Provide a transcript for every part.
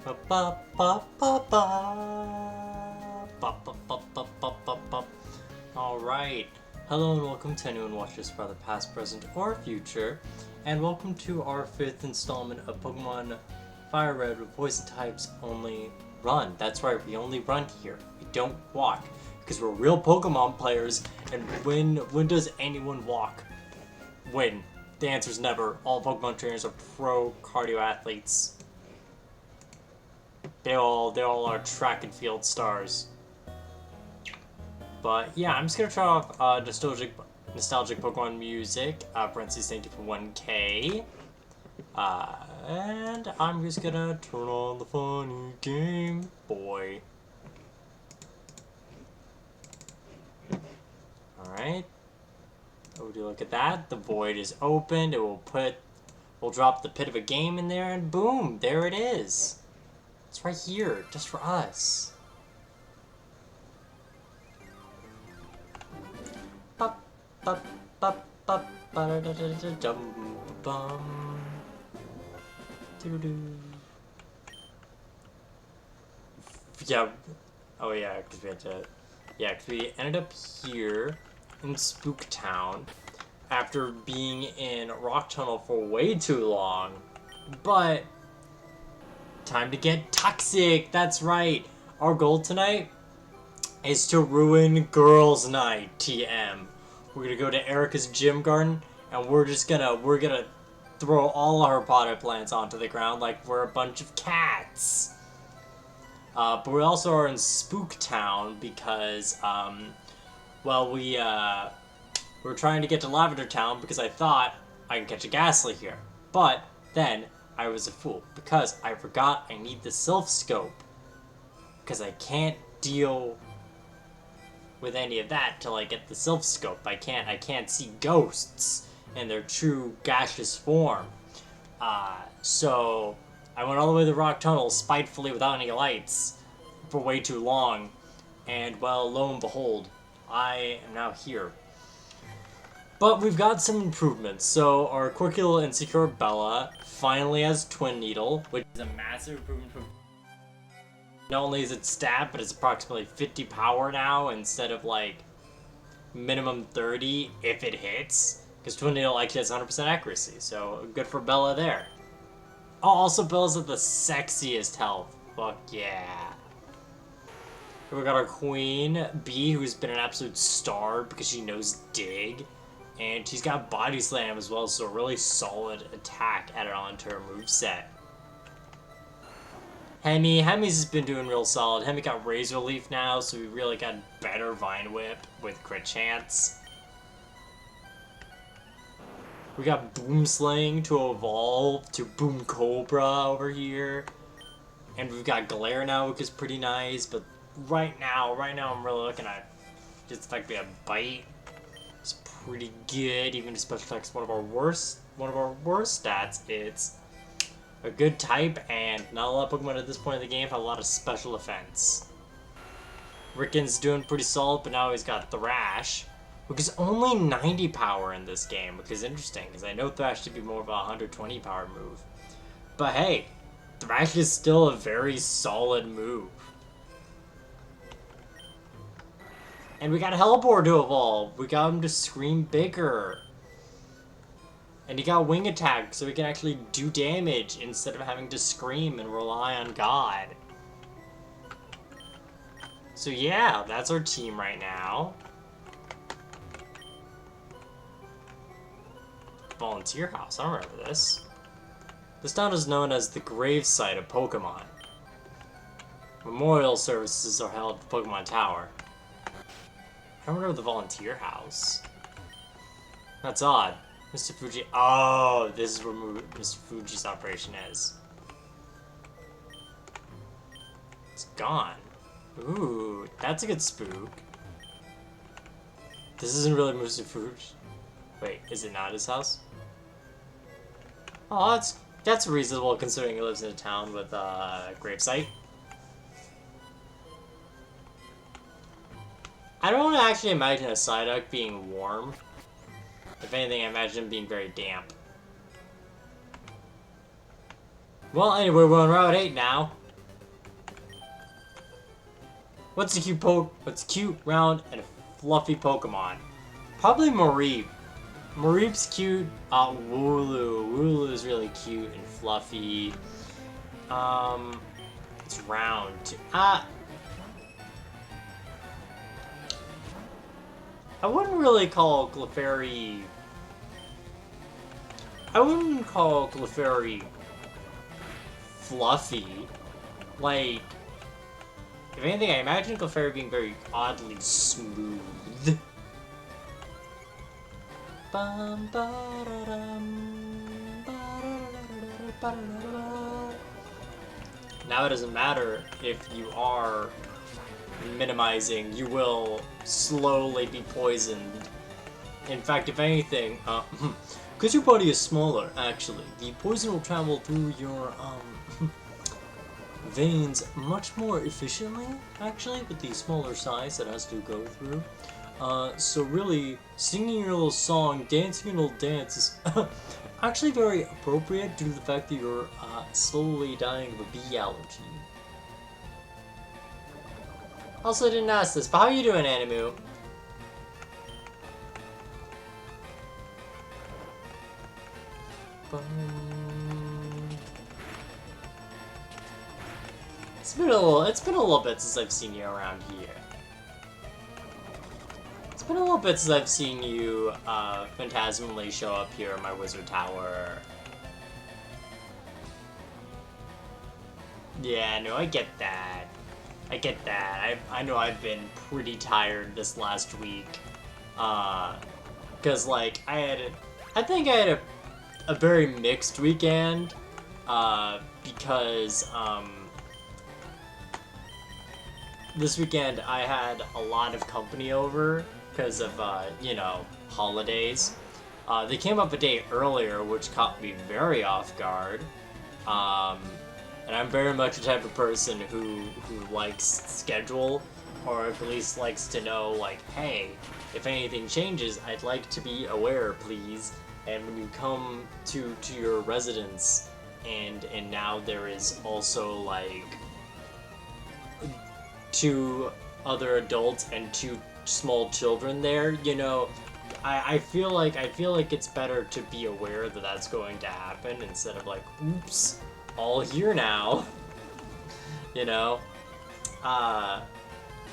Ba ba ba ba ba. Ba ba ba ba ba ba ba. Alright. Hello and welcome to anyone watching this for the past, present, or future. And welcome to our 5th installment of Pokemon Fire Red with Poison types only run. That's right, we only run here. We don't walk. Because we're real Pokemon players, and when does anyone walk? When? The answer's never. All Pokemon trainers are pro cardio athletes. They all are track and field stars. But yeah, I'm just gonna try off nostalgic Pokemon music. Parentheses, thank you for 1K. And I'm just gonna turn on the funny Game Boy. Alright. Oh, do look at that. The void is opened. We'll drop the pit of a game in there, and boom, there it is. It's right here, just for us. Bop, bop, bop, bop, ba da da da da dum bum. Doo doo. Yeah. Oh yeah, because we had to. Yeah, because we ended up here in Spook Town after being in Rock Tunnel for way too long, but. Time to get toxic, that's right. Our goal tonight is to ruin girls' night, TM. We're gonna go to Erika's gym garden, and we're gonna throw all our potted plants onto the ground like we're a bunch of cats. But we also are in Spook Town because, well, we're trying to get to Lavender Town because I thought I could catch a Ghastly here. But then I was a fool because I forgot I need the Sylph Scope because I can't deal with any of that till I get the Sylph Scope. I can't see ghosts in their true gaseous form. So I went all the way to the Rock Tunnel spitefully without any lights for way too long, and well, lo and behold, I am now here. But we've got some improvements. So our quirky little insecure Bella finally has Twin Needle, which is a massive improvement from... Not only is it stab, but it's approximately 50 power now instead of like minimum 30 if it hits. Because Twin Needle actually has 100% accuracy, so good for Bella there. Oh, also Bella's at the sexiest health. Fuck yeah. We got our Queen Bee, who's been an absolute star because she knows Dig. And she's got Body Slam as well, so a really solid attack added on to her moveset. Hemi's been doing real solid. Hemi got Razor Leaf now, so we really got better Vine Whip with crit chance. We got Boom Sling to evolve to Boom Cobra over here. And we've got Glare now, which is pretty nice, but right now I'm really looking at just the fact we have Bite. It's pretty good, even if special attack's one of our worst stats. It's a good type, and not a lot of Pokemon at this point in the game have a lot of special defense. Ricken's doing pretty solid, but now he's got Thrash, which is only 90 power in this game, which is interesting, because I know Thrash should be more of a 120 power move. But hey, Thrash is still a very solid move. And we got Hellbore to evolve. We got him to scream bigger. And he got Wing Attack, so he can actually do damage instead of having to scream and rely on God. So yeah, that's our team right now. Volunteer House, I remember this. This town is known as the gravesite of Pokemon. Memorial services are held at Pokemon Tower. I don't remember the volunteer house. That's odd. Mr. Fuji. Oh, this is where Mr. Fuji's operation is. It's gone. Ooh, that's a good spook. This isn't really Mr. Fuji. Wait, is it not his house? Oh, that's reasonable considering he lives in a town with a gravesite. I don't actually imagine a Psyduck being warm. If anything, I imagine him being very damp. Well, anyway, we're on Route 8 now. What's a cute, round, and fluffy Pokemon? Probably Mareep. Mareep's cute. Wooloo. Wooloo is really cute and fluffy. It's round. I wouldn't really call Clefairy... I wouldn't call Clefairy fluffy. Like, if anything, I imagine Clefairy being very oddly smooth. Now it doesn't matter if you are minimizing, you will slowly be poisoned. In fact, if anything, because your body is smaller, actually, the poison will travel through your veins much more efficiently, actually, with the smaller size that has to go through. So really, singing your little song, dancing your little dance is actually very appropriate due to the fact that you're slowly dying of a bee allergy. Also didn't ask this, but how are you doing, Animu? It's been a little bit since I've seen you around here. It's been a little bit since I've seen you phantasmally show up here in my wizard tower. Yeah, no, I get that. I get that. I know I've been pretty tired this last week. Cause like I think I had a very mixed weekend. Because this weekend I had a lot of company over because of you know, holidays. They came up a day earlier, which caught me very off guard. And I'm very much the type of person who likes schedule. or at least likes to know, like, hey, if anything changes, I'd like to be aware, please. And when you come to your residence, and now there is also like 2 other adults and 2 small children there, you know, I feel like it's better to be aware that that's going to happen instead of like, oops, all here now, you know.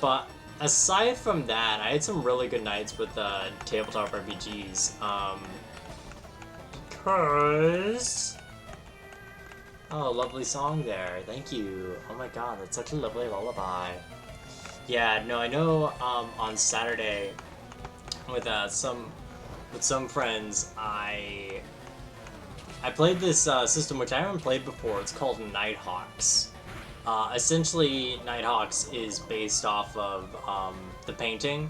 But aside from that, I had some really good nights with tabletop RPGs. Because oh, lovely song there. Thank you. Oh my god, that's such a lovely lullaby. Yeah, no, I know on Saturday with some friends I played this system which I haven't played before. It's called Nighthawks. Essentially, Nighthawks is based off of the painting,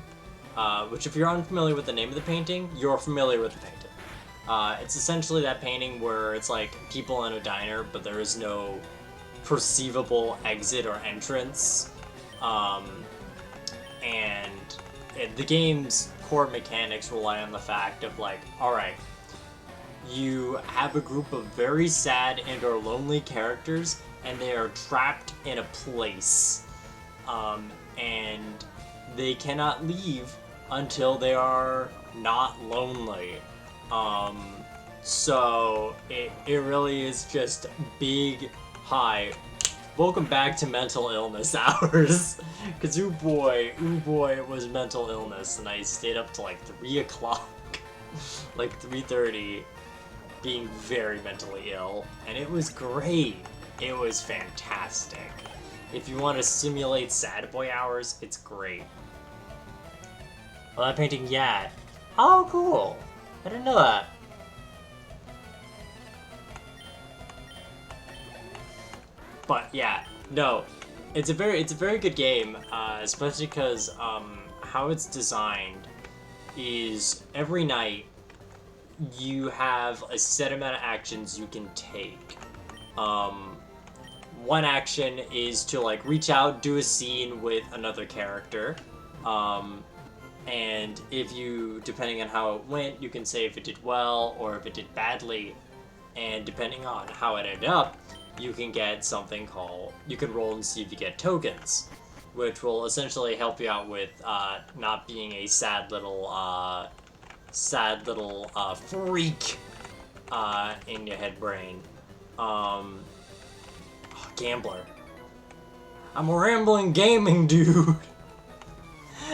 which if you're unfamiliar with the name of the painting, you're familiar with the painting. It's essentially that painting where it's like people in a diner, but there is no perceivable exit or entrance. And the game's core mechanics rely on the fact of like, alright, you have a group of very sad and or lonely characters, and they are trapped in a place. And they cannot leave until they are not lonely. So it really is just big, hi, welcome back to mental illness hours. Cause ooh boy, it was mental illness, and I stayed up till like 3 o'clock, like 3:30, being very mentally ill, and it was great. It was fantastic. If you want to simulate sad boy hours, it's great. Well, that painting, yeah. Oh, cool. I didn't know that. But yeah, no, it's a very good game, especially because how it's designed is every night you have a set amount of actions you can take. One action is to like reach out, do a scene with another character. And if you, depending on how it went, you can say if it did well or if it did badly. And depending on how it ended up, you can get something called, you can roll and see if you get tokens, which will essentially help you out with not being a sad little freak in your head brain. Gambler. I'm a rambling gaming dude.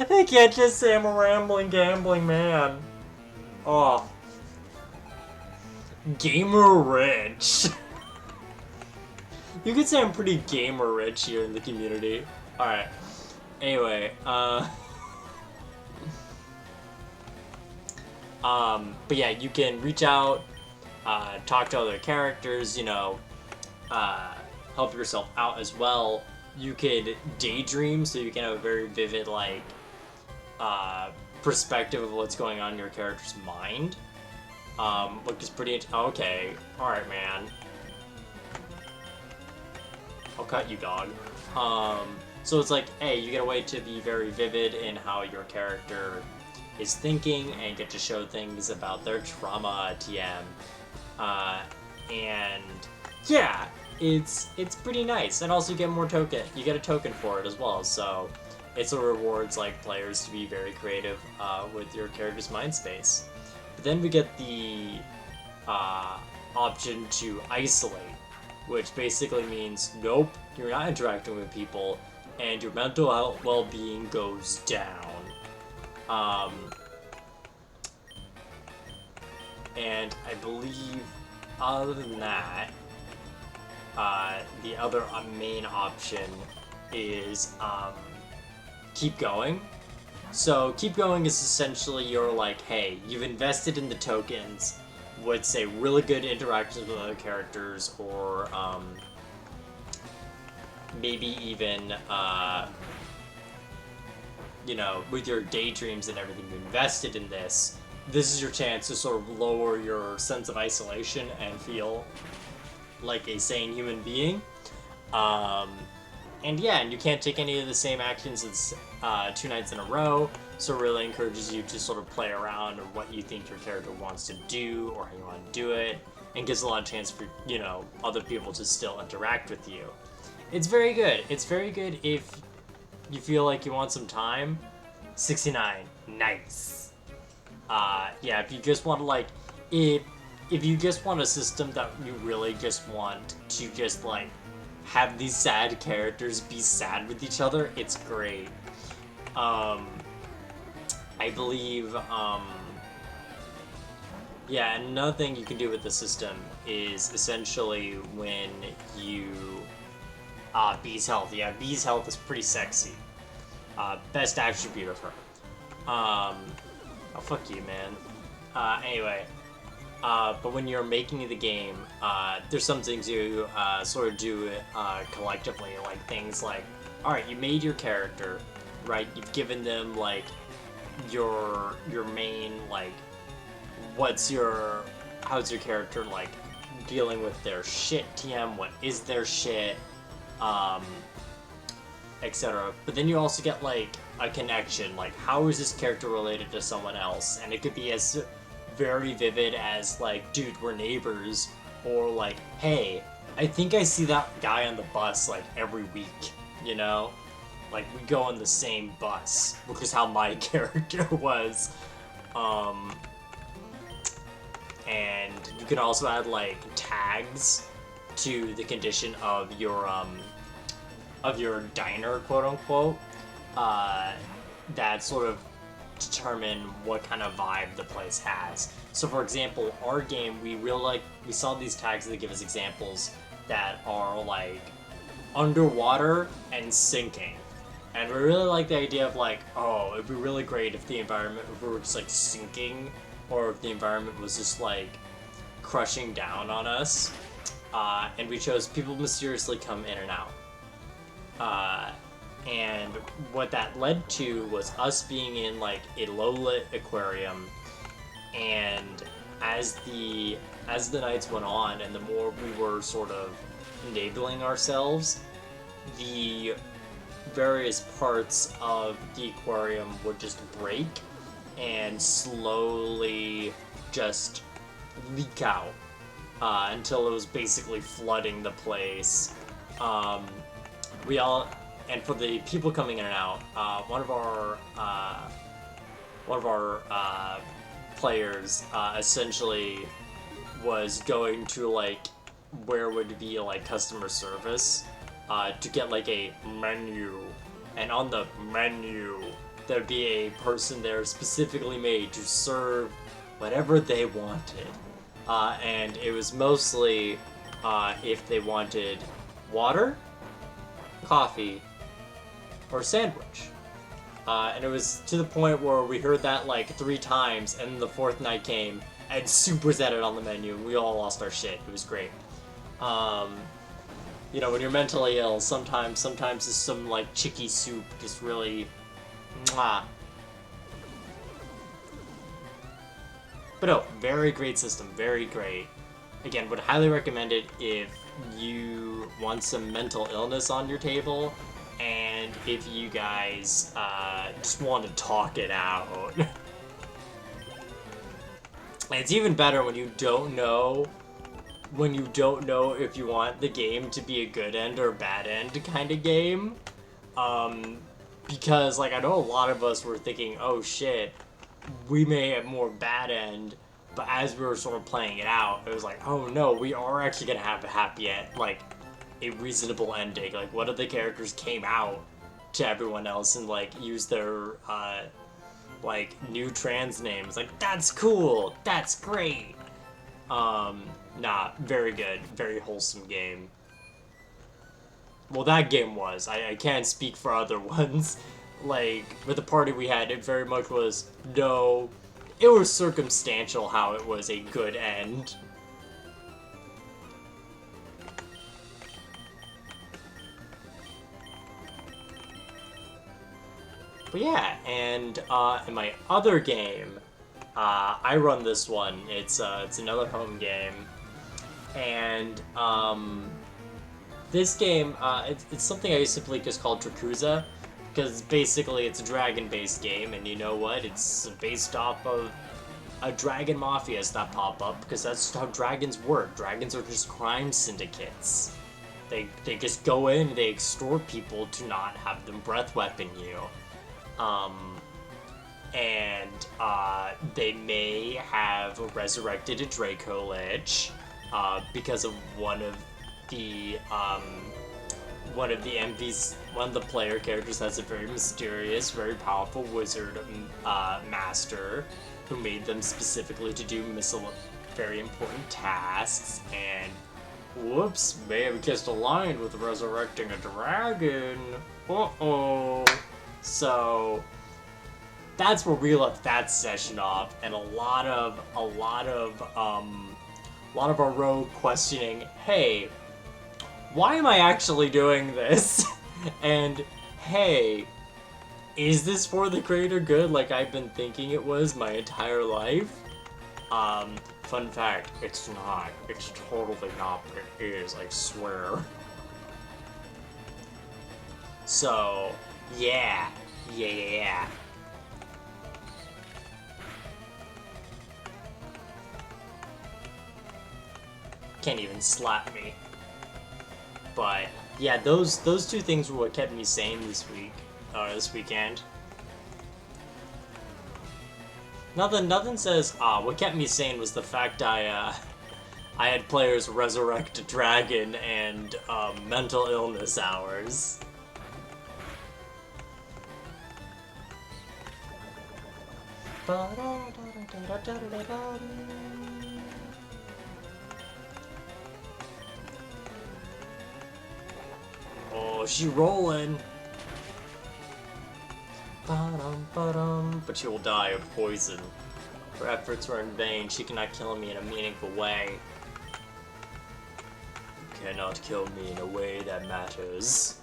They can't just say I'm a rambling gambling man. Oh. Gamer rich. You could say I'm pretty gamer rich here in the community. Alright. Anyway, but yeah, you can reach out, talk to other characters, you know, help yourself out as well. You could daydream, so you can have a very vivid, like, perspective of what's going on in your character's mind. Which is pretty okay. Alright, man. I'll cut you, dog. So it's like, hey, you get a way to be very vivid in how your character is thinking and get to show things about their trauma, TM. And yeah, it's pretty nice. And also you get more token. You get a token for it as well. So it sort of rewards like players to be very creative with your character's mind space. But then we get the option to isolate, which basically means, nope, you're not interacting with people, and your mental health well-being goes down. And I believe, other than that, the other main option is keep going. So keep going is essentially you're like, hey, you've invested in the tokens with, say, really good interactions with other characters, or maybe even, you know, with your daydreams and everything, you invested in this. This is your chance to sort of lower your sense of isolation and feel like a sane human being. And yeah, and you can't take any of the same actions as 2 nights in a row, so it really encourages you to sort of play around on what you think your character wants to do or how you want to do it, and gives a lot of chance for, other people to still interact with you. It's very good. It's very good if you feel like you want some time. 69. Nice. Yeah, if you just want to, like, if you just want a system that you really just want to just, like, have these sad characters be sad with each other, it's great. I believe, yeah, another thing you can do with the system is essentially when you, Bee's health. Yeah, Bee's health is pretty sexy. Best attribute of her. Oh, fuck you, man. Anyway, but when you're making the game, there's some things you sort of do collectively, like things like, all right, you made your character, right? You've given them like your main like, how's your character like dealing with their shit TM? What is their shit? Etc. But then you also get like a connection, like how is this character related to someone else? And it could be as very vivid as like, dude, we're neighbors, or like, hey, I think I see that guy on the bus like every week, you know? Like we go on the same bus, which is how my character was. And you can also add like tags to the condition of your diner, quote unquote, that sort of determine what kind of vibe the place has. So for example, our game, we saw these tags that give us examples that are like underwater and sinking. And we really like the idea of like, oh, it'd be really great if the environment, if we were just like sinking, or if the environment was just like crushing down on us. And we chose people mysteriously come in and out. And what that led to was us being in like a low-lit aquarium, and as the nights went on and the more we were sort of enabling ourselves, the various parts of the aquarium would just break and slowly just leak out until it was basically flooding the place. And for the people coming in and out, one of our players essentially was going to like where would be like customer service to get like a menu, and on the menu there'd be a person there specifically made to serve whatever they wanted, and it was mostly if they wanted water, coffee, or sandwich. And it was to the point where we heard that like 3 times, and the 4th night came, and soup was added on the menu, and we all lost our shit. It was great. When you're mentally ill, sometimes it's some like chicky soup, just really, mwah. But no, very great system, very great. Again, would highly recommend it if you want some mental illness on your table, and if you guys just want to talk it out. And it's even better when you don't know if you want the game to be a good end or bad end kind of game. Because like I know a lot of us were thinking, oh shit, we may have more bad end, but as we were sort of playing it out, it was like, oh no, we are actually gonna have a happy end, like a reasonable ending. Like, what if the characters came out to everyone else and like used their like new trans names? Like, that's cool, that's great. Very good, very wholesome game. Well, that game was. I can't speak for other ones. Like, with the party we had, it very much was, no, it was circumstantial how it was a good end. But yeah, and in my other game, I run this one. It's another home game, and This game, it's something I used to play just called Drakuza, because basically it's a dragon-based game, and you know what? It's based off of a dragon mafias that pop up, because that's how dragons work. Dragons are just crime syndicates. They just go in, they extort people to not have them breath weapon you. And they may have resurrected a Draco Lich because of one of the MVs, one of the player characters has a very mysterious, very powerful wizard master who made them specifically to do very important tasks, and whoops, may have just aligned with resurrecting a dragon. Uh-oh. So that's where we left that session off, and a lot of our rogue questioning, hey, why am I actually doing this? And hey, is this for the greater good like I've been thinking it was my entire life? Fun fact, it's not. It's totally not, but it is, I swear. So, yeah. Can't even slap me. But yeah, those two things were what kept me sane this weekend. Nothing says what kept me sane was the fact I had players resurrect a dragon and mental illness hours. Oh, she rolling. But she will die of poison. Her efforts were in vain. She cannot kill me in a meaningful way. You cannot kill me in a way that matters.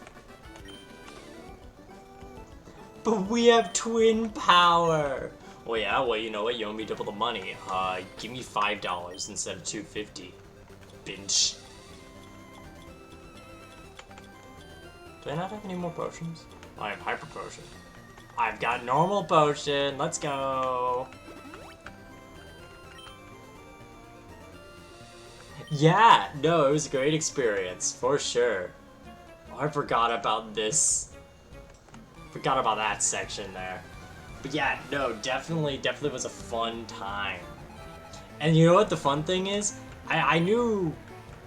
But we have twin power! Well, yeah, well, you know what? You owe me double the money. Give me $5 instead of $2.50. Binge. Do I not have any more potions? I have hyper potion. I've got normal potion. Let's go. Yeah, no, it was a great experience for sure. Oh, I forgot about this. Forgot about that section there. But yeah, no, definitely was a fun time. And you know what the fun thing is? I knew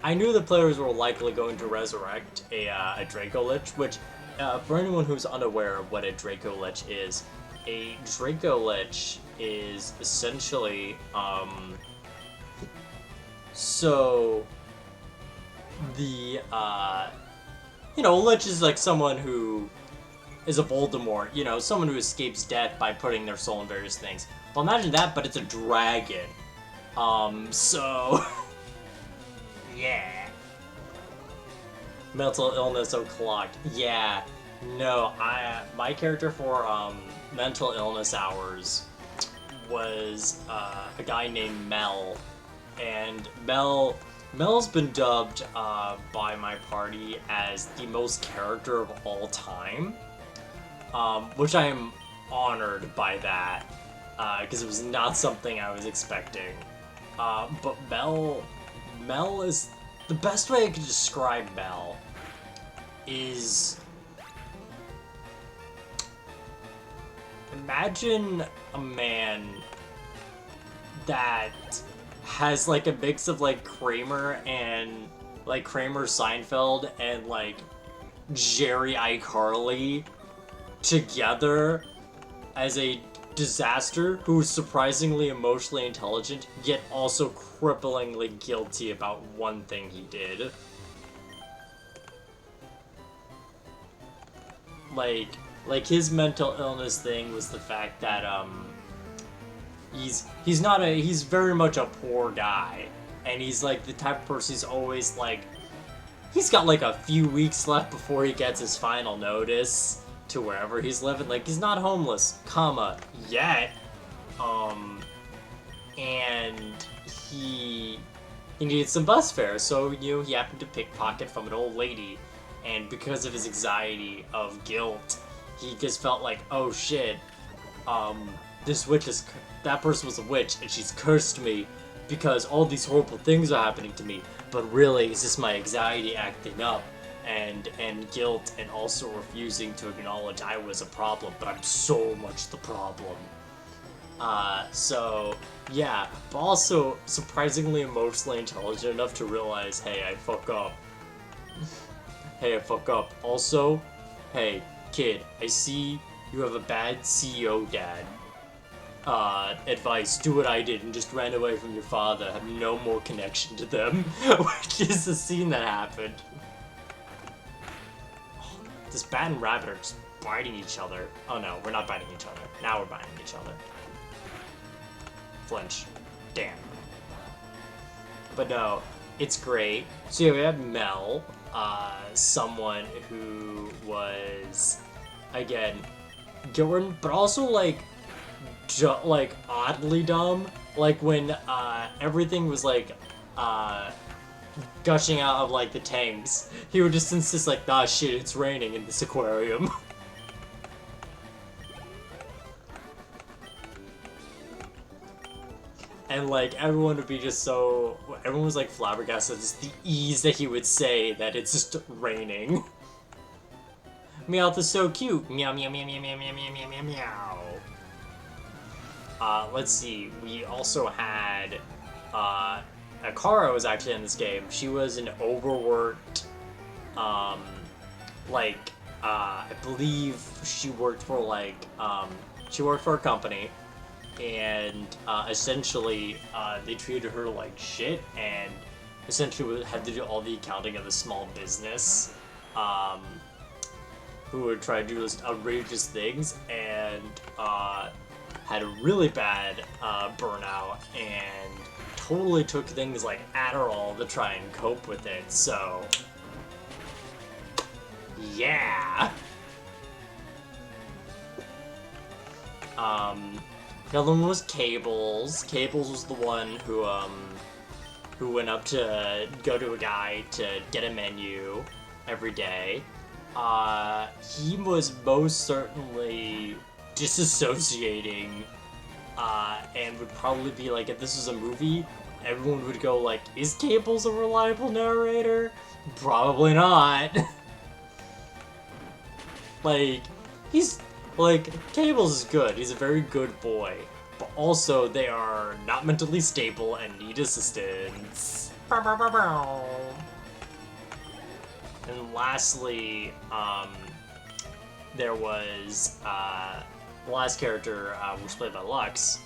the players were likely going to resurrect a Draco Lich, which, for anyone who's unaware of what a Draco Lich is, a Draco Lich is essentially, so the, a Lich is like someone who is a Voldemort, someone who escapes death by putting their soul in various things. Well, imagine that, but it's a dragon. So... yeah. Mental illness o'clock. Yeah. No, my character for, mental illness hours was, a guy named Mel. And Mel's been dubbed, by my party as the most character of all time. Which I am honored by that, because it was not something I was expecting. But Mel is... the best way I could describe Mel is... imagine a man that has, like, a mix of, like, Kramer Seinfeld and, like, Jerry iCarly together as a disaster who is surprisingly emotionally intelligent, yet also cripplingly guilty about one thing he did. Like his mental illness thing was the fact that, he's very much a poor guy, and he's, like, the type of person who's always, like, he's got, like, a few weeks left before he gets his final notice to wherever he's living. Like, he's not homeless, yet. And he he needed some bus fare, so, you know, he happened to pickpocket from an old lady, and because of his anxiety of guilt, he just felt like, oh shit, this witch is, that person was a witch, and she's cursed me, because all these horrible things are happening to me, but really, it's just my anxiety acting up, and guilt, and also refusing to acknowledge I was a problem, but I'm so much the problem. So, yeah, but also surprisingly emotionally intelligent enough to realize, hey, I fuck up. Hey, I fuck up. Also, hey, kid, I see you have a bad CEO dad. Advice, do what I did and just ran away from your father, have no more connection to them. Which is the scene that happened. Oh, this bat and rabbit are just biting each other. Oh no, we're not biting each other. Now we're biting each other. Flinch. Damn. But no, it's great. So yeah, we had Mel, someone who was, again, Jordan, but also like oddly dumb. Like when everything was like gushing out of like the tanks, he would just insist like, ah shit, it's raining in this aquarium. And like everyone would be just so, everyone was like flabbergasted at just the ease that he would say that it's just raining. Meowth is so cute. Meow meow meow meow meow meow meow meow meow meow. Let's see. We also had Akara was actually in this game. She was an overworked, I believe she worked for she worked for a company. And essentially, they treated her like shit, and essentially had to do all the accounting of the small business, who would try to do those outrageous things, and had a really bad burnout, and totally took things like Adderall to try and cope with it. So, yeah. The other one was Cables. Cables was the one who went up to go to a guy to get a menu every day. He was most certainly disassociating, and would probably be like, if this was a movie, everyone would go like, is Cables a reliable narrator? Probably not. Like, Cables is good. He's a very good boy. But also, they are not mentally stable and need assistance. And lastly, there was, the last character, which was played by Lux,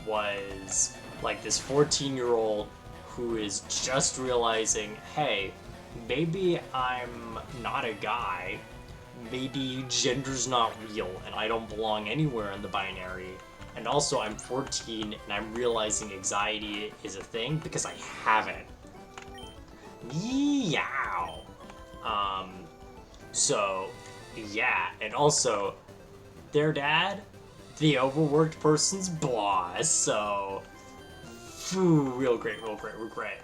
was, like, this 14-year-old who is just realizing, hey, maybe I'm not a guy. Maybe gender's not real, and I don't belong anywhere in the binary. And also, I'm 14, and I'm realizing anxiety is a thing because I have it. Meow. So, yeah, and also, their dad, the overworked person's boss, so, phew, real great, real great, real great.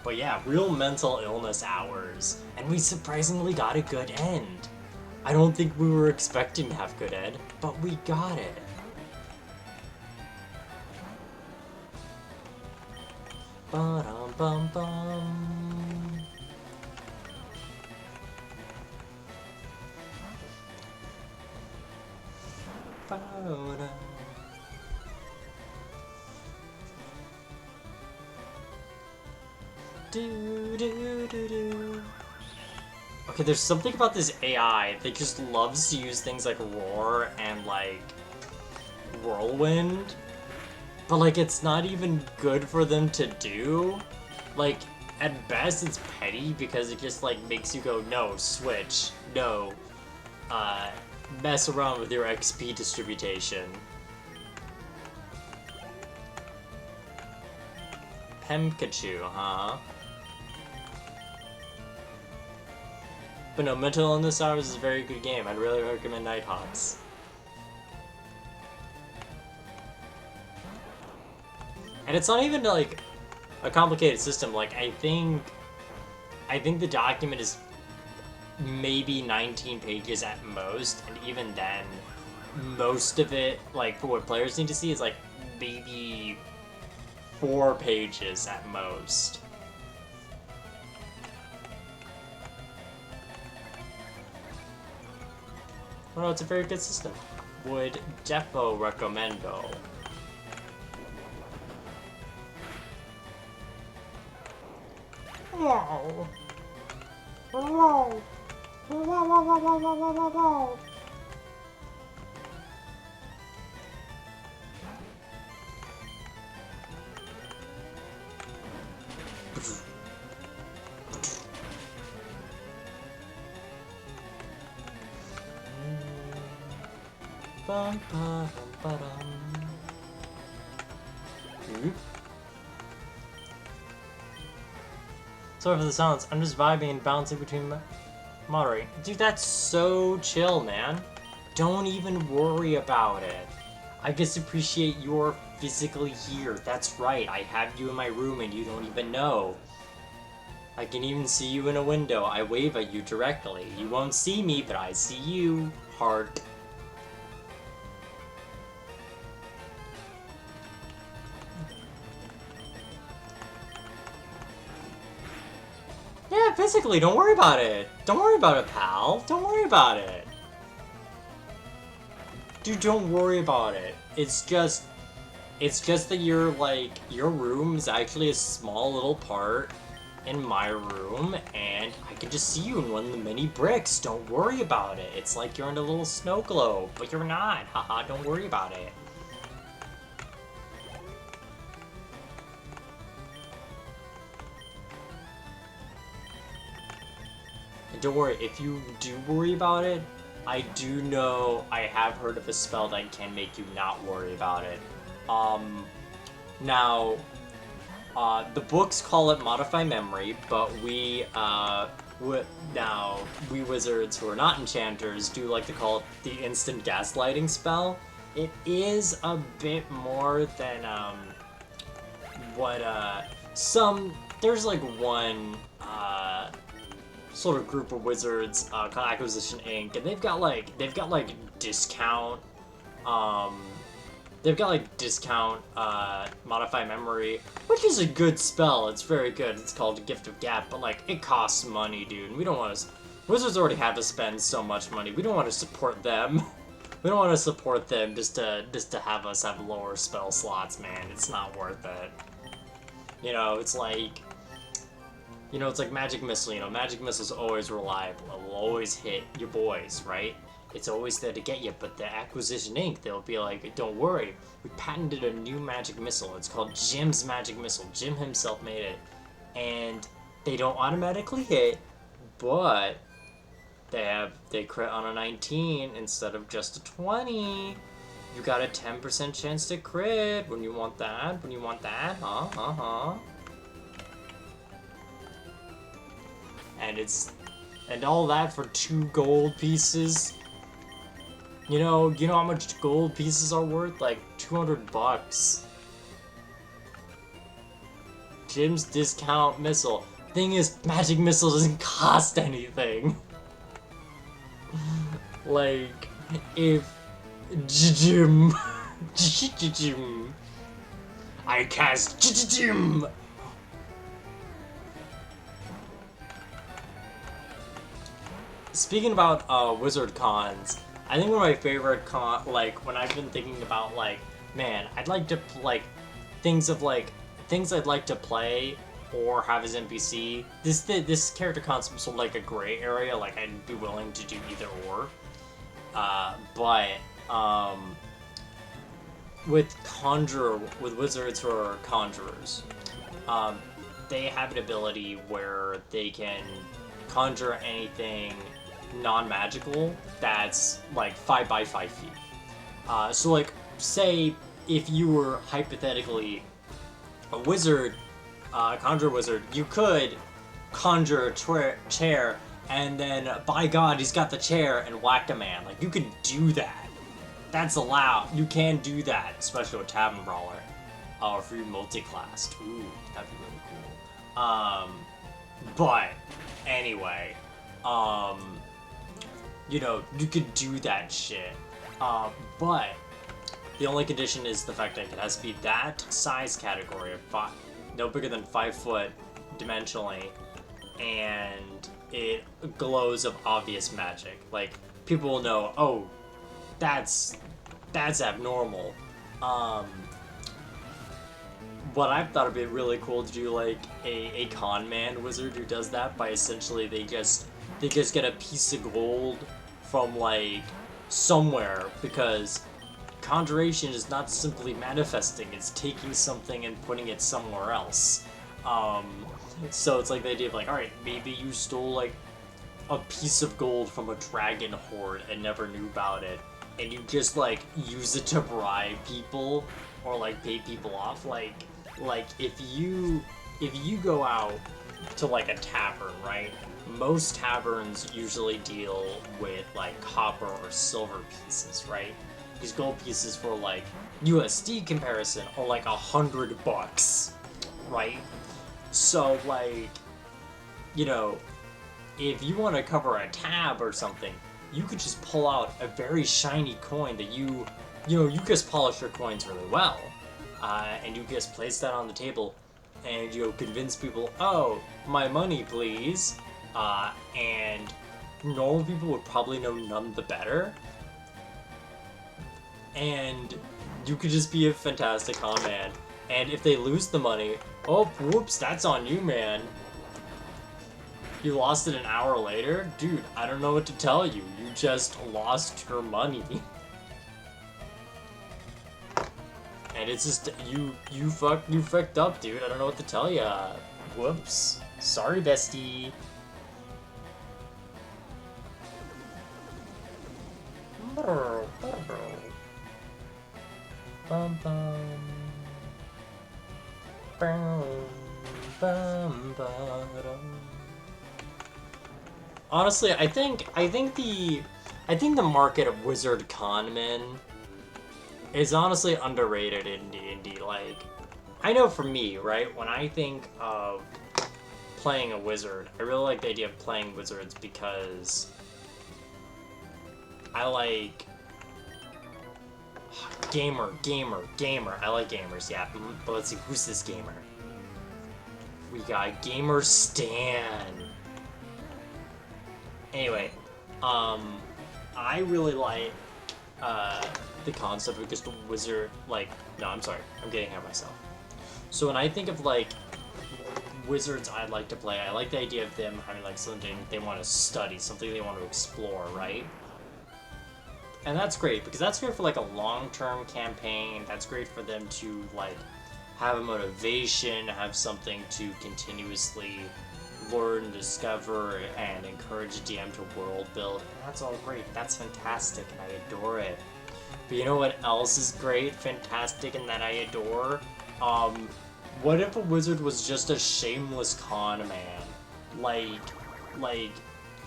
But yeah, real mental illness hours, and we surprisingly got a good end. I don't think we were expecting to have good end, but we got it. Ba-dum-bum-bum. Ba-da. Do, do, do, do. Okay, there's something about this AI that just loves to use things like roar and like whirlwind, but like it's not even good for them to do. Like at best it's petty because it just like makes you go, no, switch, no, mess around with your XP distribution. Pikachu, huh? But no, Mental Illness Hours is a very good game. I'd really recommend Nighthawks. And it's not even like a complicated system. Like I think the document is maybe 19 pages at most, and even then, most of it, like for what players need to see, is like maybe 4 pages at most. Well, it's a very good system. Would defo recommendo. Wow. Wow. Wow. Bum, bum, bum, Sorry for the silence. I'm just vibing and bouncing between moderating. Dude, that's so chill, man. Don't even worry about it. I just appreciate you're physically here. That's right. I have you in my room and you don't even know. I can even see you in a window. I wave at you directly. You won't see me, but I see you. Heart. Yeah, physically, don't worry about it. Don't worry about it, pal. Don't worry about it. Dude, don't worry about it. It's just that you're, like, your room is actually a small little part in my room, and I can just see you in one of the many bricks. Don't worry about it. It's like you're in a little snow globe, but you're not. Haha, don't worry about it. And don't worry, if you do worry about it, I do know I have heard of a spell that can make you not worry about it. Now, the books call it Modify Memory, but we wizards who are not enchanters do like to call it the Instant Gaslighting spell. It is a bit more than, there's like one, sort of group of wizards called Acquisition Inc. and they've got like discount Modify Memory, which is a good spell. It's very good. It's called Gift of Gap, but like it costs money, dude. And we don't want to. Wizards already have to spend so much money. We don't want to support them. We don't want to support them just to have us have lower spell slots, man. It's not worth it. You know, it's like. You know, it's like Magic Missile, you know, Magic Missile's always reliable. It will always hit your boys, right? It's always there to get you, but the Acquisition Inc., they'll be like, don't worry, we patented a new Magic Missile. It's called Jim's Magic Missile. Jim himself made it. And they don't automatically hit, but they crit on a 19 instead of just a 20. You got a 10% chance to crit when you want that, huh? And all that for 2 gold pieces. You know how much gold pieces are worth? Like $200. Jim's discount missile. Thing is, Magic Missile doesn't cost anything. Like, if Jim, I cast Jim. Speaking about wizard cons, I think one of my favorite when I've been thinking about like, man, I'd like to things I'd like to play or have as NPC. This character concept is sort of like a gray area. Like I'd be willing to do either or. With wizards who are conjurers, they have an ability where they can conjure anything non-magical that's like 5 by 5 feet. So like, say if you were hypothetically a wizard, conjure wizard, you could conjure a chair and then, by God, he's got the chair and whacked a man. Like, you could do that. That's allowed. You can do that, especially with Tavern Brawler. for your multi-class. Ooh, that'd be really cool. But anyway, you know, you could do that shit. But the only condition is the fact that it has to be that size category of no bigger than 5 foot dimensionally, and it glows of obvious magic. Like, people will know, oh, that's abnormal. What I've thought would be really cool to do, like a con man wizard who does that by essentially they just get a piece of gold from like somewhere, because conjuration is not simply manifesting, it's taking something and putting it somewhere else. So it's like the idea of like, alright, maybe you stole like a piece of gold from a dragon hoard and never knew about it, and you just like use it to bribe people or like pay people off. Like if you go out to like a tavern, right? Most taverns usually deal with like copper or silver pieces, right? These gold pieces for like USD comparison are like $100, right? So like, you know, if you want to cover a tab or something, you could just pull out a very shiny coin that you just polish your coins really well, and you just place that on the table, and you convince people, oh, my money, please, and normal people would probably know none the better, and you could just be a fantastic con man. And if they lose the money, oh, whoops, that's on you, man. You lost it an hour later? Dude, I don't know what to tell you. You just lost your money. And it's just, you fucked up, dude. I don't know what to tell ya. Whoops. Sorry, bestie. Bum bum. Bum bum bum. Honestly, I think the market of wizard con men is honestly underrated in D&D. Like, I know for me, right, when I think of playing a wizard, I really like the idea of playing wizards because I like gamer. I like gamers, yeah. But let's see, who's this gamer? We got Gamer Stan. Anyway, I really like the concept of just a wizard, like, no, I'm sorry, I'm getting ahead of myself. So when I think of, like, wizards I'd like to play, I like the idea of them having, like, something they want to study, something they want to explore, right? And that's great, because that's great for, like, a long-term campaign, that's great for them to, like, have a motivation, have something to continuously learn, discover, and encourage DM to world build. And that's all great. That's fantastic, and I adore it. But you know what else is great, fantastic, and that I adore? What if a wizard was just a shameless con man? Like,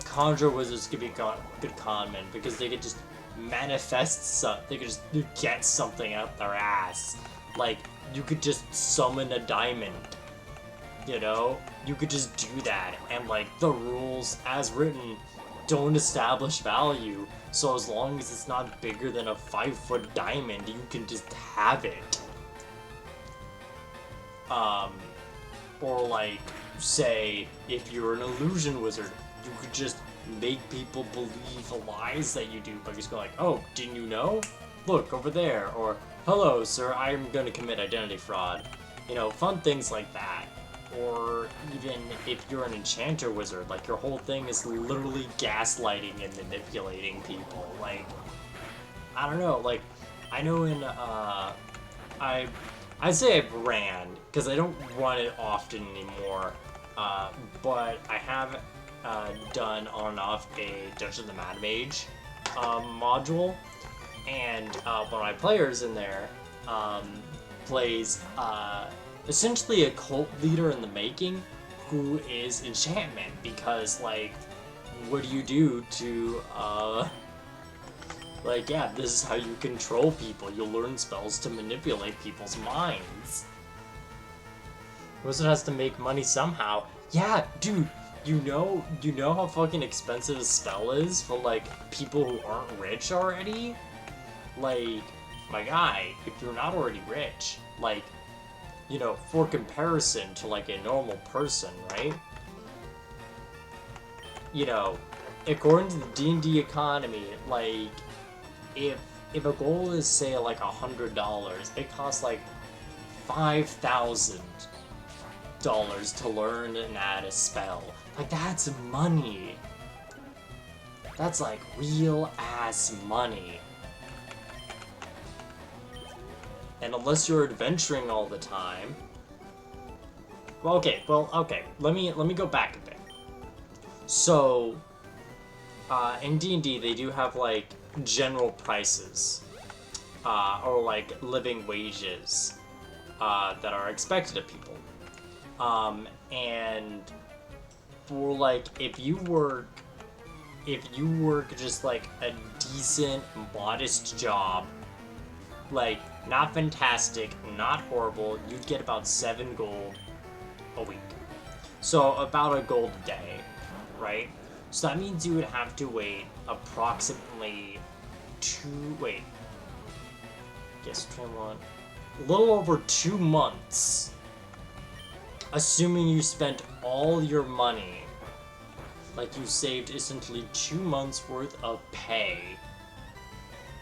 conjure wizards could be good con men because they could just manifest they could just get something out their ass. Like, you could just summon a diamond. You know, you could just do that, and like the rules as written don't establish value, so as long as it's not bigger than a 5-foot diamond, you can just have it. Or like, say, if you're an illusion wizard, you could just make people believe the lies that you do by just going like, oh, didn't you know? Look, over there, or hello, sir, I'm gonna commit identity fraud. You know, fun things like that. Or even if you're an enchanter wizard, like your whole thing is literally gaslighting and manipulating people. Like, I don't know, like, I know in, I'd say I've ran, because I don't run it often anymore, but I have done on and off a Dungeon of the Mad Mage module, and one of my players in there plays essentially a cult leader in the making who is enchantment, because like, what do you do to Like, yeah, this is how you control people. You learn spells to manipulate people's minds. Wizard has to make money somehow. Yeah, dude, you know how fucking expensive a spell is for, like, people who aren't rich already? Like, my guy, if you're not already rich, like, you know, for comparison to, like, a normal person, right? You know, according to the D&D economy, like, if a goal is, say, like, $100, it costs, like, $5,000 to learn and add a spell. Like, that's money. That's, like, real-ass money. And unless you're adventuring all the time... Well, okay, let me go back a bit. So, in D&D, they do have, like, general prices. Or, like, living wages that are expected of people. And for, like, if you work just, like, a decent, modest job, like, not fantastic, not horrible, you'd get about 7 gold a week. So, about a gold a day, right? So that means you would have to wait approximately a little over 2 months, assuming you spent all your money, like you saved essentially 2 months worth of pay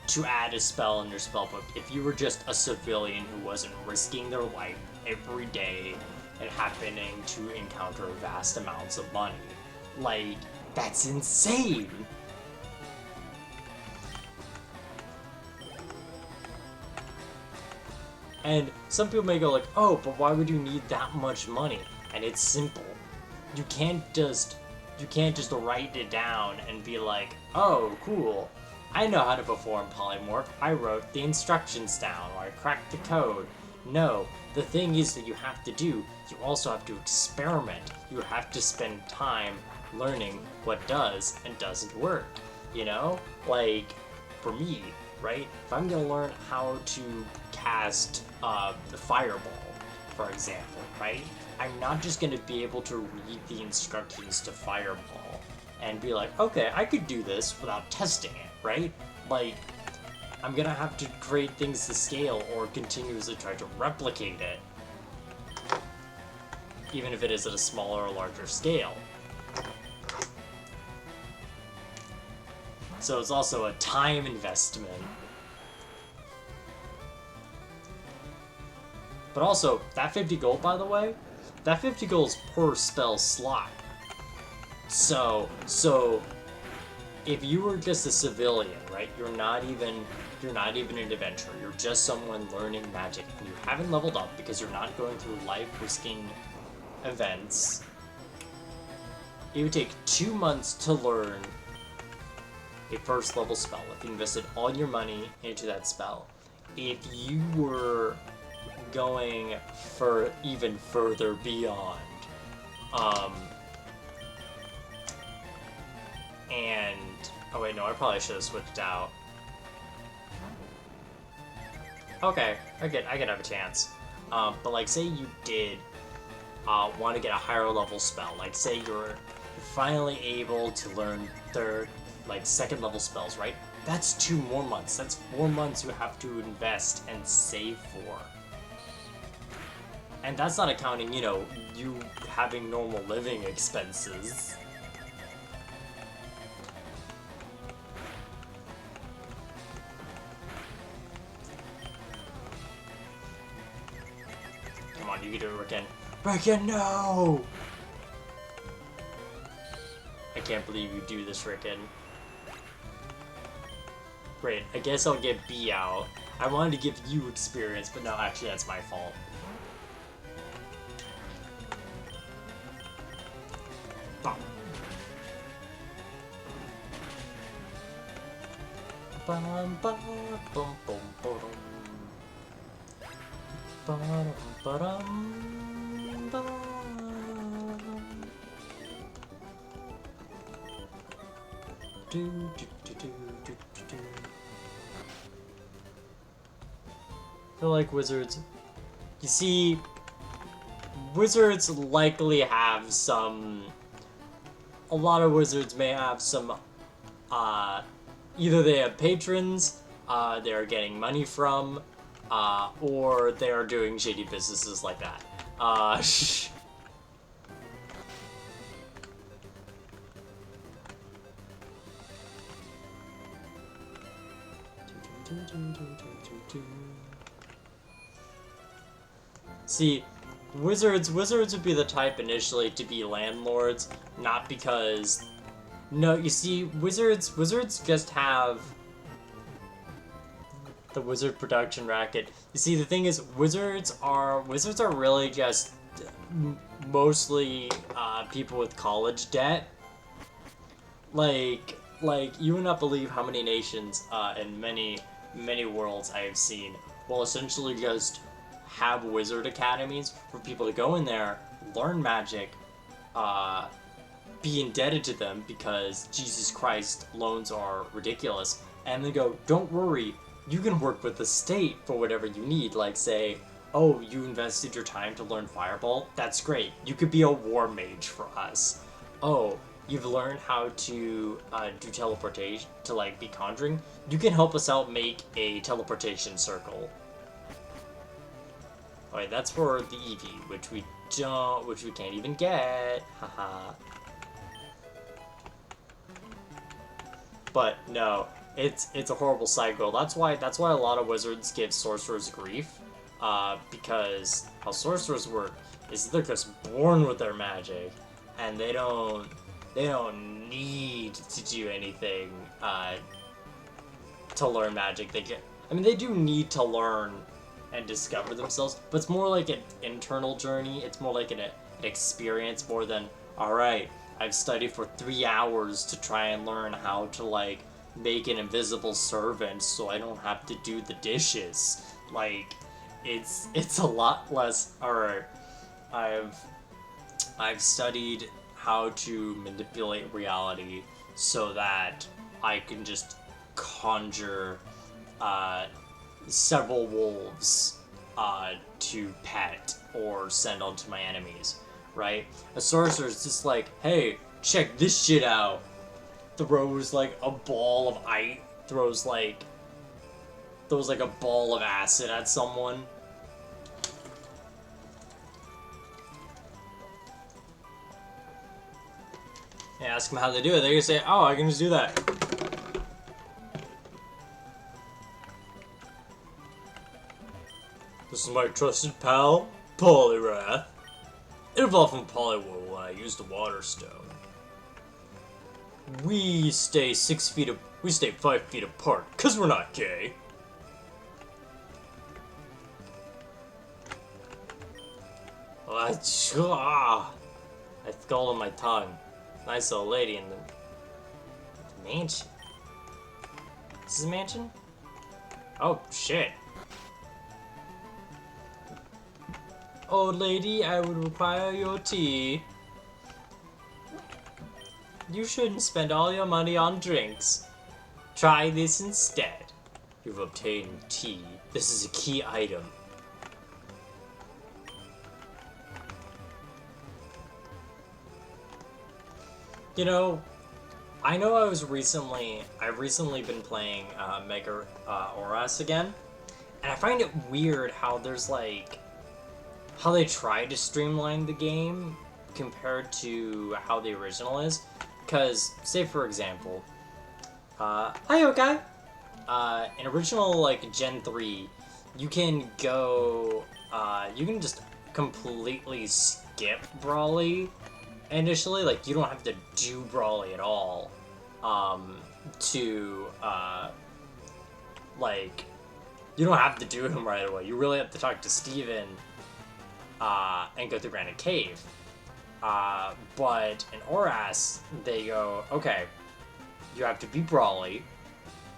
to add a spell in your spellbook if you were just a civilian who wasn't risking their life every day and happening to encounter vast amounts of money. Like, that's insane! And some people may go like, oh, but why would you need that much money? And it's simple. You can't just write it down and be like, oh, cool. I know how to perform polymorph. I wrote the instructions down, or I cracked the code. No, the thing is that you have to do, you also have to experiment. You have to spend time learning what does and doesn't work. You know? Like, for me, right? If I'm gonna learn how to cast the fireball, for example, right? I'm not just gonna be able to read the instructions to fireball and be like, okay, I could do this without testing it, right? Like, I'm gonna have to create things to scale or continuously try to replicate it, even if it is at a smaller or larger scale. So it's also a time investment. But also, that 50 gold, by the way, that 50 gold is per spell slot. So if you were just a civilian, right? You're not even an adventurer. You're just someone learning magic, and you haven't leveled up because you're not going through life-risking events. It would take 2 months to learn a first level spell if you invested all your money into that spell. If you were going for even further beyond, and oh wait, no, I probably should have switched out. Okay, I could have a chance. But like, say you did want to get a higher level spell. Like, say you're finally able to learn second level spells, right? That's 2 more months. That's 4 months you have to invest and save for. And that's not accounting, you know, you having normal living expenses. Come on, you can do it, Rickon. Rickon, no! I can't believe you do this, Rickon. Great, I guess I'll get B out. I wanted to give you experience, but no, actually that's my fault. Bum. Bum, bum, bum, bum, bum. Ba-dum, ba-dum, bum. Do, do, do, do, do, do, do. I feel like wizards... You see, wizards likely have some... A lot of wizards may have some... Either they have patrons, they are getting money from, or they are doing shady businesses like that. See, wizards would be the type initially to be landlords, not because... No, you see, wizards just have the wizard production racket. You see, the thing is, wizards are really just mostly people with college debt. Like you would not believe how many nations and many worlds I have seen will essentially just have wizard academies for people to go in there, learn magic, be indebted to them because Jesus Christ, loans are ridiculous, and then go, don't worry, you can work with the state for whatever you need. Like, say, oh, you invested your time to learn Fireball? That's great. You could be a war mage for us. Oh, you've learned how to do teleportation, to, like, be conjuring? You can help us out make a teleportation circle. Alright, that's for the Eevee, which we can't even get. Haha. But no, it's a horrible cycle. That's why a lot of wizards give sorcerers grief, because how sorcerers work is they're just born with their magic, and they don't need to do anything to learn magic. They do need to learn and discover themselves, but it's more like an internal journey. It's more like an experience more than, alright, I've studied for 3 hours to try and learn how to, like, make an invisible servant so I don't have to do the dishes. Like, it's a lot less, alright, I've studied how to manipulate reality so that I can just conjure, several wolves, to pet or send on to my enemies. Right? A sorcerer's just like, hey, check this shit out. Throws like a ball of ice, throws like a ball of acid at someone. And ask them how they do it. They're gonna say, oh, I can just do that. This is my trusted pal, Poliwrath. It evolved from Poliwhirl when I used the Water Stone. We stay 5 feet apart, cause we're not gay. I scalded my tongue. Nice old lady in the mansion. This is a mansion? Oh, shit. Old lady, I would require your tea. You shouldn't spend all your money on drinks. Try this instead. You've obtained tea. This is a key item. You know I've recently been playing Mega Auras again, and I find it weird how there's like, how they try to streamline the game compared to how the original is. Because, say for example, hi Erika! In original, like, Gen 3, you can go, you can just completely skip Brawly initially. Like, you don't have to do Brawly at all, like, you don't have to do him right away. You really have to talk to Steven, and go through Granite Cave. But in Auras, they go, okay, you have to beat Brawly,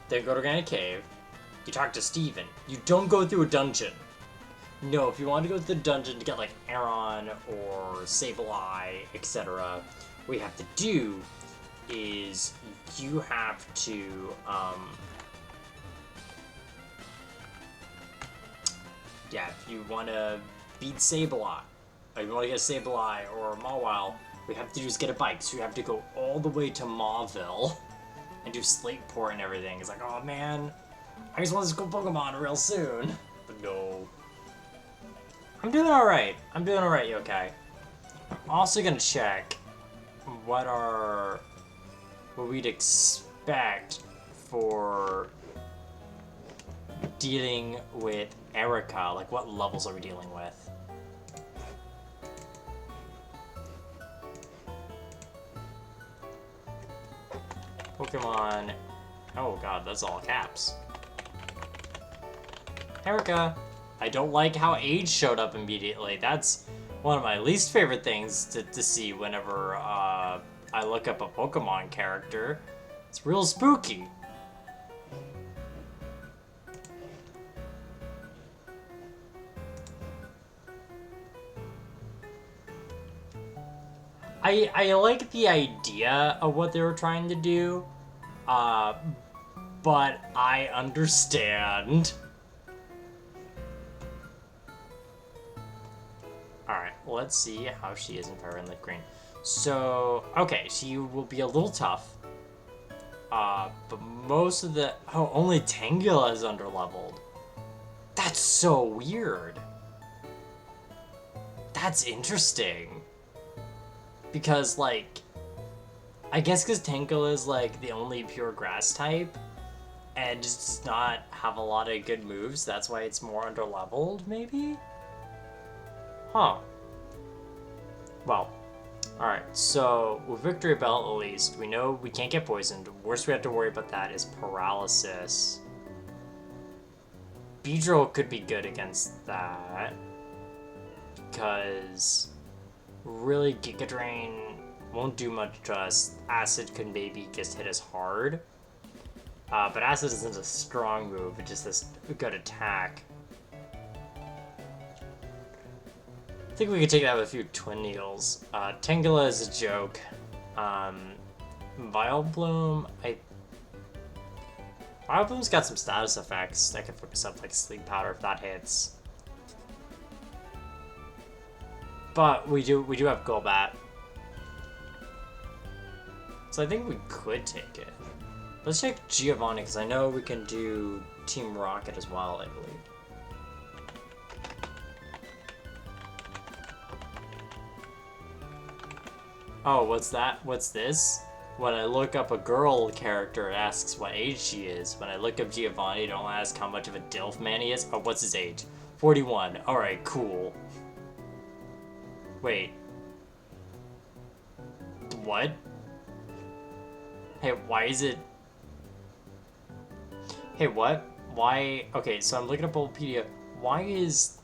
then go to Granite Cave, you talk to Steven. You don't go through a dungeon. No, if you want to go to the dungeon to get, like, Aron or Sableye, etc., what you have to do is you have to, yeah, if you want to beat Sableye, or you want to get Sableye or Mawile, we have to just get a bike. So you have to go all the way to Mauville and do Slateport and everything. It's like, oh man, I just want this cool Pokemon real soon. But no. I'm doing alright. I'm doing alright, okay. I'm also gonna check what we'd expect for dealing with Erika. Like, what levels are we dealing with? Pokemon. Oh god, that's all caps. Erika. I don't like how age showed up immediately. That's one of my least favorite things to see whenever I look up a Pokemon character. It's real spooky. I like the idea of what they were trying to do, but I understand. Alright, let's see how she is in Fire and Leaf Green. So, okay, she will be a little tough. But most of the... Oh, only Tangela is underleveled. That's so weird. That's interesting. Because, like... I guess because Tangela is, like, the only pure grass type. And just does not have a lot of good moves. That's why it's more underleveled, maybe? Huh. Well, alright, so with Victory Bell at least, we know we can't get poisoned. Worst we have to worry about that is paralysis. Beedrill could be good against that. Because really Giga Drain won't do much to us. Acid could maybe just hit us hard. But Acid isn't a strong move, it's just a good attack. I think we could take that with a few Twin Needles. Tangela is a joke. Vileplume, Vileplume's got some status effects that can focus up like Sleep Powder if that hits. But we do have Golbat. So I think we could take it. Let's check Giovanni, because I know we can do Team Rocket as well, I believe. Oh, what's that? What's this? When I look up a girl character, it asks what age she is. When I look up Giovanni, don't ask how much of a DILF man he is. Oh, what's his age? 41. Alright, cool. Wait. What? Hey, why is it... Hey, what? Why... Okay, so I'm looking up Wikipedia. Why is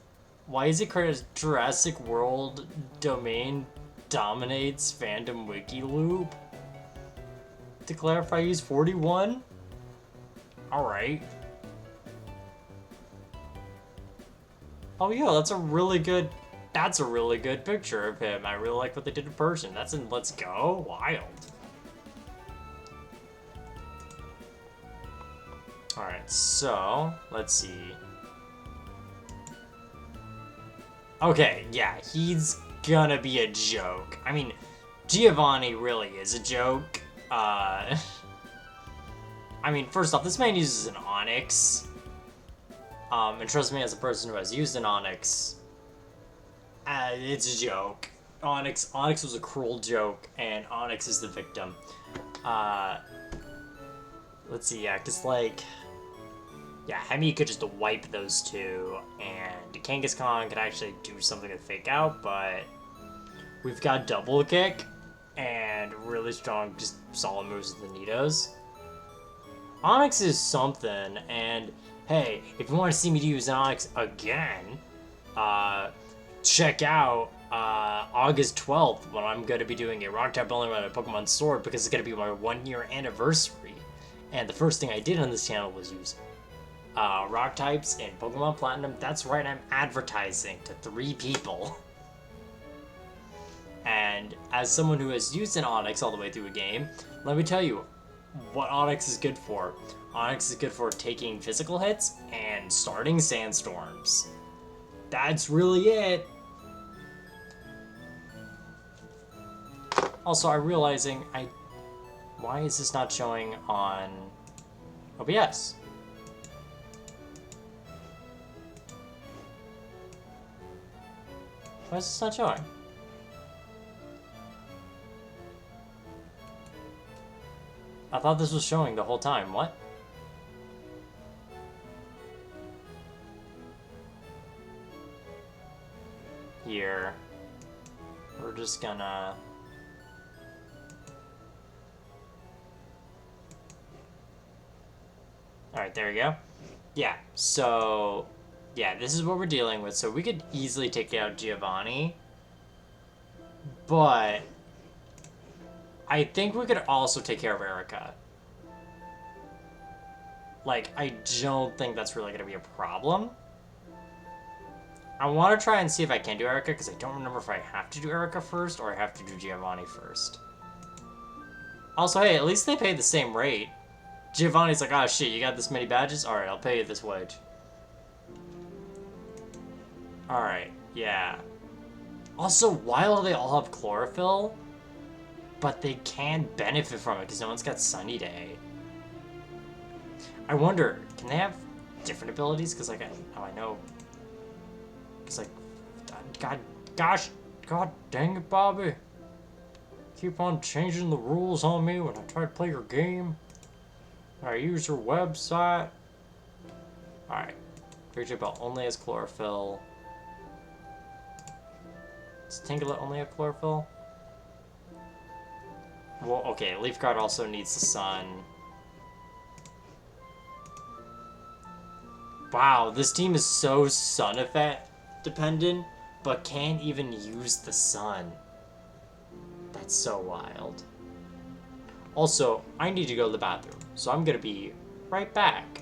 it Jurassic World domain dominates fandom wiki loop? To clarify, he's 41? Alright. Oh yeah, that's a really good picture of him. I really like what they did in person. That's in Let's Go. Wild. Alright, so, let's see. Okay, yeah, he's gonna be a joke. I mean, Giovanni really is a joke. I mean, first off, this man uses an Onyx. And trust me, as a person who has used an Onyx, it's a joke. Onyx was a cruel joke, and Onyx is the victim. Let's see, yeah, cause like... Yeah, Hemi could just wipe those two, and Kangaskhan could actually do something to fake out, but we've got Double Kick, and really strong, just solid moves with the Nidos. Onyx is something, and hey, if you want to see me use Onyx again, check out August 12th, when I'm going to be doing a Rock-type only run of Pokemon Sword, because it's going to be my 1-year anniversary, and the first thing I did on this channel was use rock types in Pokemon Platinum. That's right, I'm advertising to 3 people. And as someone who has used an Onyx all the way through a game, let me tell you what Onyx is good for. Onyx is good for taking physical hits and starting sandstorms. That's really it. Also, I'm realizing why is this not showing on OBS? Why is this not showing? I thought this was showing the whole time. What? Here. We're just gonna... Alright, there we go. Yeah, so... Yeah, this is what we're dealing with. So we could easily take out Giovanni. But... I think we could also take care of Erika. Like, I don't think that's really going to be a problem. I want to try and see if I can do Erika, because I don't remember if I have to do Erika first or I have to do Giovanni first. Also, hey, at least they pay the same rate. Giovanni's like, oh shit, you got this many badges? Alright, I'll pay you this wage. Alright, yeah. Also, why do they all have chlorophyll? But they can benefit from it because no one's got Sunny Day. I wonder, can they have different abilities? Because, like, I know. Because, like, God dang it, Bobby. Keep on changing the rules on me when I try to play your game. I use your website. Alright. Creature Bell only has chlorophyll. Does Tinglet only have chlorophyll? Well, okay, Leaf Guard also needs the sun. Wow, this team is so sun effect dependent, but can't even use the sun. That's so wild. Also, I need to go to the bathroom, so I'm gonna be right back.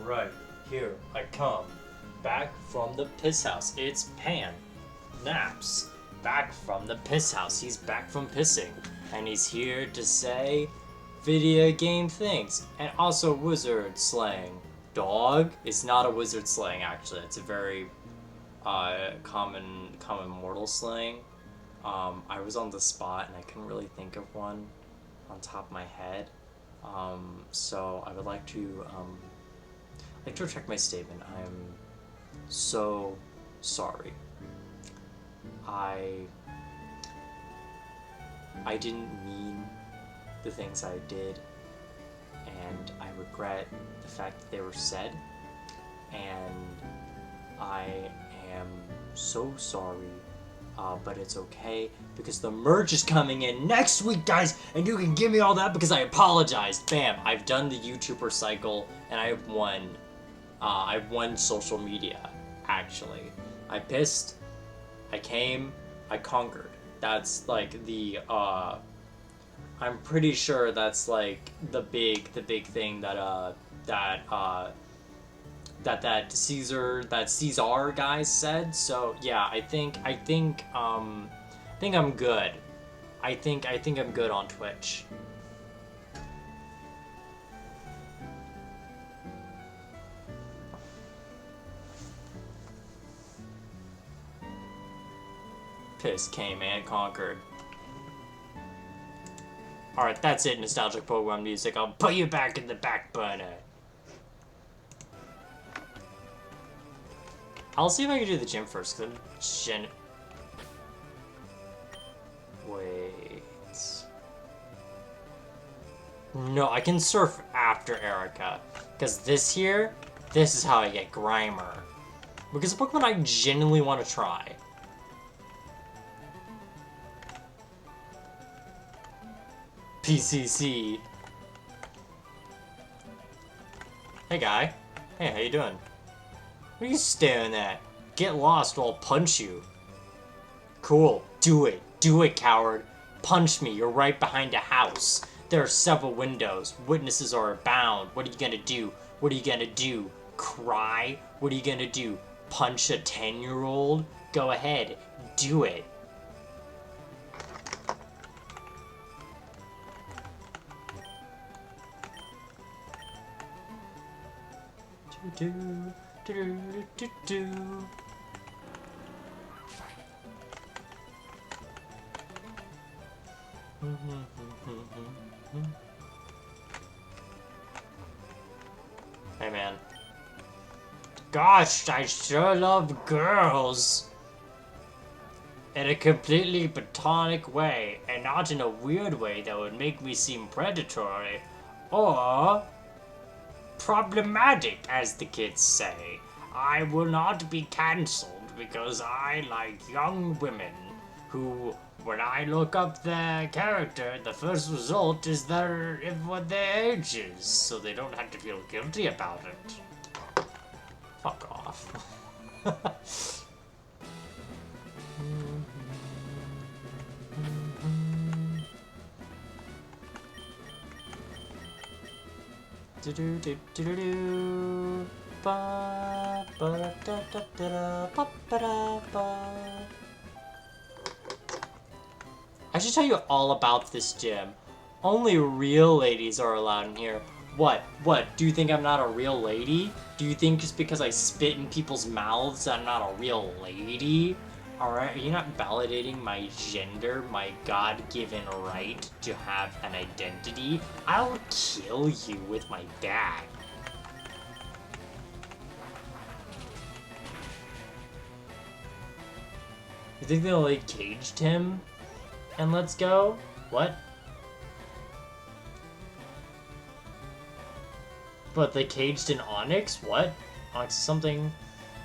Right, here I come. Back from the piss house. It's Pan. Naps. Back from the piss house. He's back from pissing. And he's here to say video game things. And also wizard slang. dog is not a wizard slang, actually. It's a very common mortal slang. I was on the spot and I couldn't really think of one on top of my head. So I would like to retract my statement. I'm so sorry. I didn't mean the things I did, and I regret the fact that they were said, and I am so sorry, but it's okay, because the merch is coming in next week, guys, and you can give me all that because I apologized. Bam, I've done the YouTuber cycle, and I've won social media, actually. I pissed, I came, I conquered. That's like the, I'm pretty sure that's like the big thing that that Caesar guys said. So yeah, I think I'm good. I think I'm good on Twitch. Piss came and conquered. Alright, that's it, nostalgic Pokemon music. I'll put you back in the back burner. I'll see if I can do the gym first, because I'm Wait. No, I can surf after Erika. Because this is how I get Grimer. Because a Pokemon I genuinely want to try. PCC. Hey, guy. Hey, how you doing? What are you staring at? Get lost or I'll punch you. Cool. Do it. Do it, coward. Punch me. You're right behind a house. There are several windows. Witnesses are abound. What are you gonna do? What are you gonna do? Cry? What are you gonna do? Punch a 10-year-old? Go ahead. Do it. Do do do do do. Hey man. Gosh, I sure love girls. In a completely platonic way, and not in a weird way that would make me seem predatory, or problematic, as the kids say. I will not be cancelled because I like young women who, when I look up their character, the first result is what their age is, so they don't have to feel guilty about it. Fuck off. Do do do do do do. Ba ba da da da da ba ba da ba. I should tell you all about this gym. Only real ladies are allowed in here. What? What? Do you think I'm not a real lady? Do you think just because I spit in people's mouths that I'm not a real lady? Alright, are you not validating my gender, my God-given right to have an identity? I'll kill you with my bat. You think they'll, like, caged him? And let's go? What? But they caged in Onyx? What? Onyx is something.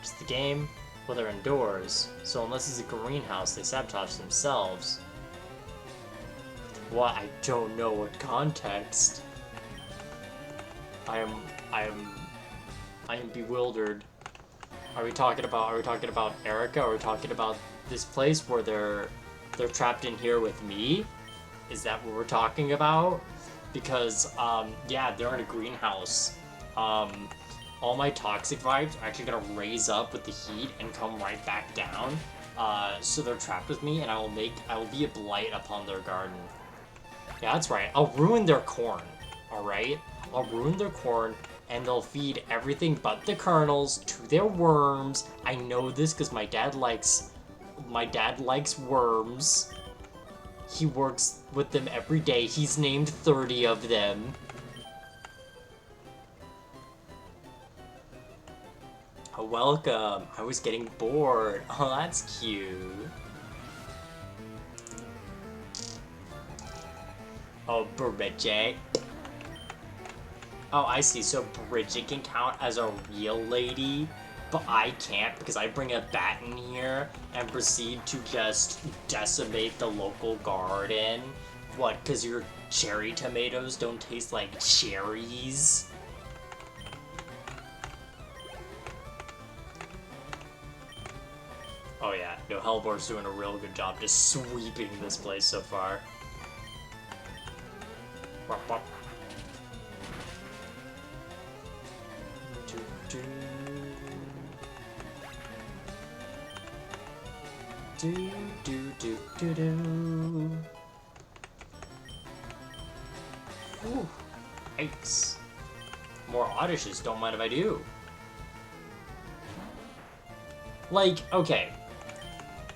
Just the game. Well, they're indoors, so unless it's a greenhouse, they sabotage themselves. What? I don't know what context. I am bewildered. Are we talking about Erika? Or are we talking about this place where they're trapped in here with me? Is that what we're talking about? Because yeah, they're in a greenhouse. All my toxic vibes are actually gonna raise up with the heat and come right back down. So they're trapped with me, and I will be a blight upon their garden. Yeah, that's right. I'll ruin their corn. All right, I'll ruin their corn, and they'll feed everything but the kernels to their worms. I know this because my dad likes worms. He works with them every day. He's named 30 of them. Oh, welcome. I was getting bored. Oh, that's cute. Oh, Bridget. Oh, I see. So Bridget can count as a real lady, but I can't because I bring a bat in here and proceed to just decimate the local garden. What, because your cherry tomatoes don't taste like cherries? Oh yeah, no, Hellbore's doing a real good job just sweeping this place so far. Wop, wop. Do, do, do, do, do. Ooh, yikes. More Odysses, don't mind if I do. Like, okay.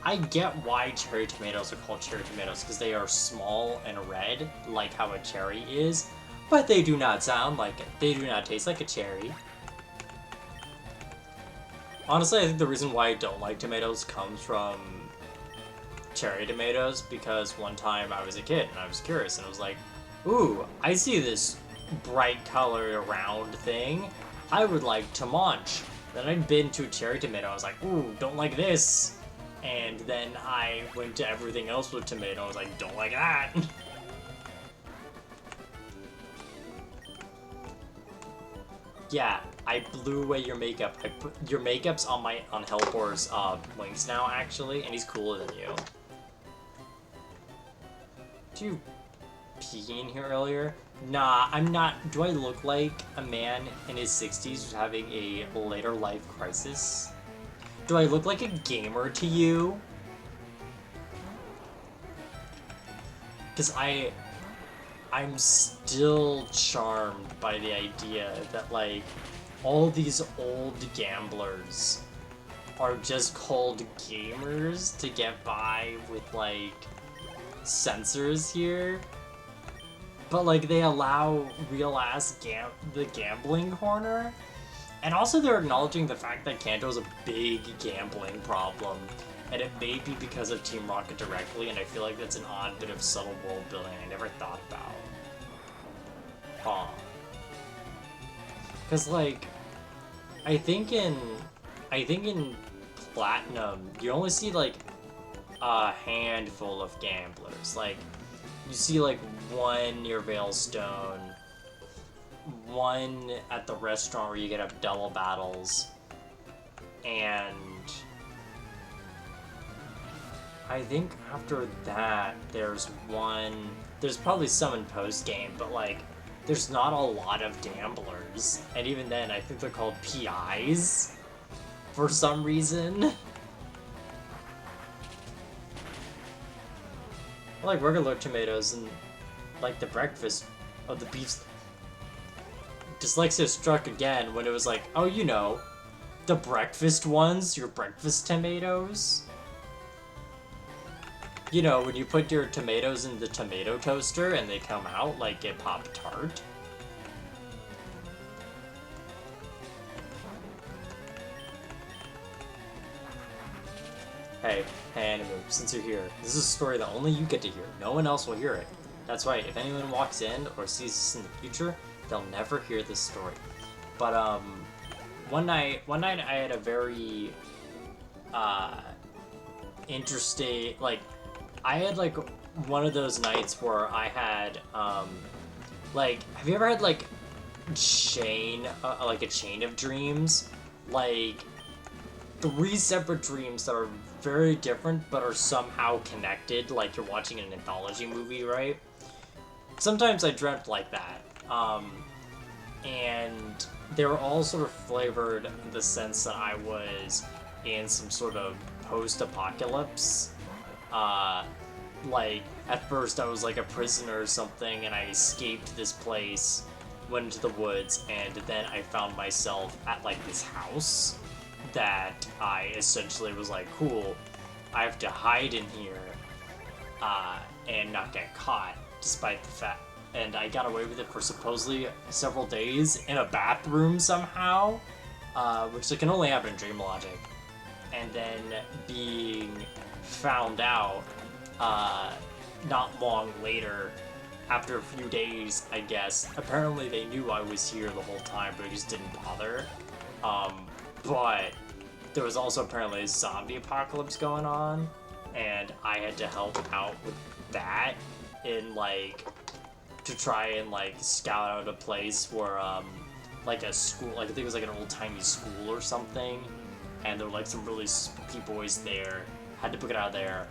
I get why cherry tomatoes are called cherry tomatoes, because they are small and red, like how a cherry is, but they do not sound like it. They do not taste like a cherry. Honestly, I think the reason why I don't like tomatoes comes from cherry tomatoes, because one time I was a kid and I was curious and I was like, ooh, I see this bright colored round thing. I would like to munch. Then I'd been to a cherry tomato. I was like, ooh, don't like this. And then I went to everything else with tomato. I was like, don't like that. Yeah, I blew away your makeup. I put your makeup's on Hellbore's wings now, actually, and he's cooler than you. Did you pee in here earlier? Nah, I'm not. Do I look like a man in his 60s who's having a later life crisis? Do I look like a gamer to you? Because I'm still charmed by the idea that, like, all these old gamblers are just called gamers to get by with, like, censors here. But, like, they allow real-ass the gambling corner. And also they're acknowledging the fact that Kanto's a big gambling problem. And it may be because of Team Rocket directly, and I feel like that's an odd bit of subtle world building I never thought about. Huh. Because, like, I think in Platinum, you only see, like, a handful of gamblers. Like, you see, like, one near Veilstone, one at the restaurant where you get up double battles, and I think after that, there's probably some in post-game, but, like, there's not a lot of gamblers. And even then, I think they're called PIs for some reason. I like regular tomatoes and, like, the breakfast of the beef. Dyslexia struck again when it was like, oh, you know, the breakfast ones, your breakfast tomatoes. You know, when you put your tomatoes in the tomato toaster and they come out like a Pop-Tart. Hey, Animu, since you're here, this is a story that only you get to hear. No one else will hear it. That's right, if anyone walks in or sees this in the future, they'll never hear this story. But, one night I had a very, interesting, like, I had, like, one of those nights where I had, like, have you ever had, like, a chain of dreams? Like, 3 separate dreams that are very different but are somehow connected, like you're watching an anthology movie, right? Sometimes I dreamt like that. And they were all sort of flavored in the sense that I was in some sort of post-apocalypse. Like, at first I was like a prisoner or something, and I escaped this place, went into the woods, and then I found myself at like this house that I essentially was like, cool, I have to hide in here and not get caught, despite the fact. And I got away with it for supposedly several days in a bathroom somehow, which can only happen in dream logic. And then being found out not long later, after a few days, I guess. Apparently they knew I was here the whole time, but I just didn't bother. But there was also apparently a zombie apocalypse going on, and I had to help out with that in like to try and like scout out a place where like a school, like I think it was like an old timey school or something, and there were like some really spooky boys there. Had to book it out of there,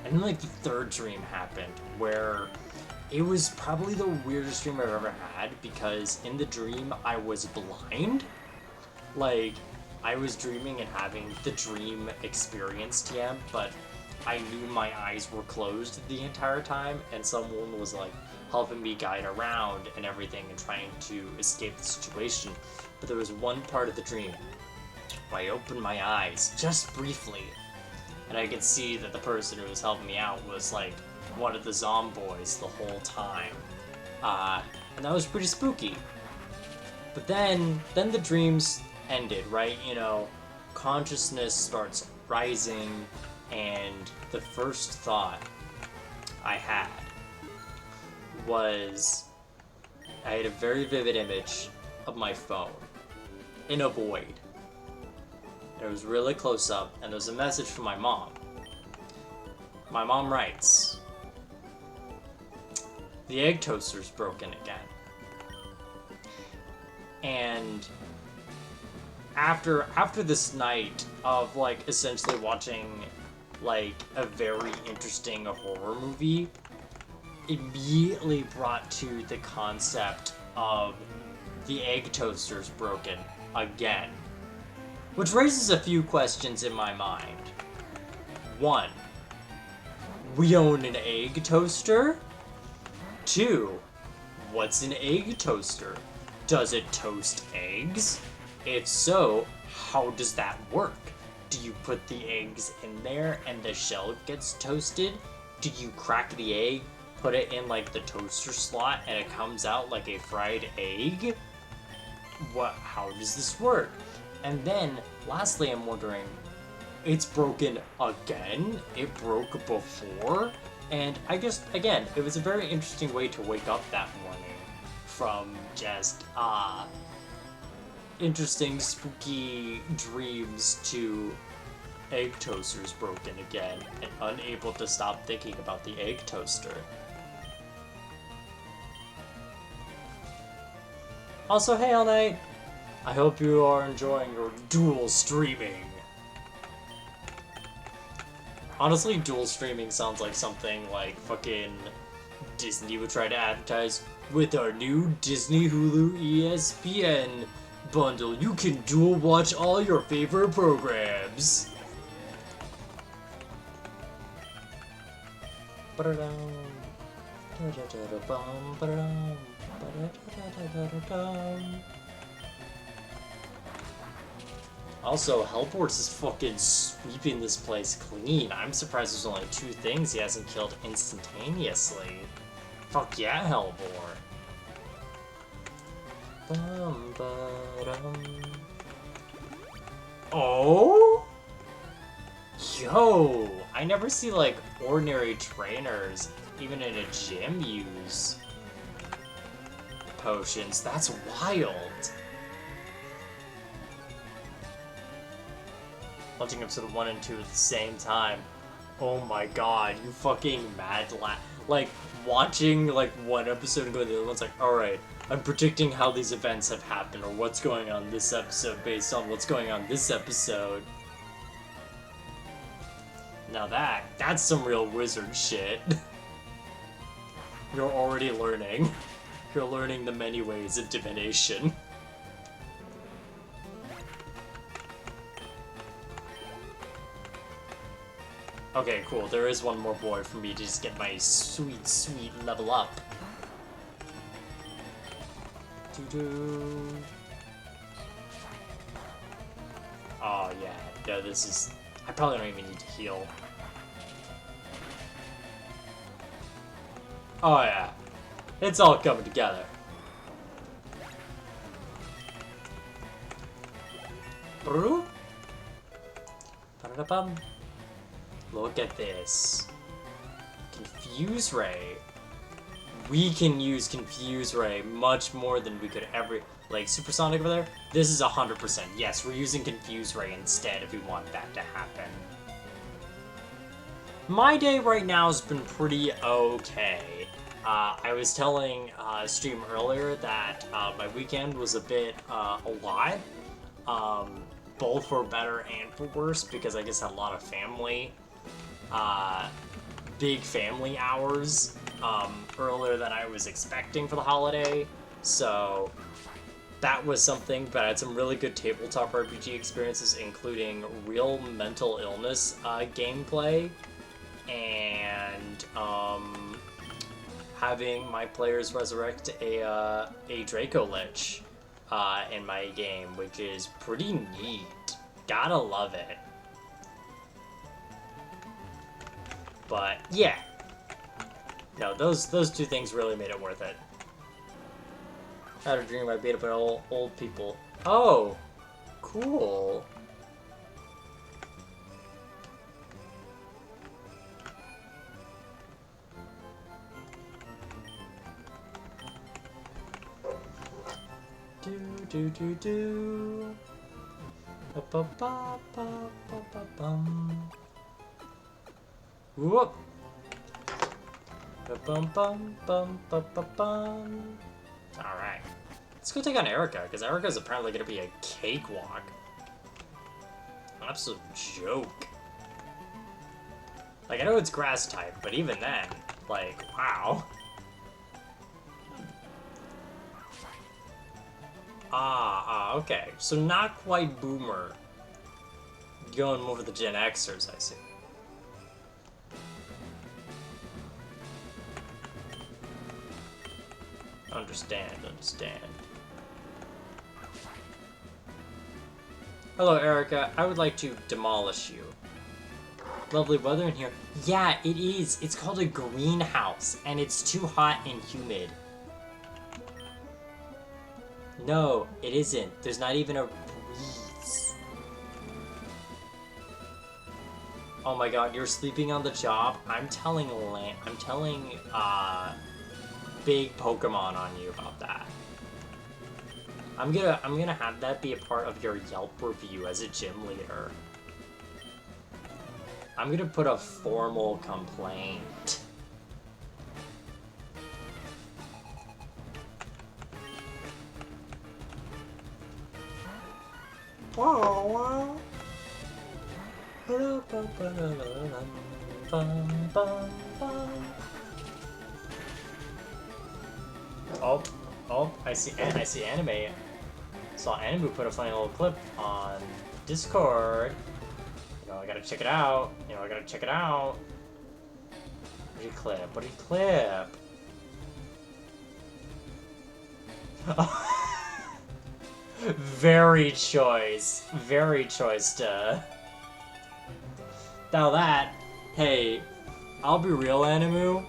and then like the third dream happened where it was probably the weirdest dream I've ever had, because in the dream I was blind. Like, I was dreaming and having the dream experience TM, but I knew my eyes were closed the entire time, and someone was like helping me guide around and everything and trying to escape the situation. But there was one part of the dream where I opened my eyes just briefly, and I could see that the person who was helping me out was like one of the zomboys the whole time. And that was pretty spooky. But then the dreams ended, right? You know, consciousness starts rising, and the first thought I had was I had a very vivid image of my phone in a void. And it was really close up, and there was a message from my mom. My mom writes, "The egg toaster's broken again." And after this night of like essentially watching like a very interesting horror movie, immediately brought to the concept of the egg toaster's broken again. Which raises a few questions in my mind. One, we own an egg toaster? Two, what's an egg toaster? Does it toast eggs? If so, how does that work? Do you put the eggs in there and the shell gets toasted? Do you crack the egg, put it in like the toaster slot, and it comes out like a fried egg? How does this work? And then, lastly, I'm wondering, it's broken again? It broke before? And I guess, again, it was a very interesting way to wake up that morning from just, interesting, spooky dreams to egg toasters broken again, and unable to stop thinking about the egg toaster. Also, hey all night! I hope you are enjoying your dual streaming. Honestly, dual streaming sounds like something like fucking Disney would try to advertise. With our new Disney Hulu ESPN bundle, you can dual watch all your favorite programs. Also, Hellbourne is fucking sweeping this place clean. I'm surprised there's only 2 things he hasn't killed instantaneously. Fuck yeah, Hellbourne. Oh? Yo! I never see, like, ordinary trainers, even in a gym, use potions. That's wild. Watching episode 1 and 2 at the same time. Oh my god, you fucking mad like, watching, like, one episode and going to the other one's like, alright, I'm predicting how these events have happened, or what's going on this episode based on what's going on this episode. Now that's some real wizard shit. You're already learning. You're learning the many ways of divination. Okay, cool. There is one more boy for me to just get my sweet, sweet level up. Do-do. Oh, yeah. No, this is... I probably don't even need to heal. Oh, yeah. It's all coming together. Ba-da-da-bum. Look at this. Confuse Ray. We can use Confuse Ray much more than we could ever... Like, Supersonic over there? This is 100%. Yes, we're using Confuse Ray instead if we want that to happen. My day right now has been pretty okay. I was telling stream earlier that my weekend was a bit a lot. Both for better and for worse, because I just had a lot of family, big family hours earlier than I was expecting for the holiday. So that was something, but I had some really good tabletop RPG experiences, including real mental illness gameplay, and having my players resurrect a Draco Lich in my game, which is pretty neat. Gotta love it. But yeah, no, those two things really made it worth it. I had a dream I beat up old people. Oh, cool. Do. Ba-ba-ba-ba-ba-ba-bum. Whoop. Ba-bum-bum-bum-ba-ba-bum. Alright. Let's go take on Erika, because Erika's apparently going to be a cakewalk. An absolute joke. Like, I know it's grass type, but even then, like, wow. Okay. So not quite Boomer. Going more for the Gen Xers, I see. Understand. Hello, Erika. I would like to demolish you. Lovely weather in here. Yeah, it is. It's called a greenhouse, and it's too hot and humid. No, it isn't. There's not even a breeze. Oh my god, you're sleeping on the job? I'm telling Big Pokemon on you about that. I'm gonna have that be a part of your Yelp review as a gym leader. I'm gonna put a formal complaint. Oh, I see anime. Saw Anime put a funny little clip on Discord. You know, I gotta check it out. What did he clip? Very choice to... Now that, hey, I'll be real, Animu.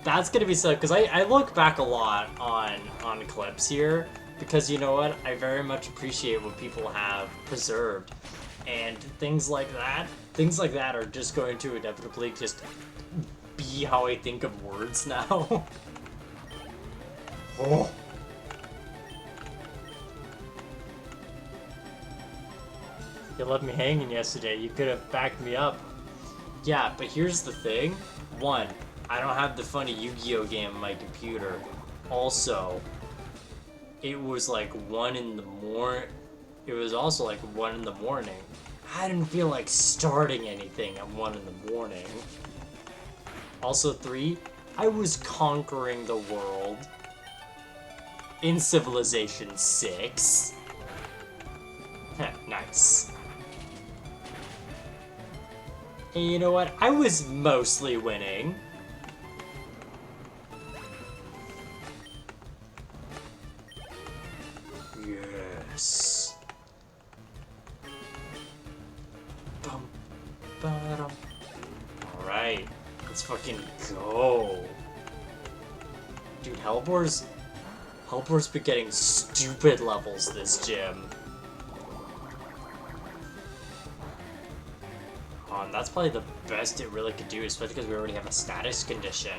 That's gonna be sad, because I look back a lot on clips here, because you know what? I very much appreciate what people have preserved. And things like that are just going to inevitably just be how I think of words now. Oh. You left me hanging yesterday. You could have backed me up. Yeah, but here's the thing. One, I don't have the funny Yu-Gi-Oh game on my computer. Also, it was like 1 in the morning. It was also like 1 in the morning. I didn't feel like starting anything at 1 in the morning. Also, 3, I was conquering the world in Civilization 6. Nice. And you know what? I was mostly winning. Yes. Alright, let's fucking go. Dude, Hellbore's been getting stupid levels this gym. And that's probably the best it really could do, especially because we already have a status condition.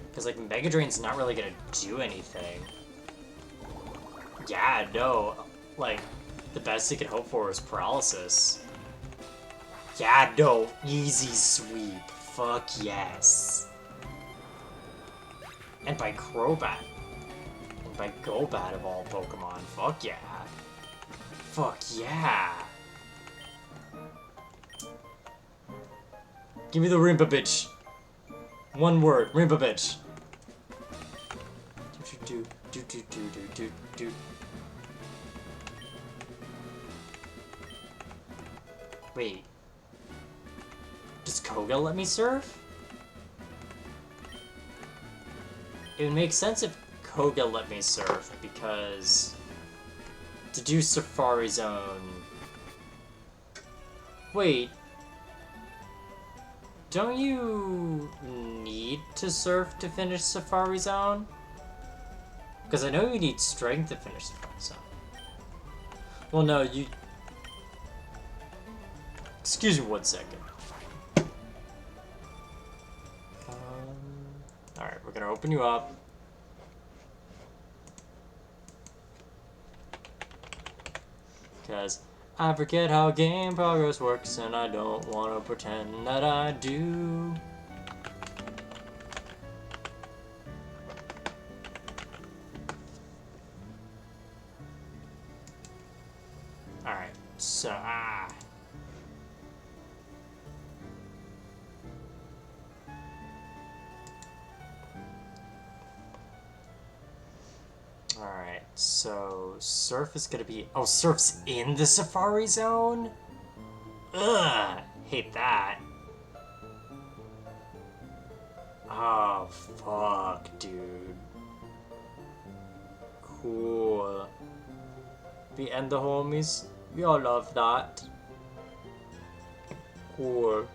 Because, like, Mega Drain's not really gonna do anything. Yeah, no. Like, the best it could hope for is paralysis. Yeah, no. Easy sweep. Fuck yes. And by Crobat. And by Golbat of all Pokemon. Fuck yeah. Fuck yeah. Give me the Rimpa bitch. One word, Rimpa bitch. Do. Wait. Does Koga let me surf? It would make sense if Koga let me surf, because to do Safari Zone... Wait. Don't you need to surf to finish Safari Zone? Because I know you need strength to finish Safari Zone. Well, no, you... Excuse me 1 second. Alright, we're gonna open you up. Because I forget how game progress works, and I don't want to pretend that I do. Alright, so, Alright, so Surf is gonna be... Oh, Surf's in the Safari Zone? Ugh, hate that. Oh, fuck, dude. Cool. The end the homies? We all love that. Cool.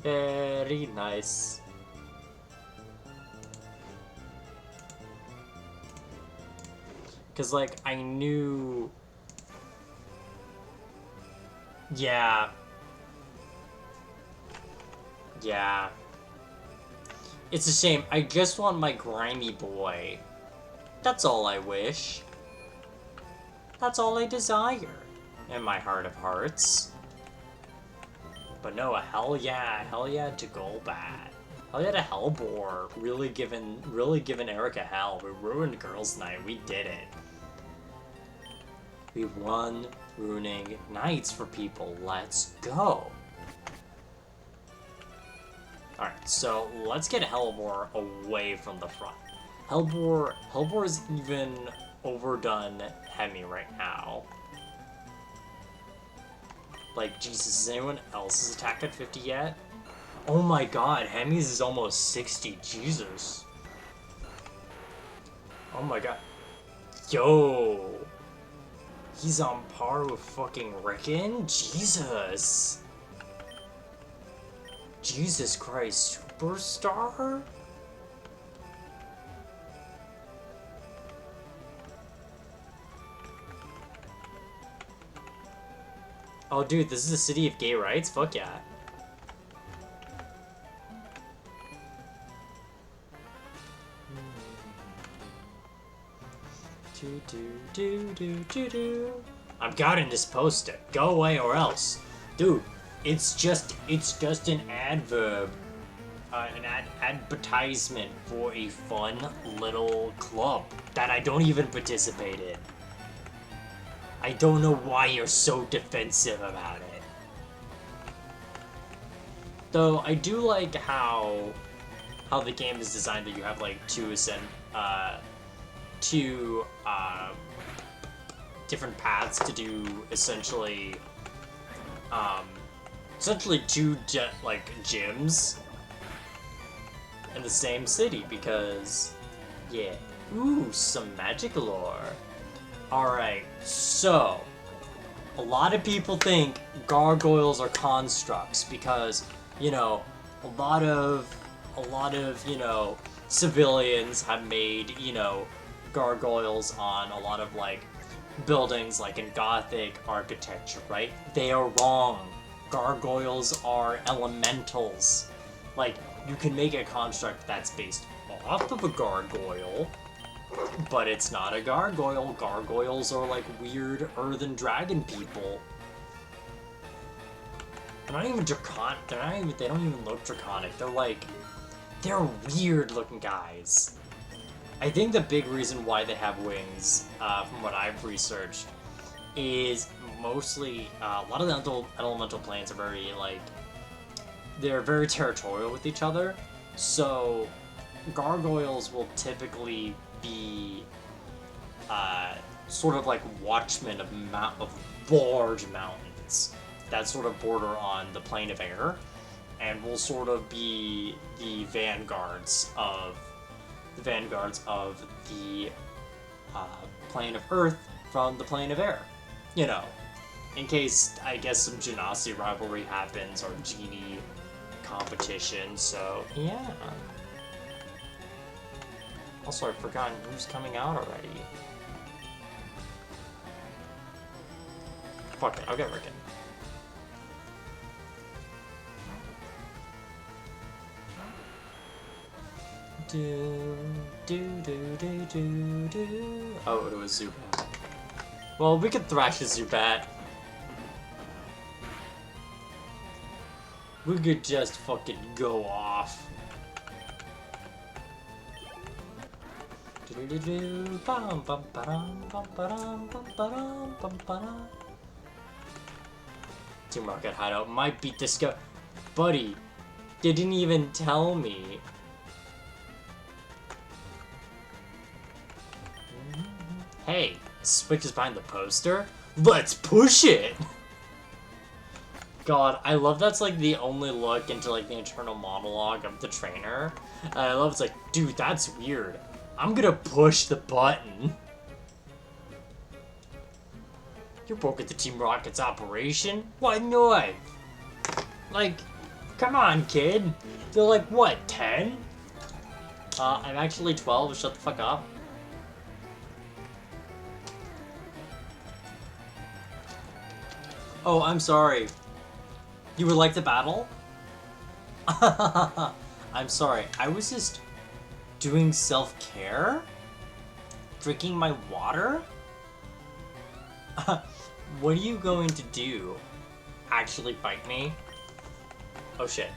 Very nice. Because, like, I knew... Yeah. Yeah. It's a shame. I just want my grimy boy. That's all I wish. That's all I desire. In my heart of hearts. But no, hell yeah to Golbat. Hell yeah to Hellbore. Really giving Erika hell. We ruined Girls' Night. We did it. We won ruining nights for people. Let's go. Alright, so let's get Hellbore away from the front. Hellbore is even overdone Hemi right now. Like, Jesus, is anyone else's attack at 50 yet? Oh my god, Hemi's is almost 60. Jesus. Oh my god. Yo. He's on par with fucking Rickon? Jesus. Jesus Christ. Superstar? Oh, dude, this is the city of gay rights? Fuck yeah. I'm guarding this poster. Go away or else. Dude, it's just an adverb. An advertisement for a fun little club that I don't even participate in. I don't know why you're so defensive about it. Though I do like how the game is designed that you have like two different paths to do essentially two gyms in the same city, because yeah, Ooh, some magic lore. Alright, so a lot of people think gargoyles are constructs because, you know, a lot of, you know, civilians have made, you know, gargoyles on a lot of, like, buildings, like in Gothic architecture, right? They are wrong. Gargoyles are elementals. Like, you can make a construct that's based off of a gargoyle, but it's not a gargoyle. Gargoyles are like weird earthen dragon people. They're not even draconic. They don't even look draconic. They're weird looking guys. I think the big reason why they have wings, from what I've researched, is mostly, a lot of the elemental planes are very, like, they're very territorial with each other, so gargoyles will typically be, sort of like watchmen of large mountains that sort of border on the plane of air, and will sort of be the vanguards of the plane of Earth from the plane of air. You know, in case, I guess, some Genasi rivalry happens or genie competition, so yeah. Also, I've forgotten who's coming out already. Fuck it, I'll get Rickon. Oh, it was Zubat. Well, we could thrash a Zubat. We could just fucking go off. Team Rocket Hideout might beat Disco. Buddy, didn't even tell me. Hey, Switch is behind the poster? Let's push it! God, I love that's like the only look into like the internal monologue of the trainer. And I love it's like, dude, that's weird. I'm gonna push the button. You broke into Team Rocket's operation? Why not? Like, come on, kid. They're like, what, 10? I'm actually 12, shut the fuck up. Oh, I'm sorry. You would like to battle? I'm sorry, I was just doing self-care? Drinking my water? What are you going to do? Actually fight me? Oh shit.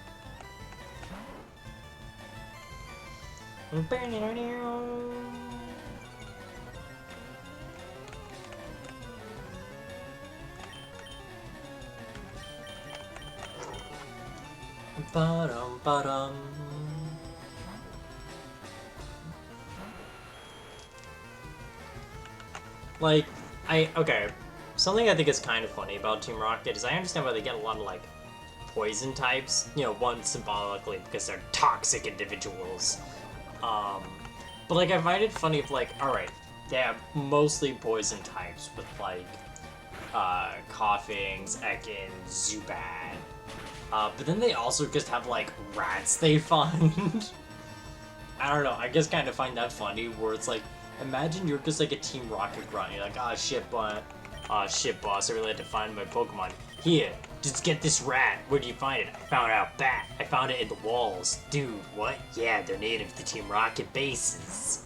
Ba-dum, ba-dum. Like, okay. Something I think is kind of funny about Team Rocket is I understand why they get a lot of, like, poison types. You know, one symbolically because they're toxic individuals. But, like, I find it funny if, like, alright, they have mostly poison types with, like, Coughings, Ekans, Zubat. But then they also just have, like, rats they find. I don't know, I just kind of find that funny, where it's like, imagine you're just like a Team Rocket grunt, you're like, shit, boss, I really had to find my Pokemon. Here, just get this rat. Where do you find it? I found it out back. I found it in the walls. Dude, what? Yeah, they're native to Team Rocket bases.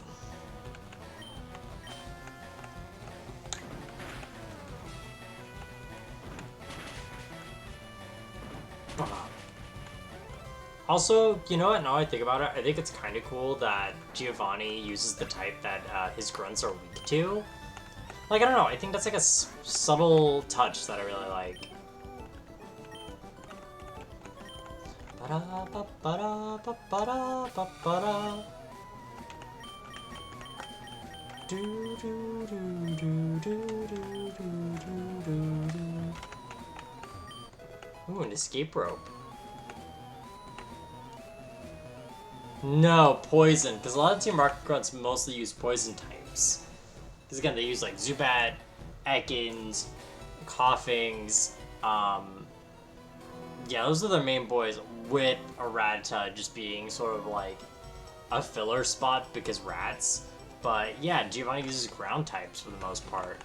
Also, you know what, now I think about it, I think it's kind of cool that Giovanni uses the type that his grunts are weak to. Like, I don't know, I think that's like a subtle touch that I really like. Ooh, an escape rope. No, poison. Because a lot of Team Rocket Grunts mostly use poison types. Because again, they use like Zubat, Ekans, Coughings, yeah, those are their main boys, with a Rattata just being sort of like a filler spot because rats. But yeah, Giovanni uses ground types for the most part.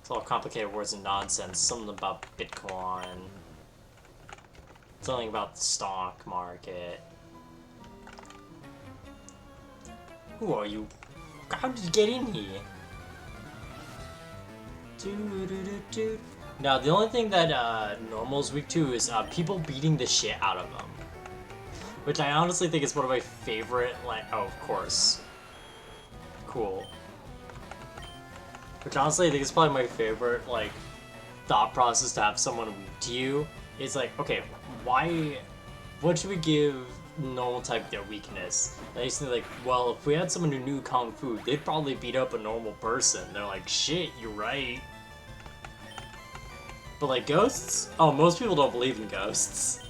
It's all complicated words and nonsense. Something about Bitcoin. Something about the stock market. Who are you? How did you get in here? Now, the only thing that Normal's weak to is people beating the shit out of them. Which I honestly think is one of my favorite, like, oh, of course. Cool. Which honestly I think is probably my favorite, like, thought process to have someone weak to you. It's like, okay, what should we give normal type their weakness? And I used to think, like, well, if we had someone who knew Kung Fu, they'd probably beat up a normal person. They're like, shit, you're right. But, like, ghosts? Oh, most people don't believe in ghosts.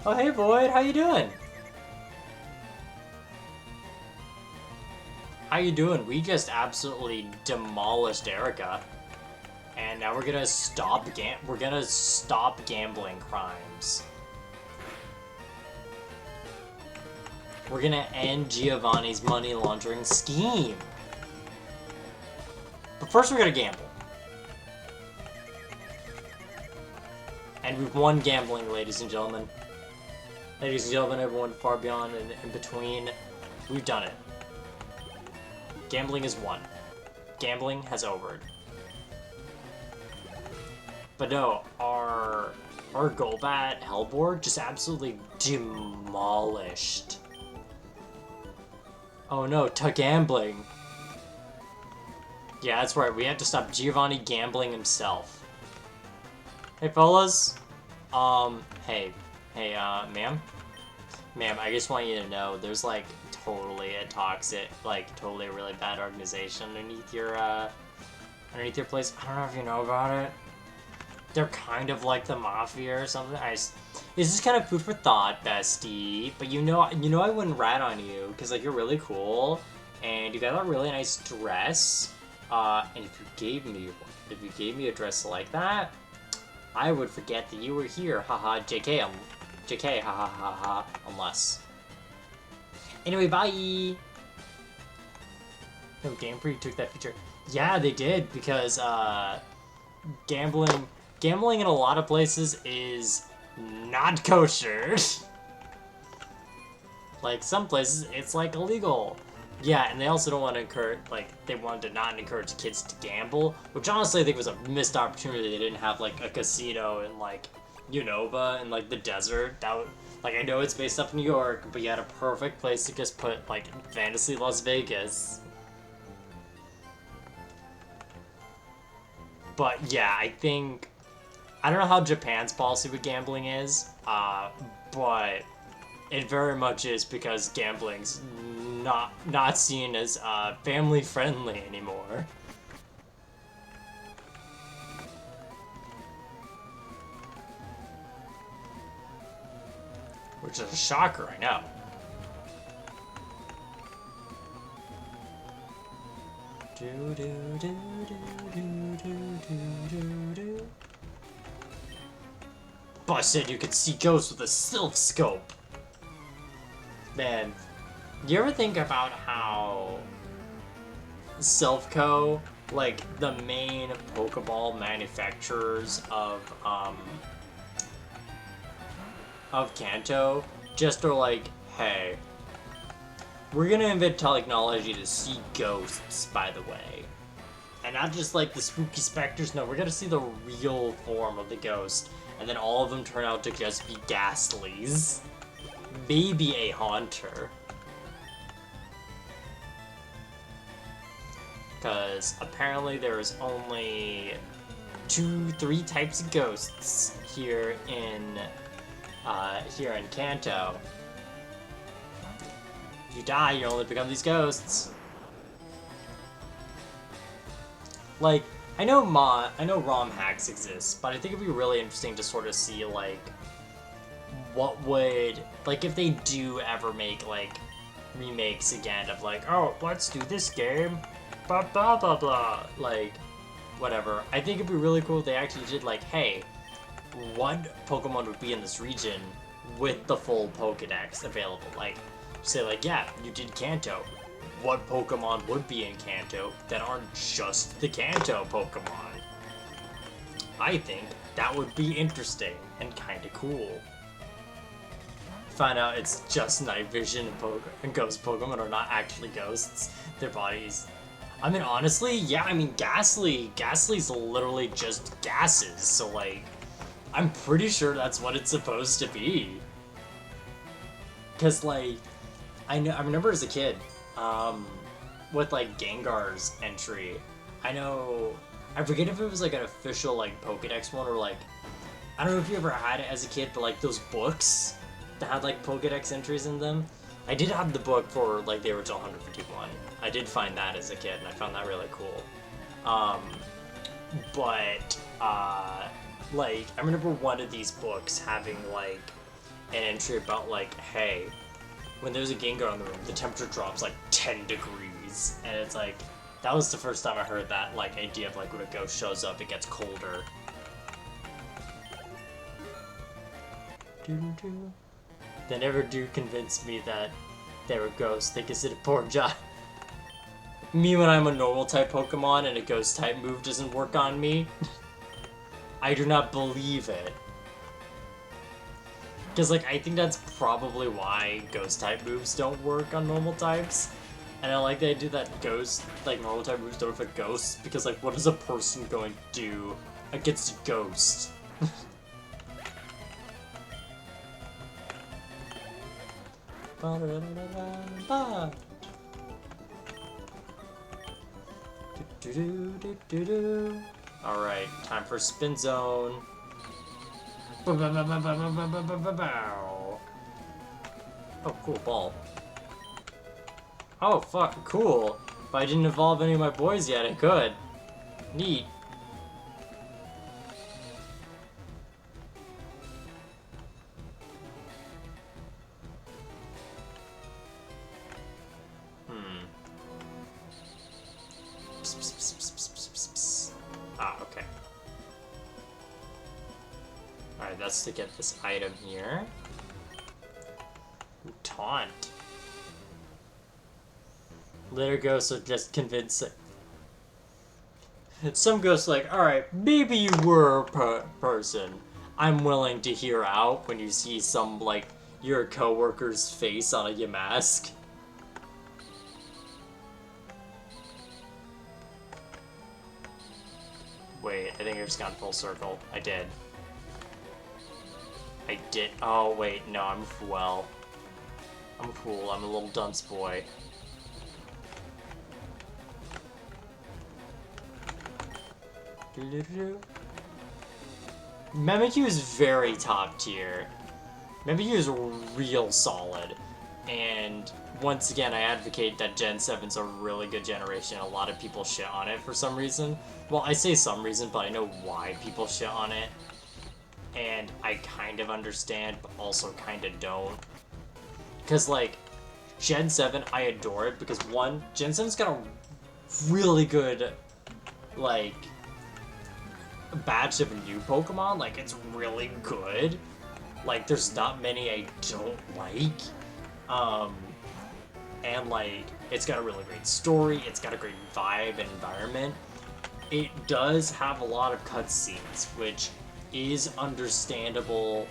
Oh, hey, Void, how you doing? How you doing? We just absolutely demolished Erika. And now we're gonna stop gambling crimes. We're gonna end Giovanni's money laundering scheme. But first we're gonna gamble. And we've won gambling, ladies and gentlemen. Ladies and gentlemen, everyone far beyond and in between, we've done it. Gambling is won. Gambling has overed. But no, our Golbat Hellboard just absolutely demolished. Oh no, to gambling. Yeah, that's right, we have to stop Giovanni gambling himself. Hey fellas. Hey, ma'am? Ma'am, I just want you to know, there's like totally a toxic, like totally a really bad organization underneath your place. I don't know if you know about it. They're kind of like the mafia or something. This is kind of food for thought, bestie. But you know I wouldn't rat on you because like you're really cool and you got a really nice dress. And if you gave me a dress like that, I would forget that you were here. Haha, JK, JK, haha, haha, unless. Anyway, bye. No, Game Freak took that feature. Yeah, they did because gambling in a lot of places is not kosher. Like, some places, it's, like, illegal. Yeah, and they also don't want to encourage, like, they wanted to not encourage kids to gamble, which honestly I think was a missed opportunity. They didn't have, like, a casino in, like, Unova in, like, the desert. That would, like, I know it's based up in New York, but you had a perfect place to just put, like, Fantasy Las Vegas. But, yeah, I don't know how Japan's policy with gambling is, but it very much is because gambling's not seen as family friendly anymore. Which is a shocker, I know. Boss said you could see ghosts with a sylph scope. Man, you ever think about how Silphco, like the main Pokeball manufacturers of Kanto, just are like, hey, we're gonna invent technology to see ghosts, by the way. And not just like the spooky specters, no, we're gonna see the real form of the ghost. And then all of them turn out to just be Ghastlies. Maybe a Haunter. because apparently there's only 3 types of ghosts here in Kanto. If you die, you only become these ghosts. Like, I know ROM hacks exist, but I think it'd be really interesting to sort of see, like, what would, like, if they do ever make, like, remakes again of, like, oh, let's do this game, blah, blah, blah, blah, like, whatever. I think it'd be really cool if they actually did, like, hey, what Pokemon would be in this region with the full Pokedex available? Like, say, like, yeah, you did Kanto. What Pokemon would be in Kanto that aren't just the Kanto Pokemon? I think that would be interesting and kind of cool. Find out it's just night vision and ghost Pokemon are not actually ghosts. Their bodies. I mean, honestly, yeah, I mean, Ghastly's literally just gases, so, like, I'm pretty sure that's what it's supposed to be. Because, like, I remember as a kid, with, like, Gengar's entry, I forget if it was, like, an official, like, Pokedex one, or, like, I don't know if you ever had it as a kid, but, like, those books that had, like, Pokedex entries in them. I did have the book for, like, the original 151. I did find that as a kid, and I found that really cool. Like, I remember one of these books having, like, an entry about, like, hey, when there's a Gengar in the room, the temperature drops, like, 10 degrees. And it's, like, that was the first time I heard that, like, idea of, like, when a ghost shows up, it gets colder. They never do convince me that they're a ghost. They consider poor job. Me when I'm a normal type Pokemon and a ghost type move doesn't work on me. I do not believe it. Because, like, I think that's probably why ghost type moves don't work on normal types. And I like they do that ghost, like, normal type moves don't affect ghosts, because, like, what is a person going to do against a ghost? Alright, time for Spin Zone. Oh, cool, ball. Oh, fuck, cool. If I didn't evolve any of my boys yet, I could. Neat. Ah, okay. Alright, that's to get this item here. Taunt. Later ghosts are just convincing. Some ghosts like, alright, maybe you were a person. I'm willing to hear out when you see some, like, your coworker's face on a Yamask. Wait, I think I just gone full circle. I did. Oh, wait, no, I'm well. I'm cool. I'm a little dunce boy. Mimikyu is very top tier. Mimikyu is real solid. And once again, I advocate that Gen 7's a really good generation. A lot of people shit on it for some reason. Well, I say some reason, but I know why people shit on it. And I kind of understand, but also kind of don't. Because, like, Gen 7, I adore it because, one, Gen 7's got a really good, like, batch of new Pokemon. Like, it's really good. Like, there's not many I don't like. And, like, it's got a really great story. It's got a great vibe and environment. It does have a lot of cutscenes, which is understandable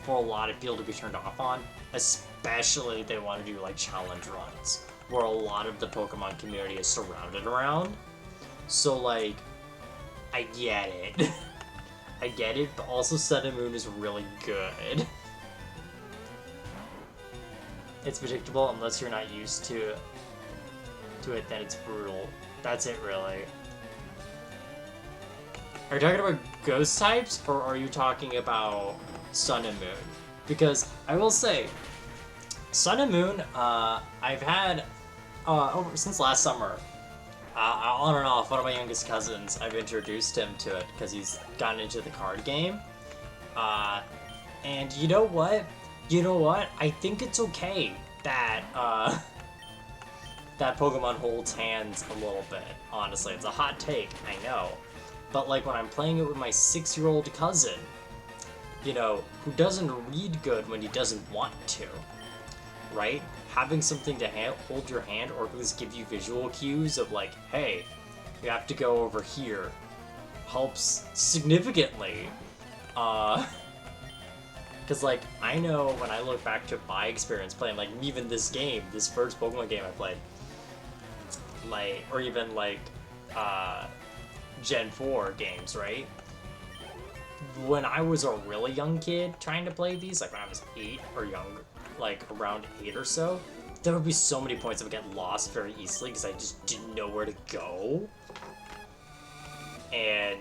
for a lot of people to be turned off on, especially if they want to do, like, challenge runs, where a lot of the Pokemon community is surrounded around. So, like, I get it. I get it, but also Sun and Moon is really good. It's predictable unless you're not used to it, then it's brutal. That's it, really. Are you talking about ghost types, or are you talking about Sun and Moon? Because I will say, Sun and Moon, I've had since last summer. On and off, one of my youngest cousins, I've introduced him to it because he's gotten into the card game. And you know what? I think it's okay that that Pokemon holds hands a little bit. Honestly, it's a hot take, I know. But like when I'm playing it with my 6-year-old cousin, you know, who doesn't read good when he doesn't want to, right? Having something to hold your hand or at least give you visual cues of like, hey, you have to go over here, helps significantly. Because like, I know when I look back to my experience playing, like even this game, this first Pokemon game I played, like, or even like, Gen 4 games, right? When I was a really young kid trying to play these, like when I was 8 or younger, like around 8 or so, there would be so many points that would get lost very easily because I just didn't know where to go. And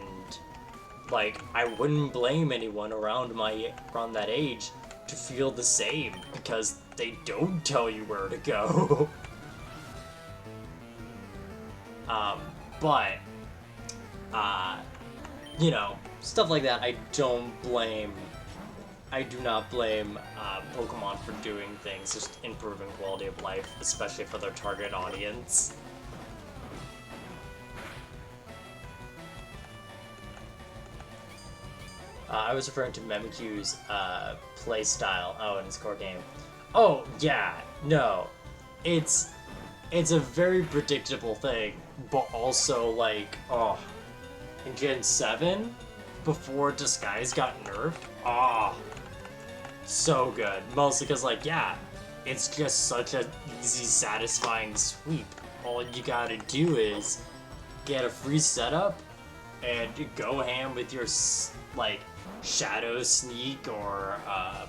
like, I wouldn't blame anyone around that age to feel the same because they don't tell you where to go. But you know, stuff like that, I do not blame Pokemon for doing things, just improving quality of life, especially for their target audience. I was referring to Mimikyu's playstyle. Oh, in his core game. Oh, yeah, no. It's a very predictable thing, but also, like, oh, in Gen 7, before Disguise got nerfed, so good. Mostly because, like, yeah, it's just such an easy, satisfying sweep. All you gotta do is get a free setup and go ham with your, like, Shadow Sneak or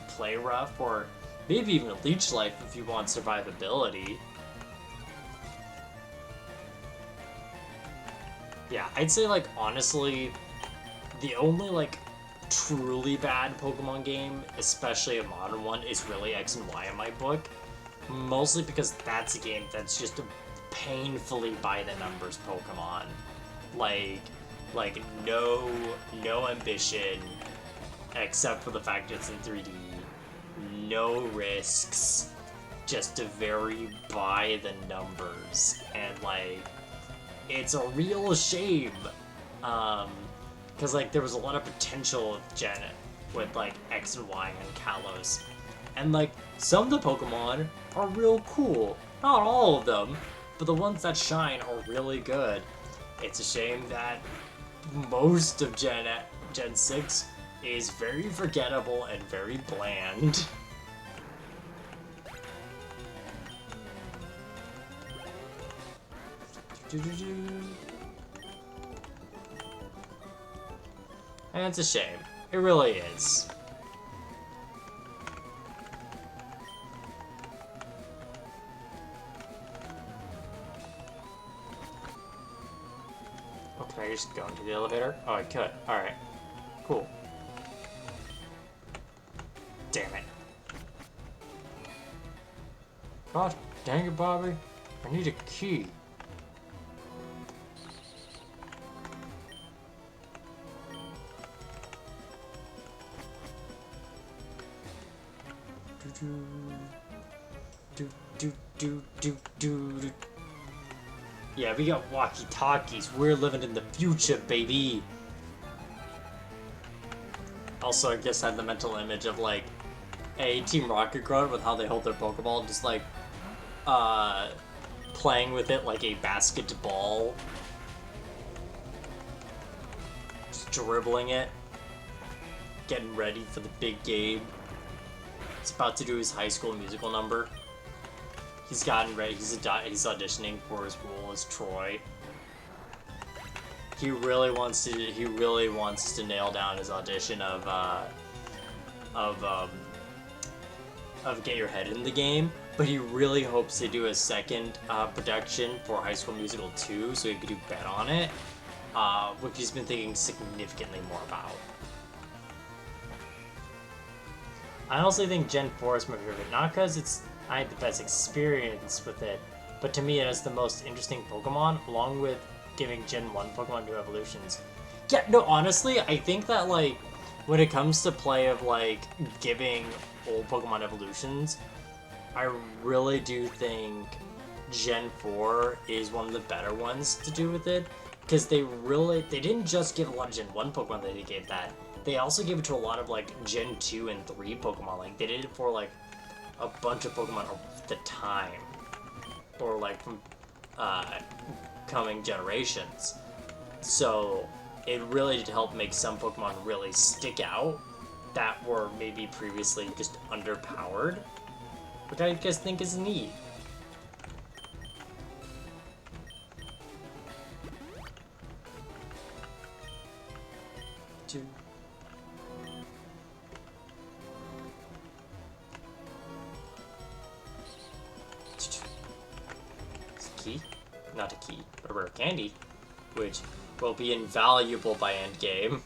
Play Rough, or maybe even Leech Life if you want survivability. Yeah, I'd say, like, honestly, the only, like, truly bad Pokemon game, especially a modern one, is really X and Y in my book. Mostly because that's a game that's just a painfully by-the-numbers Pokemon. Like, no ambition, except for the fact it's in 3D. No risks, just a very by-the-numbers. And, like, it's a real shame, because, like, there was a lot of potential with Gen with, like, X and Y and Kalos. And, like, some of the Pokemon are real cool. Not all of them, but the ones that shine are really good. It's a shame that most of Gen 6 is very forgettable and very bland. And it's a shame. It really is. Oh, can I just go into the elevator? Oh, I could. Alright. Cool. Damn it. Gosh, dang it, Bobby. I need a key. Yeah, we got walkie-talkies. We're living in the future, baby. Also, I guess I had the mental image of, like, a Team Rocket Grunt with how they hold their Pokeball, just, like, playing with it like a basketball. Just dribbling it. Getting ready for the big game. He's about to do his High School Musical number. He's gotten ready. He's auditioning for his role as Troy. He really wants to nail down his audition of Get Your Head in the Game. but he really hopes to do a second production for High School Musical 2, so he could do bet on it, which he's been thinking significantly more about. I honestly think Gen 4 is my favorite, not because I had the best experience with it, but to me it has the most interesting Pokemon, along with giving Gen 1 Pokemon new evolutions. Yeah, no, honestly, I think that, like, when it comes to play of, like, giving old Pokemon evolutions, I really do think Gen 4 is one of the better ones to do with it, because they didn't just give a lot of Gen 1 Pokemon that they gave that. They also gave it to a lot of, like, Gen 2 and 3 Pokemon. Like, they did it for, like, a bunch of Pokemon of the time. Or, like, from coming generations. So, it really did help make some Pokemon really stick out that were maybe previously just underpowered. Which I just think is neat. Two. Key? Not a key, but a rare candy, which will be invaluable by endgame.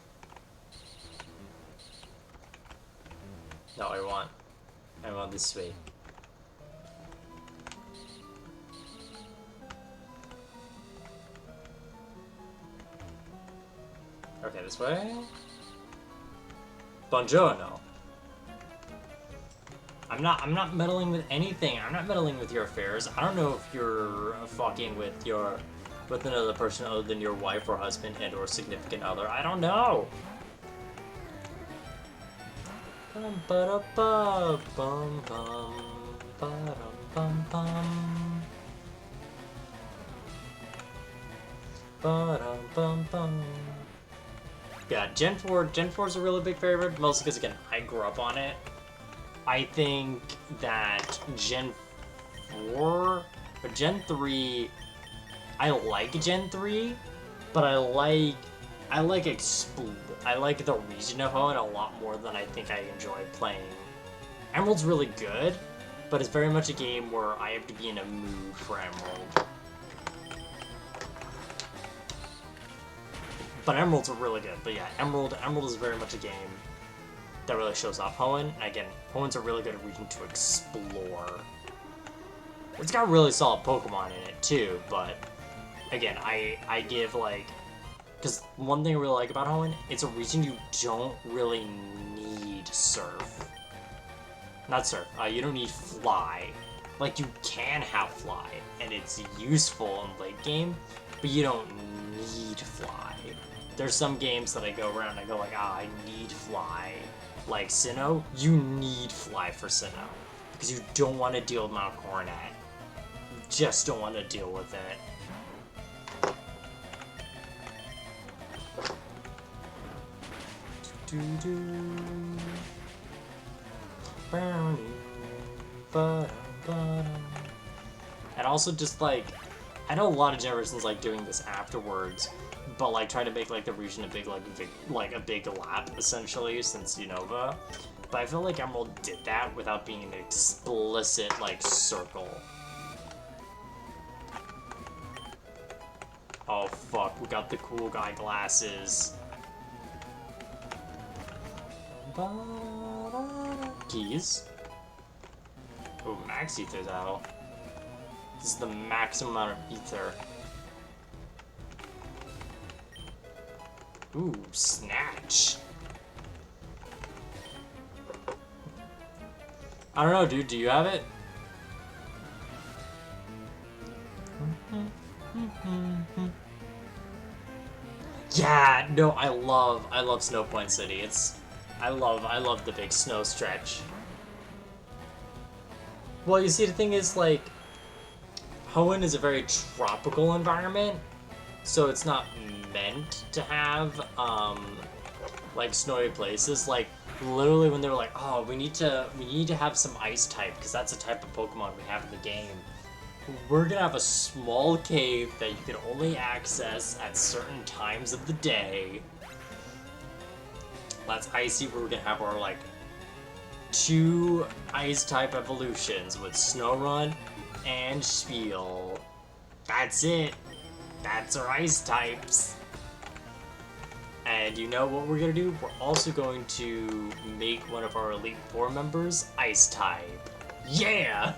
No, I want this way. Okay, this way. Buongiorno. I'm not meddling with anything. I'm not meddling with your affairs. I don't know if you're fucking with another person other than your wife or husband and or significant other. I don't know. Bum ba da bum bum ba dum bum ba dum bum. Yeah, Gen 4 is a really big favorite, mostly because again I grew up on it. I think that Gen 4 or Gen 3, I like Gen 3, but I like the region of Hoenn a lot more than I think I enjoy playing. Emerald's really good, but it's very much a game where I have to be in a mood for Emerald. But Emerald's really good. But yeah, Emerald is very much a game that really shows off Hoenn. Again, Hoenn's a really good region to explore. It's got really solid Pokemon in it too, but again, I give like, because one thing I really like about Hoenn, it's a region you don't really need Surf. Not Surf, you don't need Fly. Like, you can have Fly, and it's useful in late game, but you don't need Fly. There's some games that I go around and I go like, I need Fly. Like Sinnoh, you need Fly for Sinnoh. Because you don't want to deal with Mount Coronet. You just don't want to deal with it. And also just like, I know a lot of generations like doing this afterwards, but like trying to make like the region a big a big lap essentially since Unova. But I feel like Emerald did that without being an explicit like circle. Oh fuck, we got the cool guy glasses. Keys. Oh, max ether's out. This is the maximum amount of ether. Ooh, snatch. I don't know, dude. Do you have it? Yeah, no, I love Snow Point City. I love the big snow stretch. Well, you see, the thing is, like, Hoenn is a very tropical environment, so it's not meant to have, like, snowy places. Like, literally when they were like, oh, we need to have some ice type, because that's a type of Pokemon we have in the game. We're gonna have a small cave that you can only access at certain times of the day. That's icy, where we're gonna have our, like, 2 Ice-type evolutions with Snow-Run and Spiel. That's it. That's our Ice-types. And you know what we're gonna do? We're also going to make one of our Elite Four members Ice-type. Yeah!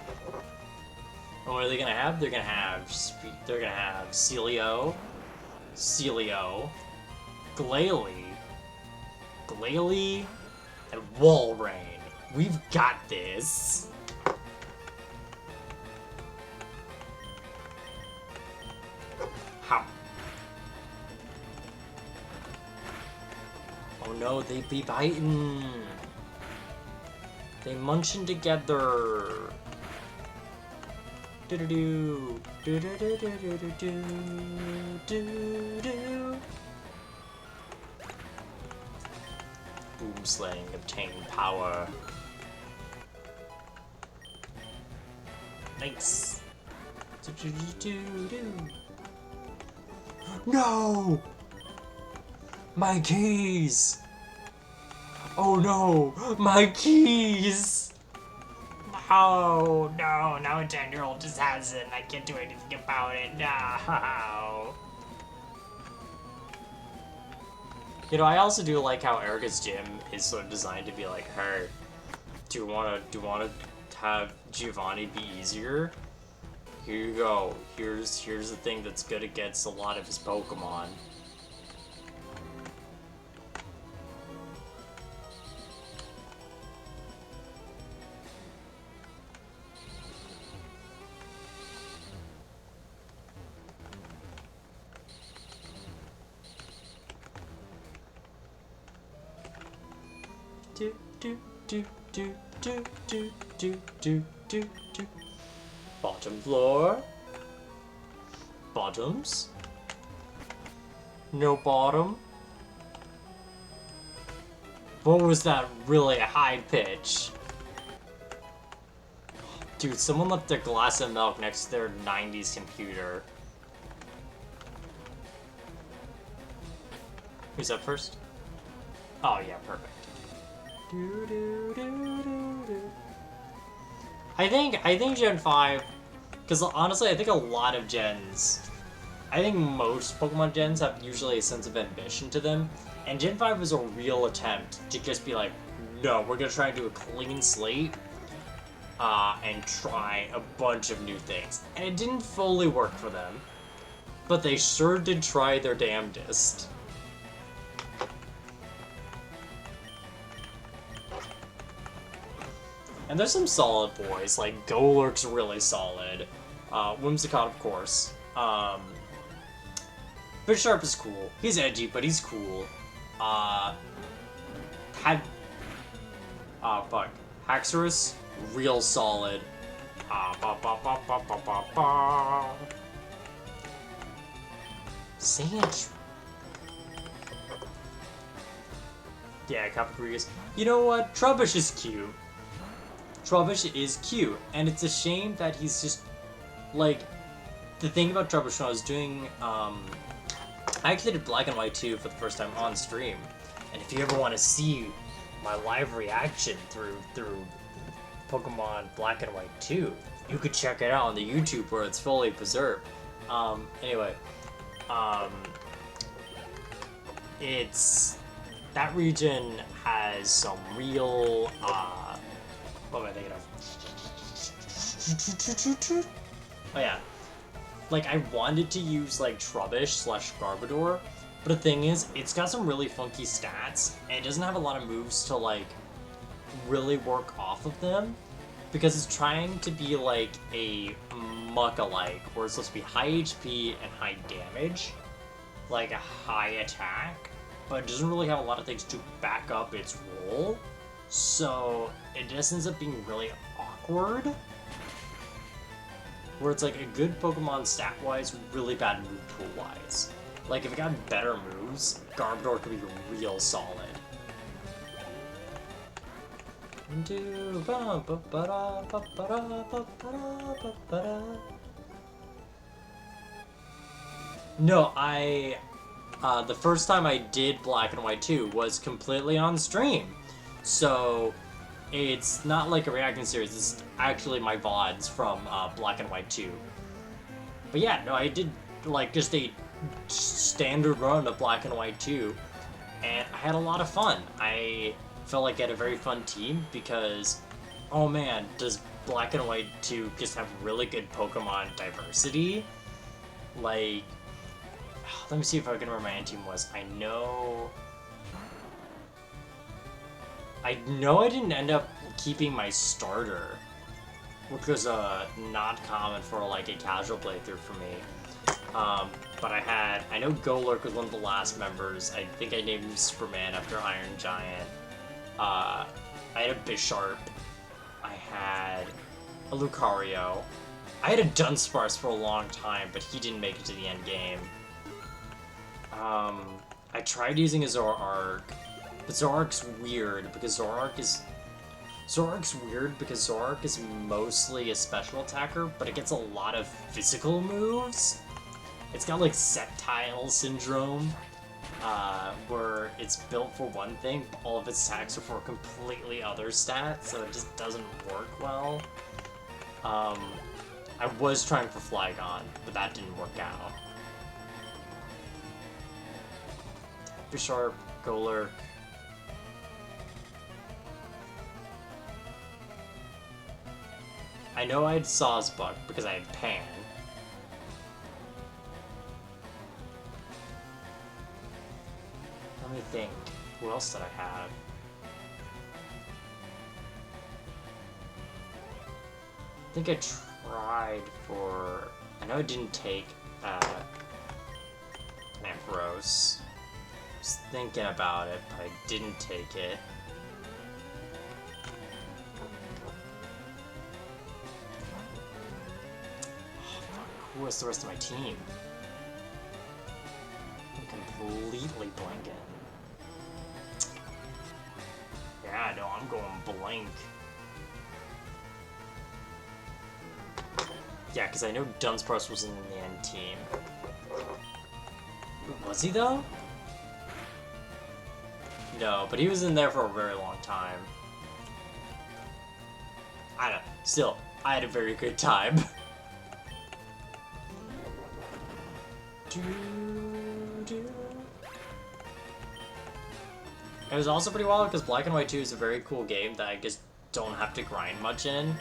And what are they gonna have? They're gonna have Celio, Glalie, and Walrein. We've got this. How? Oh no, they be biting. They munching together. Do-do-do. Do-do-do-do-do-do-do-do. Boom slaying, obtain power. Nice. Do-do-do-do-do. No! My keys! Oh no! My keys! No, no, now a 10-year-old just has it and I can't do anything about it. No. You know, I also do like how Erika's gym is sort of designed to be like, hey, do you wanna have Giovanni be easier? Here you go. Here's the thing that's good against a lot of his Pokemon. Do do do do do do do do do do. Bottom floor. Bottoms. No bottom. What was that really high pitch? Dude, someone left their glass of milk next to their 90s computer. Who's up first? Oh yeah, perfect. Do, do, do, do, do. I think Gen 5, because honestly I think a lot of gens, I think most Pokemon gens have usually a sense of ambition to them, and Gen 5 was a real attempt to just be like, no, we're gonna try and do a clean slate, and try a bunch of new things. And it didn't fully work for them, but they sure did try their damnedest. And there's some solid boys, like Golurk's really solid. Whimsicott, of course. Bisharp is cool. He's edgy, but he's cool. Haxorus, real solid. Sand. Yeah, Capagrigus. You know what? Trubbish is cute. Trubbish is cute, and it's a shame that he's just, like, the thing about Trubbish when I was doing, I actually did Black and White 2 for the first time on stream, and if you ever want to see my live reaction through Pokemon Black and White 2, you could check it out on the YouTube where it's fully preserved. Anyway, that region has some real, what am I thinking of? Oh yeah. Like, I wanted to use, like, Trubbish/Garbodor, but the thing is, it's got some really funky stats, and it doesn't have a lot of moves to, like, really work off of them, because it's trying to be, like, a Muck-alike, where it's supposed to be high HP and high damage, like a high attack, but it doesn't really have a lot of things to back up its role. So it just ends up being really awkward, where it's like a good Pokemon stat-wise, really bad move pool-wise. Like, if it got better moves, Garbodor could be real solid. No, the first time I did Black and White 2 was completely on stream. So, It's not like a reacting series. It's actually my VODs from Black and White 2. But yeah, no, I did like just a standard run of Black and White 2, and I had a lot of fun. I felt like I had a very fun team because, oh man, does Black and White 2 just have really good Pokemon diversity? Like, let me see if I can remember my team was. I know I didn't end up keeping my starter, which was not common for like a casual playthrough for me. But I know Golurk was one of the last members. I think I named him Superman after Iron Giant. I had a Bisharp. I had a Lucario. I had a Dunsparce for a long time, but he didn't make it to the end game. I tried using a Zoroark, but Zoroark's weird because Zoroark is mostly a special attacker, but it gets a lot of physical moves. It's got like Sceptile syndrome, where it's built for one thing, but all of its attacks are for completely other stats, so it just doesn't work well. I was trying for Flygon, but that didn't work out. Bisharp, Golurk. I know I had Sawsbuck because I had Pan. Let me think. Who else did I have? I think I tried for... I know I didn't take Ampharos. I was thinking about it, but I didn't take it. Oh, fuck. Who was the rest of my team? I'm completely blanking. Yeah, no, I'm going blank. Yeah, because I know Dunsparce wasn't in the end team. Was he, though? No, but he was in there for a very long time. I don't know. Still, I had a very good time. It was also pretty wild because Black and White 2 is a very cool game that I just don't have to grind much in.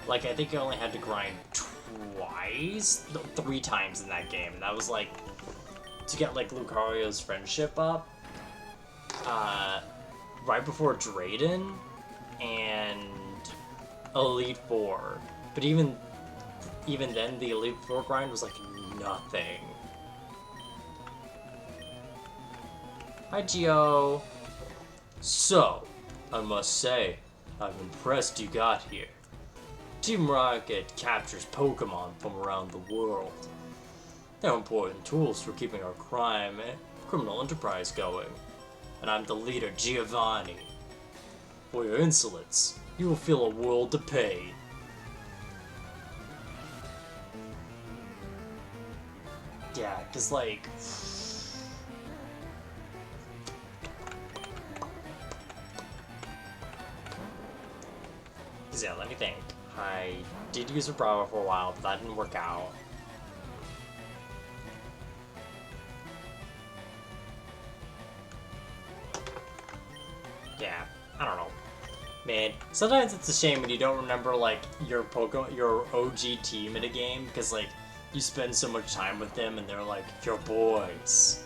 Like, I think I only had to grind twice? No, 3 times in that game. And that was, like, to get, like, Lucario's friendship up. Right before Drayden and Elite Four. But even then, the Elite Four grind was, like, nothing. Hi, Gio. So, I must say, I'm impressed you got here. Team Rocket captures Pokemon from around the world. They're important tools for keeping our criminal enterprise going. And I'm the leader, Giovanni. For your insolence, you will feel a world to pay. Yeah, cause like... yeah, let me think. I did use a Bravo for a while, but that didn't work out. Yeah, I don't know. Man, sometimes it's a shame when you don't remember, like, your OG team in a game, because, like, you spend so much time with them, and they're like, your boys.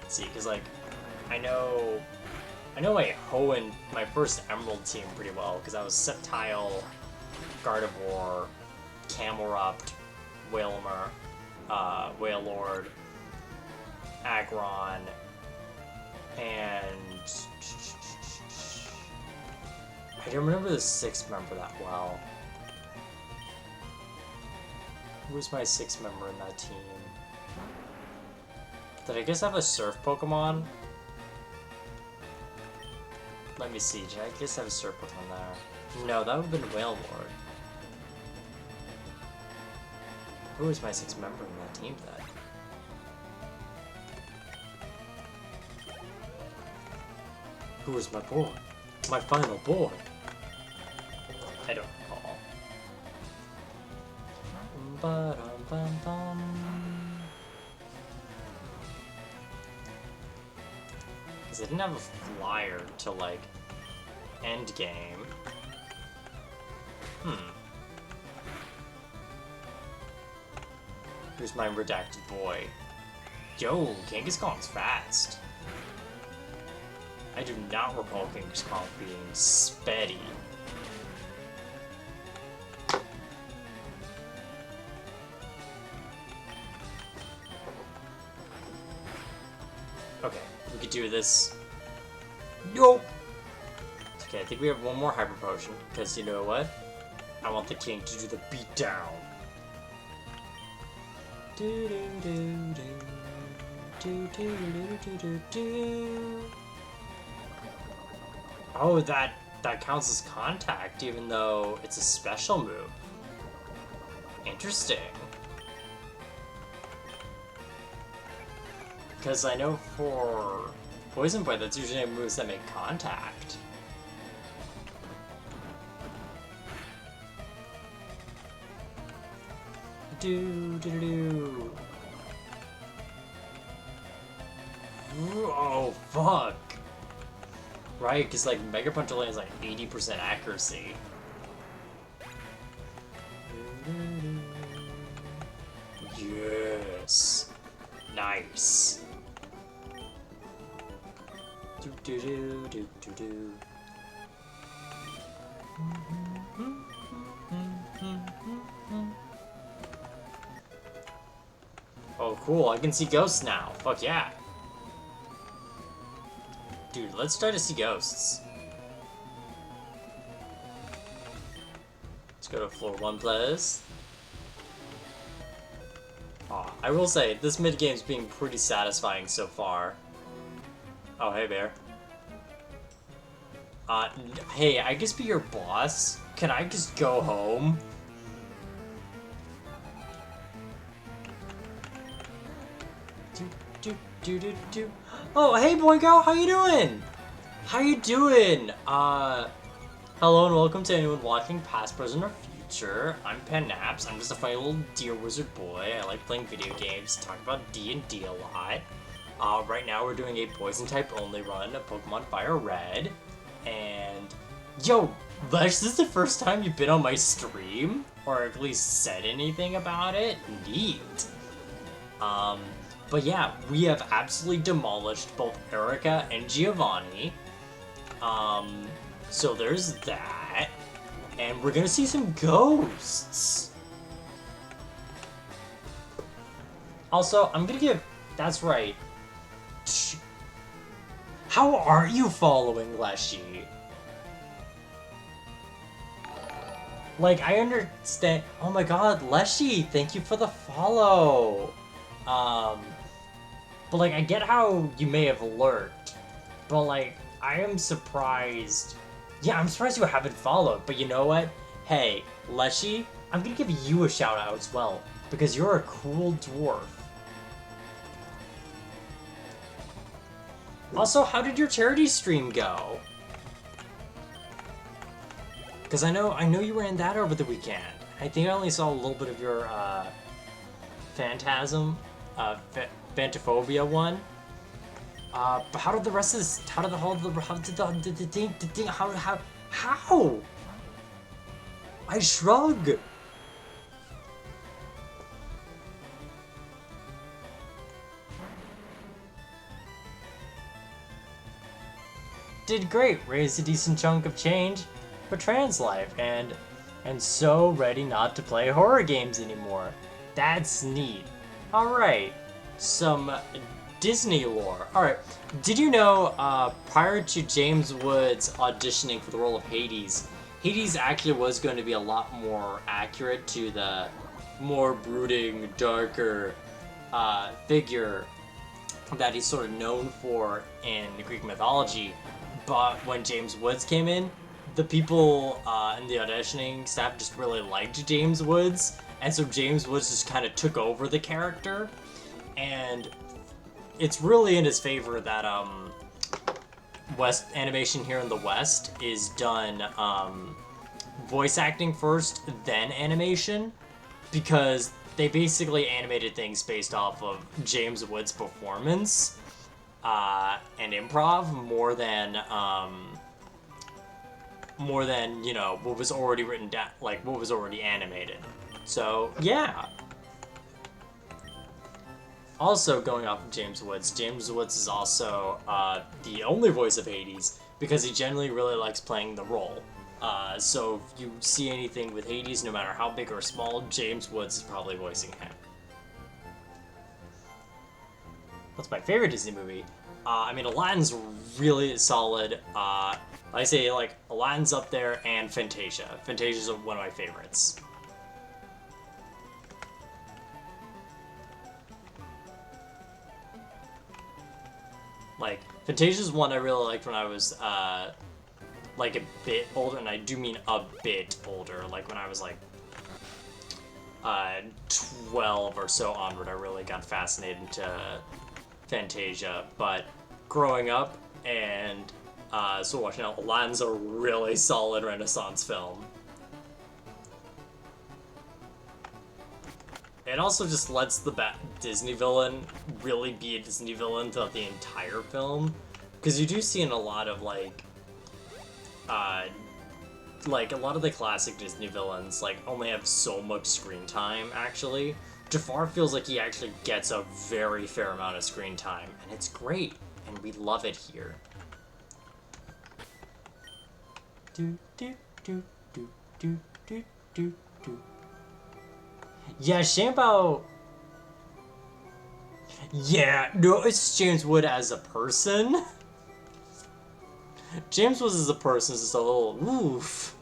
Let's see, because, like, I know my first Emerald team pretty well, because I was Sceptile, Gardevoir, Camelrupt, Wailmer, Wailord, Aggron, and... I don't remember the 6th member that well. Who was my 6th member in that team? Did I guess have a Surf Pokemon? Let me see, did I guess have a Surf Pokemon there? No, that would have been Wailord. Who was my 6th member in that team then? Who was my boy? My final boy? I don't recall. Ba-dum-bum-bum. Because I didn't have a flyer to, like, endgame. Here's my redacted boy. Yo, Genghis Khan's fast. I do not recall Genghis Khan being speddy. Okay, we could do this. Nope! Okay, I think we have one more Hyper Potion, because you know what? I want the king to do the beatdown. Do do do do do do do do do. Oh, that counts as contact, even though it's a special move. Interesting. Because I know for Poison Blade, that's usually moves that make contact. Do do do. Oh fuck! Right, because like Mega Punch only has like 80% accuracy. Yes, nice. Do do do do do do. Oh, cool! I can see ghosts now. Fuck yeah! Dude, let's try to see ghosts. Let's go to floor 1, please. Aw, I will say, this mid-game's being pretty satisfying so far. Oh, hey, Bear. Hey, I guess be your boss? Can I just go home? Do. Oh, hey, Boingo, how you doing? How you doing? Hello and welcome to anyone watching Past, Present, or Future. I'm Pen Naps. I'm just a funny little deer wizard boy. I like playing video games, talk about D&D a lot. Right now we're doing a poison type only run of Pokemon Fire Red. And, yo, Lesh, this is the first time you've been on my stream? Or at least said anything about it? Neat. But yeah, we have absolutely demolished both Erika and Giovanni. So there's that. And we're gonna see some ghosts. Also, I'm gonna give... That's right. How are you following Leshy? Like, I understand... Oh my god, Leshy, thank you for the follow. But, like, I get how you may have lurked, but, like, I am surprised. Yeah, I'm surprised you haven't followed, but you know what? Hey, Leshy, I'm gonna give you a shout out as well, because you're a cool dwarf. Also, how did your charity stream go? Because I know you were in that over the weekend. I think I only saw a little bit of your, Phantasm, Phantophobia one. But how did the rest of this? How? I shrug. Did great. Raised a decent chunk of change for trans life, and so ready not to play horror games anymore. That's neat. Alright, some Disney lore. Alright, did you know, prior to James Woods auditioning for the role of Hades, Hades actually was going to be a lot more accurate to the more brooding, darker figure that he's sort of known for in the Greek mythology. But when James Woods came in, the people in the auditioning staff just really liked James Woods, and so James Woods just kind of took over the character, and it's really in his favor that West animation here in the West is done voice acting first, then animation, because they basically animated things based off of James Wood's performance and improv more than you know what was already written down, like what was already animated. So yeah. Also, going off of James Woods is also the only voice of Hades because he generally really likes playing the role. So if you see anything with Hades, no matter how big or small, James Woods is probably voicing him. What's my favorite Disney movie? I mean, Aladdin's really solid. I say, like, Aladdin's up there, and Fantasia. Fantasia's one of my favorites. Like, Fantasia's one I really liked when I was, like, a bit older, and I do mean a bit older. Like, when I was, like, 12 or so onward, I really got fascinated into Fantasia. But growing up and so watching out, Aladdin's a really solid Renaissance film. It also just lets the Disney villain really be a Disney villain throughout the entire film, because you do see in a lot of like a lot of the classic Disney villains like only have so much screen time. Actually, Jafar feels like he actually gets a very fair amount of screen time, and it's great, and we love it here. Do do do do do do do do. Yeah, Shambo. Yeah, no, it's James Wood as a person. James Wood as a person is just a little oof.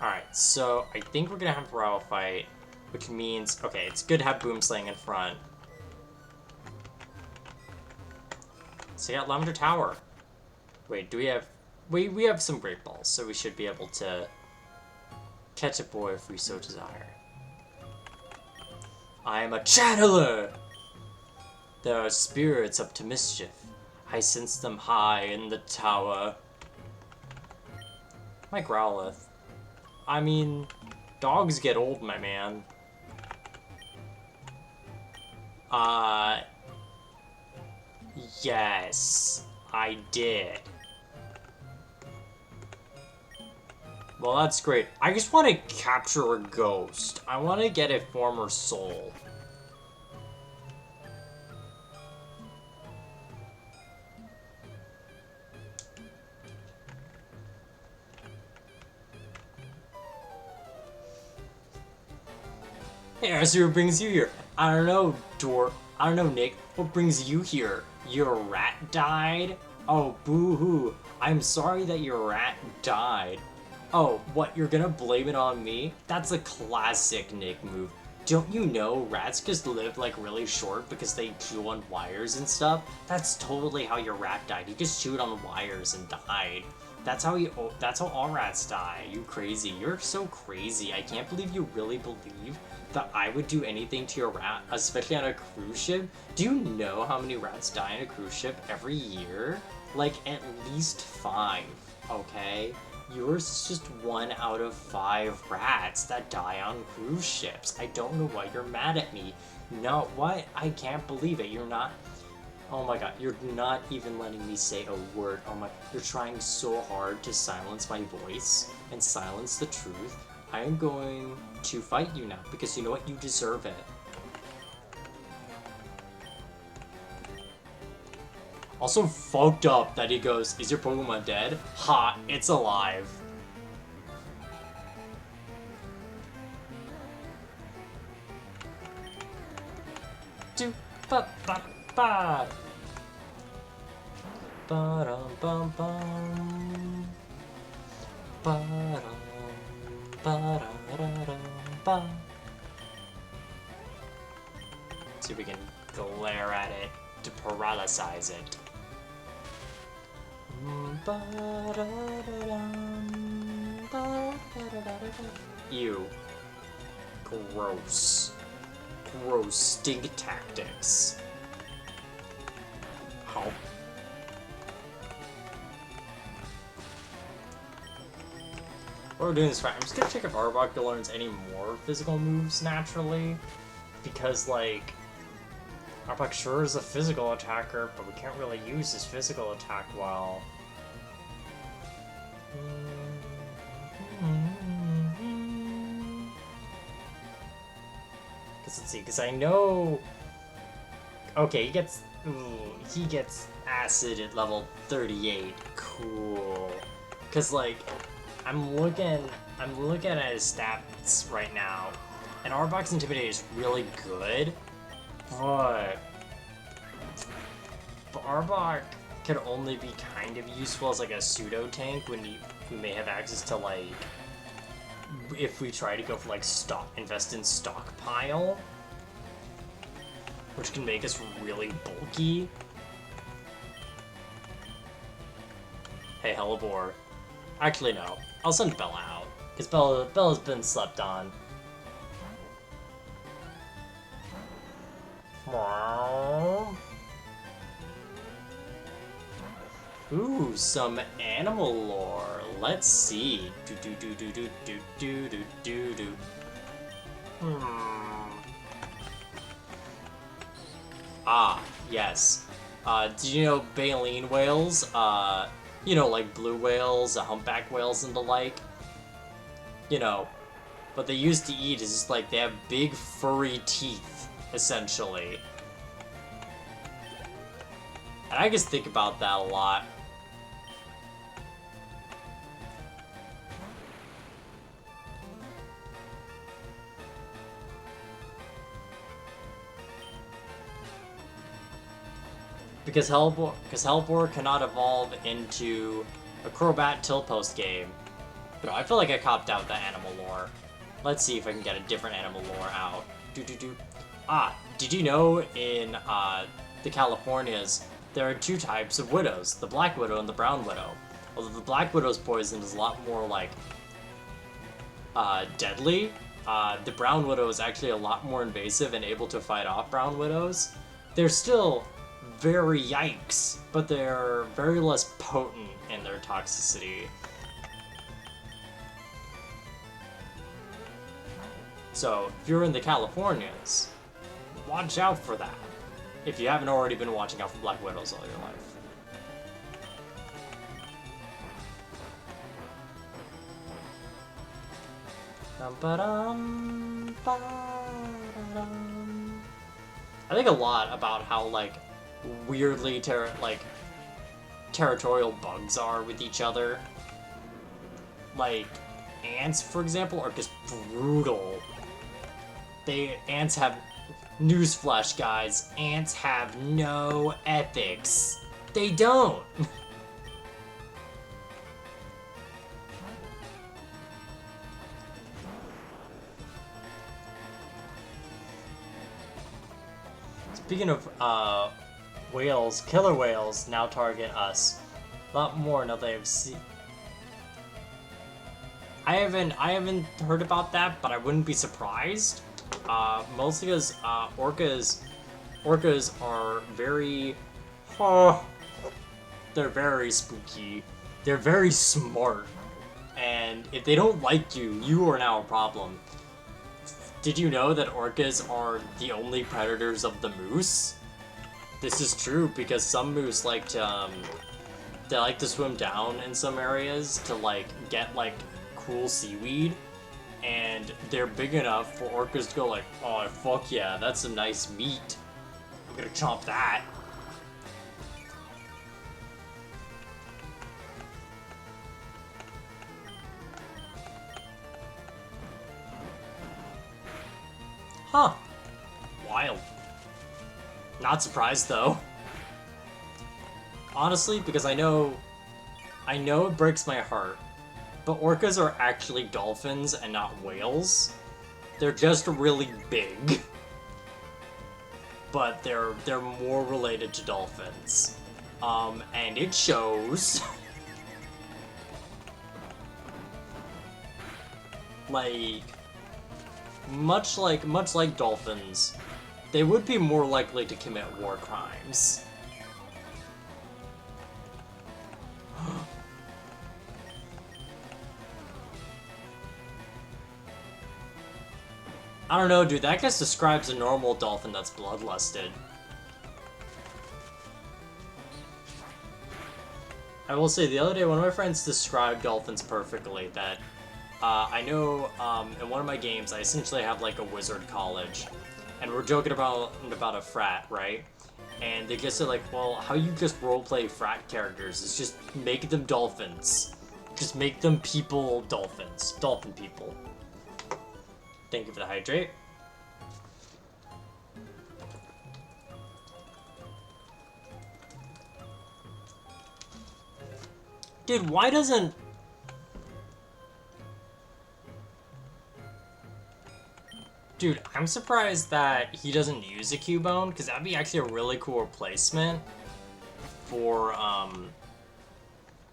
Alright, so I think we're gonna have a rival fight, which means, okay, it's good to have Boomslang in front. So yeah, Lavender Tower. Wait, do we have... We have some Great Balls, so we should be able to catch a boy if we so desire. I am a channeler! There are spirits up to mischief. I sense them high in the tower. My Growlithe. I mean, dogs get old, my man. Yes, I did. Well, that's great. I just want to capture a ghost. I want to get a former soul. Hey, I see what brings you here. I don't know, I don't know, Nick. What brings you here? Your rat died? Oh, boo-hoo. I'm sorry that your rat died. Oh, what, you're gonna blame it on me? That's a classic Nick move. Don't you know rats just live, like, really short because they chew on wires and stuff? That's totally how your rat died. He just chewed on wires and died. That's how all rats die. You crazy. You're so crazy. I can't believe you really believe that I would do anything to your rat, especially on a cruise ship. Do you know how many rats die on a cruise ship every year? Like, at least 5, okay? Yours is just 1 out of 5 rats that die on cruise ships. I don't know why you're mad at me. No, what? I can't believe it. You're not... Oh my god, you're not even letting me say a word. Oh my... You're trying so hard to silence my voice and silence the truth. I am going to fight you now, because you know what? You deserve it. Also fucked up that he goes, is your Pokemon dead? Ha, it's alive. Do ba ba ba. Ba dum bum bum. Ba dum ba da da da ba. See if we can glare at it to paralyze it. Ew. Gross. Gross. Stink tactics. How? What we're doing is fine. I'm just gonna check if Arbok learns any more physical moves naturally. Because, like, Arbok sure is a physical attacker, but we can't really use his physical attack well. Because, let's see, because I know... Okay, he gets acid at level 38. Cool. Because, like, I'm looking at his stats right now, and Arbok's Intimidate is really good, but Arbok can only be kind of useful as like a pseudo tank when we may have access to, like, if we try to go for like invest in stockpile, which can make us really bulky. Hey, Hellebore. Actually, no. I'll send Bella out, because Bella's been slept on. Ooh, some animal lore. Let's see. Ah, yes. Did you know baleen whales, you know, like blue whales, humpback whales, and the like? You know, what they used to eat is just like they have big furry teeth, essentially. And I just think about that a lot. Because Hellebore cannot evolve into a Crobat Tilpost game. But I feel like I copped out the animal lore. Let's see if I can get a different animal lore out. Ah, did you know in the Californias, there are two types of widows, the Black Widow and the Brown Widow. Although the Black Widow's poison is a lot more, like, deadly, the Brown Widow is actually a lot more invasive and able to fight off Brown Widows. They're still very yikes, but they're very less potent in their toxicity. So, if you're in the Californias, watch out for that. If you haven't already been watching out for Black Widows all your life. I think a lot about how, like, weirdly territorial bugs are with each other. Like, ants, for example, are just brutal. Ants have... Newsflash, guys. Ants have no ethics. They don't! Speaking of, whales, killer whales now target us. A lot more now they have seen. I haven't heard about that, but I wouldn't be surprised. Mostly because orcas are very, they're very spooky. They're very smart, and if they don't like you, you are now a problem. Did you know that orcas are the only predators of the moose? This is true because some moose like to, they like to swim down in some areas to, like, get, like, cool seaweed. And they're big enough for orcas to go like, oh, fuck yeah, that's some nice meat. I'm gonna chomp that. Huh. Wild. Not surprised, though. Honestly, because I know it breaks my heart, but orcas are actually dolphins and not whales. They're just really big. But they're more related to dolphins. And it shows. like, much like dolphins, they would be more likely to commit war crimes. I don't know, dude. That guess describes a normal dolphin that's bloodlusted. I will say, the other day, one of my friends described dolphins perfectly. That I know in one of my games, I essentially have like a wizard college, and we're joking about a frat, right? And they just said like, well, how you just roleplay frat characters is just make them dolphins. Just make them people dolphins. Dolphin people. Thank you for the hydrate. Dude, why doesn't... Dude, I'm surprised that he doesn't use a Cubone, because that'd be actually a really cool replacement for,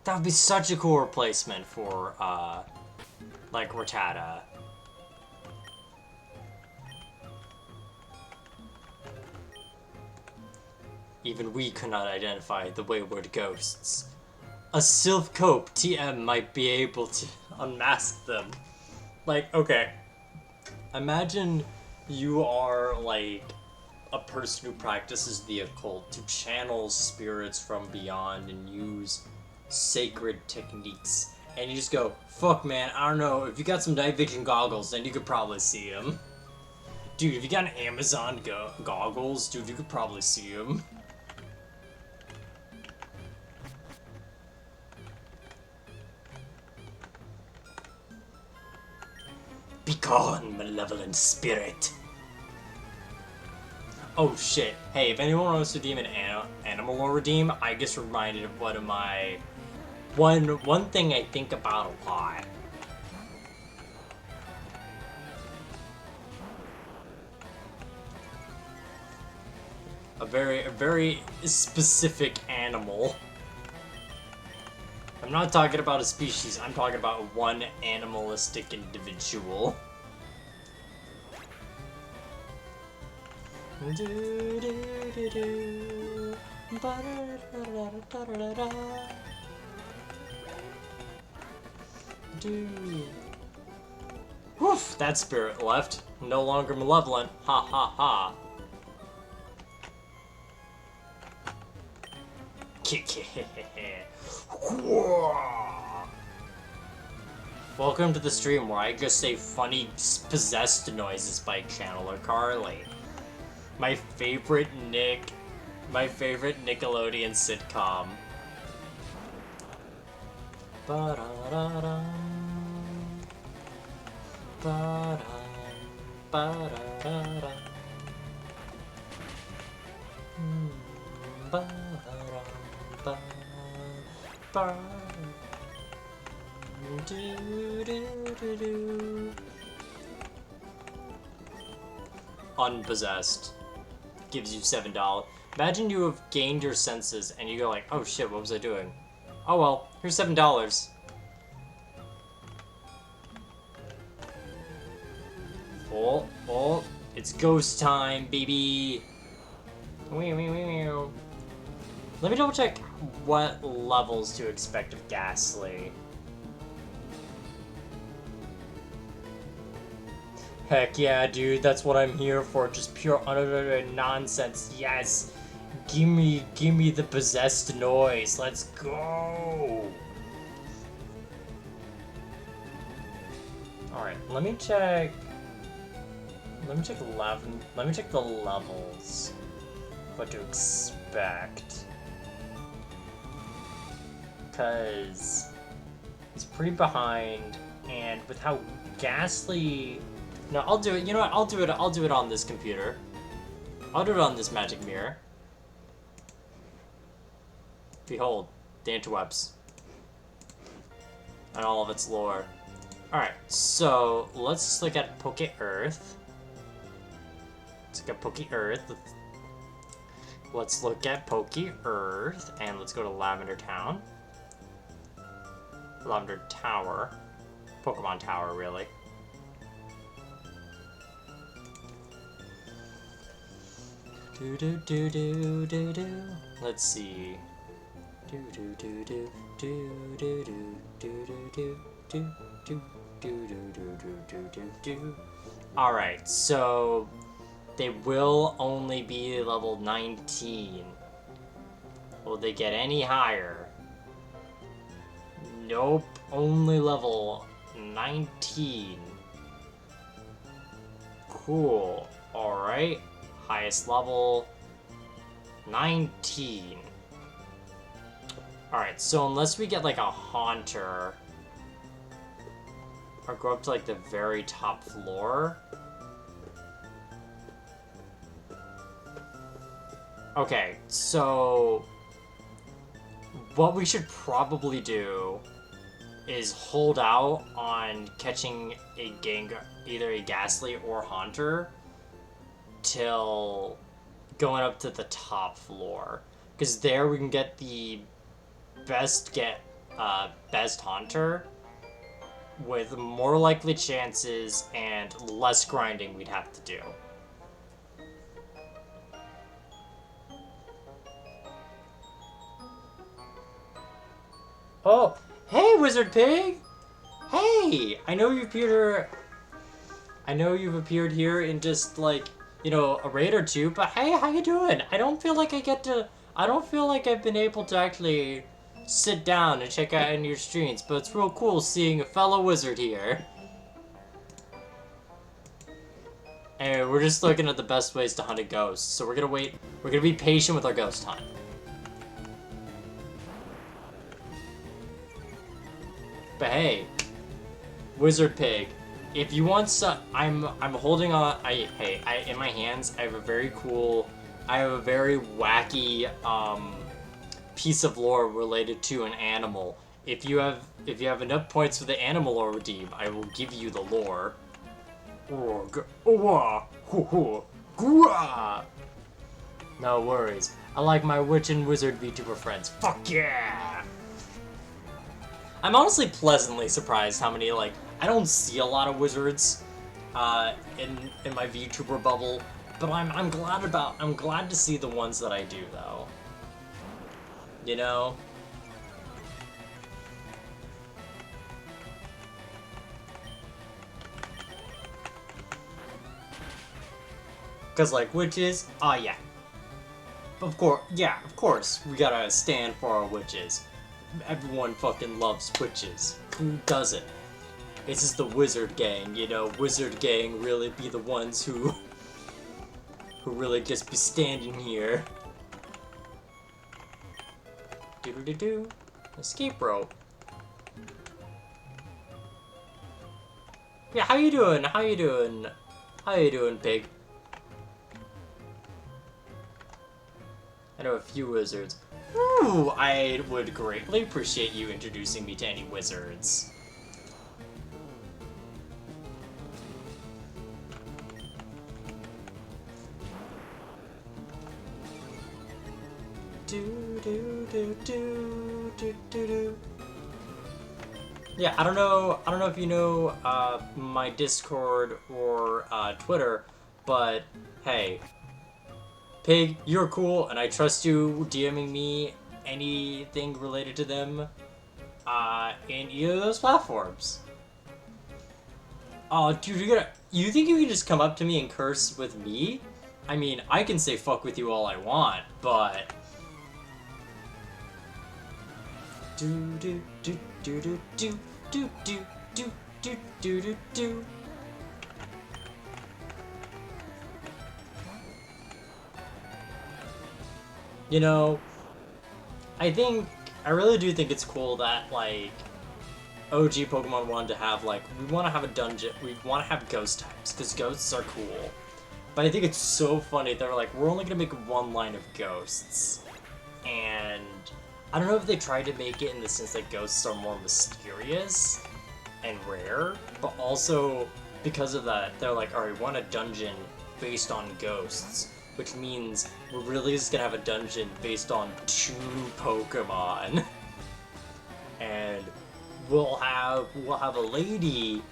that would be such a cool replacement for, like, Rattata. Even we could not identify the wayward ghosts. A Sylph Cope TM might be able to unmask them. Like, okay. Imagine you are, like, a person who practices the occult to channel spirits from beyond and use sacred techniques. And you just go, fuck man, I don't know, if you got some night vision goggles, then you could probably see him. Dude, if you got an Amazon goggles, dude, you could probably see him. Be gone, malevolent spirit. Oh shit. Hey, if anyone wants to redeem an animal or redeem, I just reminded of one of my... One thing I think about a lot. A very specific animal. I'm not talking about a species, I'm talking about one animalistic individual. Woof, that spirit left. No longer malevolent. Ha ha ha. Welcome to the stream where I just say funny possessed noises by Channeler Carly. My favorite Nickelodeon sitcom. Ba-da-da-da. Ba-da, ba-da-da-da. Ba-da, ba-ba. Do-do-do-do. Unpossessed. Gives you $7. Imagine you have gained your senses and you go like, oh shit, what was I doing? Oh well, here's $7. Oh, it's ghost time, baby. Let me double check what levels to expect of Ghastly. Heck yeah, dude, that's what I'm here for. Just pure unadulterated nonsense. Yes. Gimme the possessed noise. Let's go. Alright, let me check the levels. What to expect. Cause it's pretty behind, and with how ghastly... No, I'll do it. You know what? I'll do it on this computer. I'll do it on this magic mirror. Behold, the interwebs. And all of its lore. Alright, so let's just look at Poke Earth. Let's look at Poke Earth. Let's look at Poke Earth, and let's go to Lavender Town. Lavender Tower. Pokemon Tower, really. Do do do do do do. Let's see. Do do do do do do do do do do do do do do do do do. All right, so they will only be level 19. Will they get any higher? Nope, only level 19. Cool. Alright. Highest level 19. Alright, so unless we get like a haunter or go up to like the very top floor. Okay, so what we should probably do is hold out on catching a either a Ghastly or Haunter till going up to the top floor, because there we can get the best Haunter with more likely chances and less grinding we'd have to do. Oh, hey, Wizard Pig! Hey, I know you've appeared here in just like, you know, a raid or two, but hey, how you doing? I don't feel like I've been able to actually sit down and check out any of your streams, but it's real cool seeing a fellow wizard here. Anyway, we're just looking at the best ways to hunt a ghost, so we're gonna be patient with our ghost hunt. But hey, Wizard Pig, if you want some, I'm holding on. In my hands, I have a very wacky piece of lore related to an animal. If you have enough points for the animal lore redeem, I will give you the lore. No worries. I like my witch and wizard VTuber friends. Fuck yeah! I'm honestly pleasantly surprised how many, like, I don't see a lot of wizards in my VTuber bubble, but I'm glad to see the ones that I do though. You know? Cause like witches, yeah. Of course, we gotta stand for our witches. Everyone fucking loves witches. Who doesn't? It's just the wizard gang, you know. Wizard gang really be the ones who really just be standing here. Do. Escape rope. Yeah, how you doing? How you doing, pig? I know a few wizards. Ooh, I would greatly appreciate you introducing me to any wizards. Yeah, I don't know if you know my Discord or Twitter, but hey, Pig, you're cool, and I trust you DMing me anything related to them in either of those platforms. Oh, dude, you think you can just come up to me and curse with me? I mean, I can say fuck with you all I want, but... You know, I really do think it's cool that, like, OG Pokemon wanted to have, like, we want to have a dungeon, we want to have ghost types, because ghosts are cool. But I think it's so funny, they're like, we're only going to make one line of ghosts. And I don't know if they tried to make it in the sense that ghosts are more mysterious and rare, but also, because of that, they're like, alright, we want a dungeon based on ghosts. Which means we're really just gonna have a dungeon based on 2 Pokemon. And we'll have a lady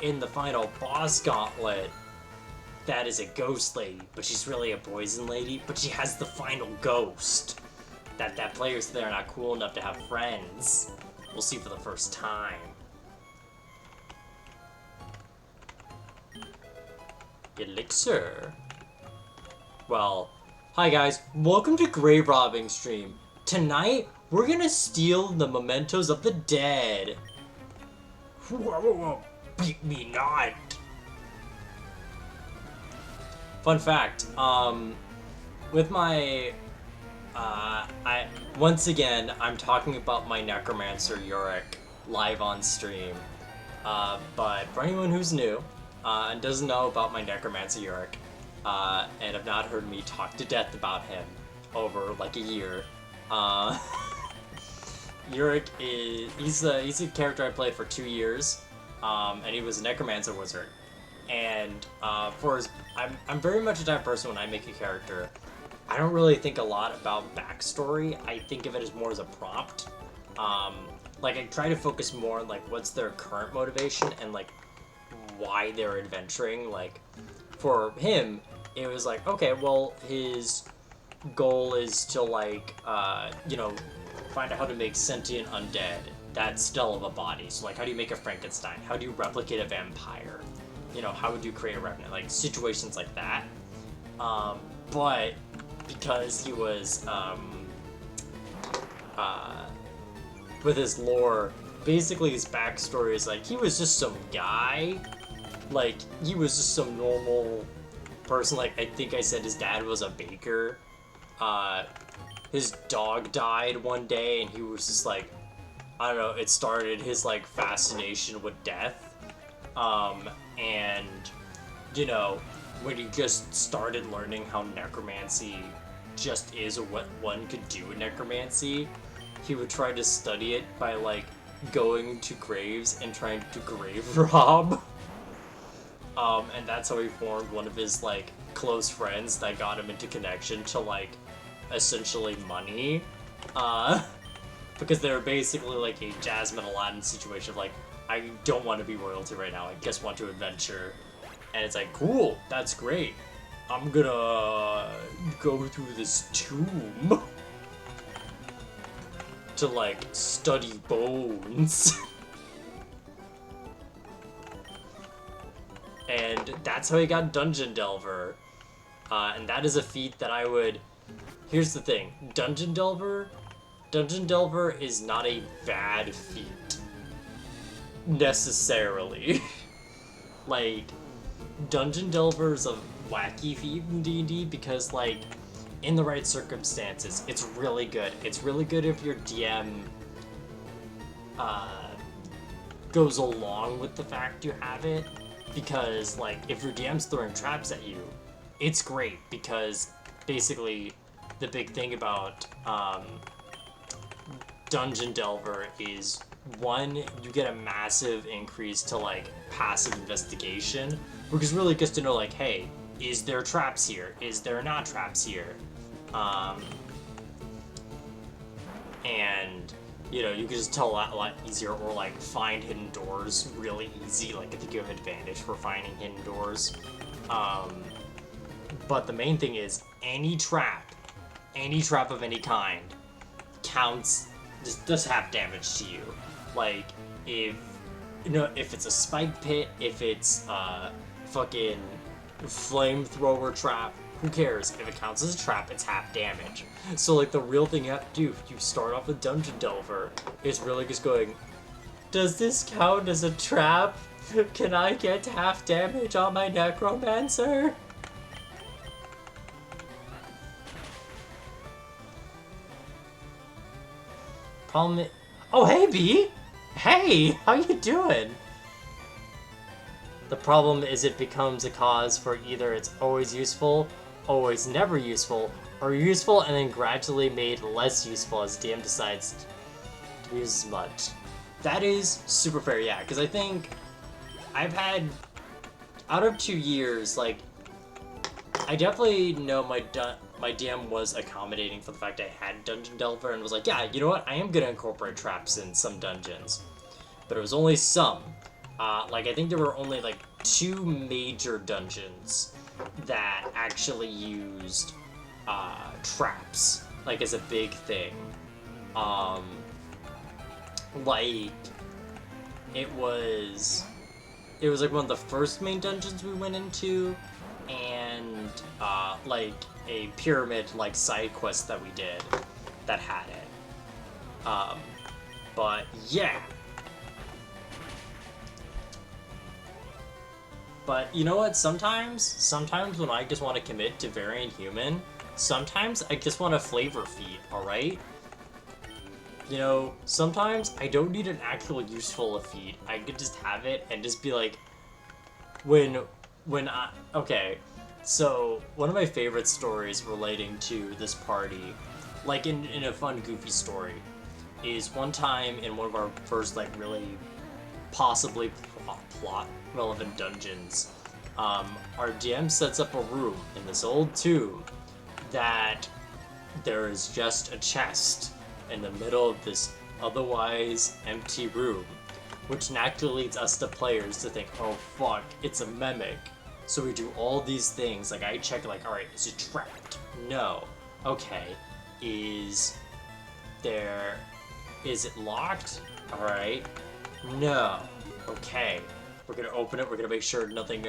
in the final boss gauntlet that is a ghost lady, but she's really a poison lady, but she has the final ghost. That players there are not cool enough to have friends. We'll see for the first time. Elixir. Well, hi guys, welcome to Grave Robbing Stream. Tonight, we're gonna steal the mementos of the dead. Whoa, beat me not. Fun fact, with my, once again, I'm talking about my Necromancer Yorick live on stream. But for anyone who's new, and doesn't know about my Necromancer Yorick, and have not heard me talk to death about him over like a year, Yorick he's a character I played for 2 years, and he was a Necromancer Wizard. And I'm very much a type of person when I make a character, I don't really think a lot about backstory. I think of it as more as a prompt. Like I try to focus more on like what's their current motivation and like why they're adventuring. Like for him, it was like, okay, well his goal is to like find out how to make sentient undead that's still of a body. So like how do you make a Frankenstein? How do you replicate a vampire? How would you create a revenant? Like situations like that. But because he was with his lore, basically his backstory is like he was just some guy. Like he was just some normal person. Like I think I said his dad was a baker. His dog died one day and he was just like, I don't know, it started his like fascination with death. And when he just started learning how necromancy just is, or what one could do in necromancy, he would try to study it by like going to graves and trying to grave rob. And that's how he formed one of his like close friends that got him into connection to like essentially money. Because they were basically like a Jasmine Aladdin situation of like, I don't want to be royalty right now, I just want to adventure. And it's like, cool, that's great. I'm gonna go through this tomb to like study bones. And that's how he got Dungeon Delver. And that is a feat that I would... Here's the thing, Dungeon Delver is not a bad feat. Necessarily. Like, Dungeon Delver is a wacky feat in D&D because, like, in the right circumstances, it's really good. It's really good if your DM goes along with the fact you have it, because, like, if your DM's throwing traps at you, it's great because, basically, the big thing about Dungeon Delver is, one, you get a massive increase to, like, passive investigation, because really gets to know, like, hey, is there traps here? Is there not traps here? And, you can just tell a lot easier, or, like, find hidden doors really easy. Like, I think you have advantage for finding hidden doors. But the main thing is, any trap of any kind counts, does have damage to you. Like, if it's a spike pit, if it's a fucking flamethrower trap, who cares? If it counts as a trap, it's half damage. So, like, the real thing you have to do if you start off with Dungeon Delver is really just going, does this count as a trap? Can I get half damage on my Necromancer? Problem is... Oh, hey, B! Hey! How you doing? The problem is it becomes a cause for either it's always useful, always never useful, or useful and then gradually made less useful as DM decides to use as much. That is super fair, yeah, because I think I've had, out of 2 years, like, I definitely know my DM was accommodating for the fact I had Dungeon Delver and was like, yeah, you know what, I am gonna incorporate traps in some dungeons. But it was only some. Like, I think there were only, like, 2 major dungeons that actually used traps, like, as a big thing. Um, like, it was like one of the first main dungeons we went into, and like a pyramid like side quest that we did that had it. But yeah. But you know what? Sometimes when I just want to commit to variant human, sometimes I just want a flavor feed, alright? You know, sometimes I don't need an actual useful feat. I could just have it and just be like, okay, so one of my favorite stories relating to this party, like in a fun, goofy story, is one time in one of our first, like, really possibly plot relevant dungeons, our DM sets up a room in this old tomb that there is just a chest in the middle of this otherwise empty room, which naturally leads us, the players, to think, oh fuck, it's a mimic. So we do all these things, like I check, like, alright, is it trapped? No. Okay. Is it locked? Alright. No. Okay. We're gonna open it, we're gonna make sure nothing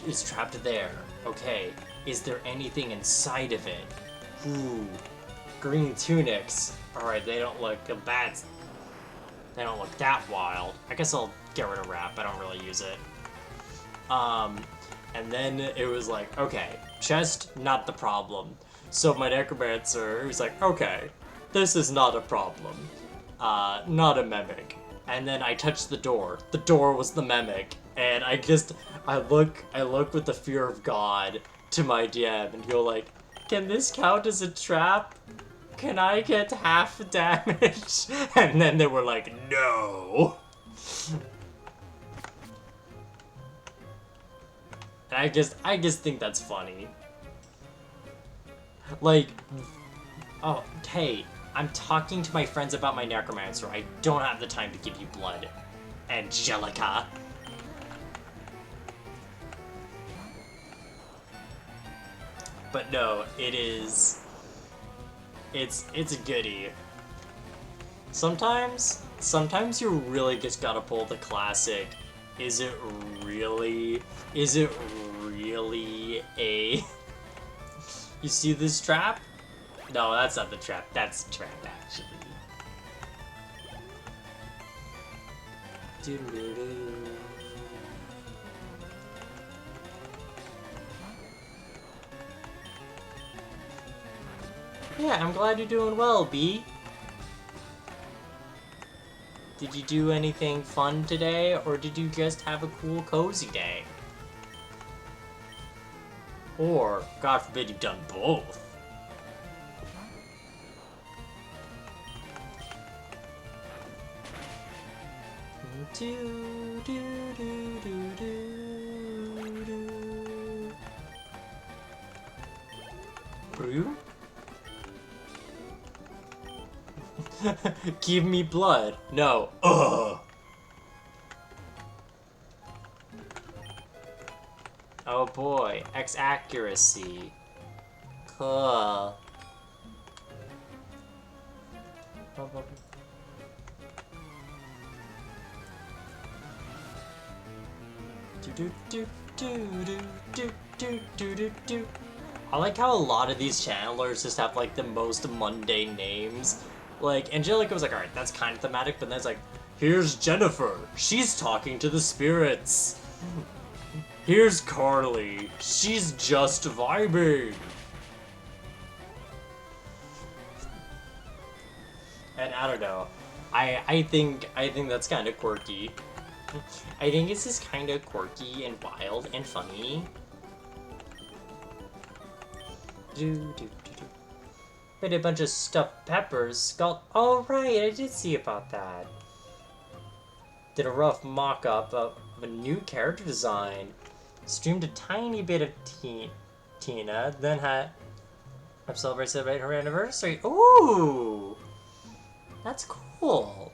is trapped there. Okay. Is there anything inside of it? Ooh. Green tunics. Alright, they don't look bad. They don't look that wild. I guess I'll get rid of wrap. I don't really use it. And then it was like, okay, chest, not the problem. So my necromancer was like, okay, this is not a problem. Not a mimic. And then I touched the door. The door was the mimic. And I look with the fear of God to my DM and go like, can this count as a trap? Can I get half damage? And then they were like, no. And I just think that's funny. Like, oh, hey, I'm talking to my friends about my necromancer. I don't have the time to give you blood, Angelica. But no, it's a goodie. Sometimes you really just gotta pull the classic, is it really a... You see this trap? No, that's not the trap. That's the trap, actually. Doo-doo-doo. Yeah, I'm glad you're doing well, B. Did you do anything fun today, or did you just have a cool, cozy day? Or, God forbid, you've done both. Do, do, do, do, do, do. Brew? Give me blood. No. Ugh. Oh boy. X accuracy. Cool. Do do do do do do do do do. I like how a lot of these channelers just have like the most mundane names. Like, Angelica was like, alright, that's kind of thematic, but then it's like, here's Jennifer, she's talking to the spirits. Here's Carly, she's just vibing. And I don't know, I think that's kind of quirky. I think it's just kind of quirky and wild and funny. Do do do do. Made a bunch of stuffed peppers. Oh right, I did see about that. Did a rough mock-up of a new character design. Streamed a tiny bit of Tina, then had celebrate her anniversary. Ooh, that's cool.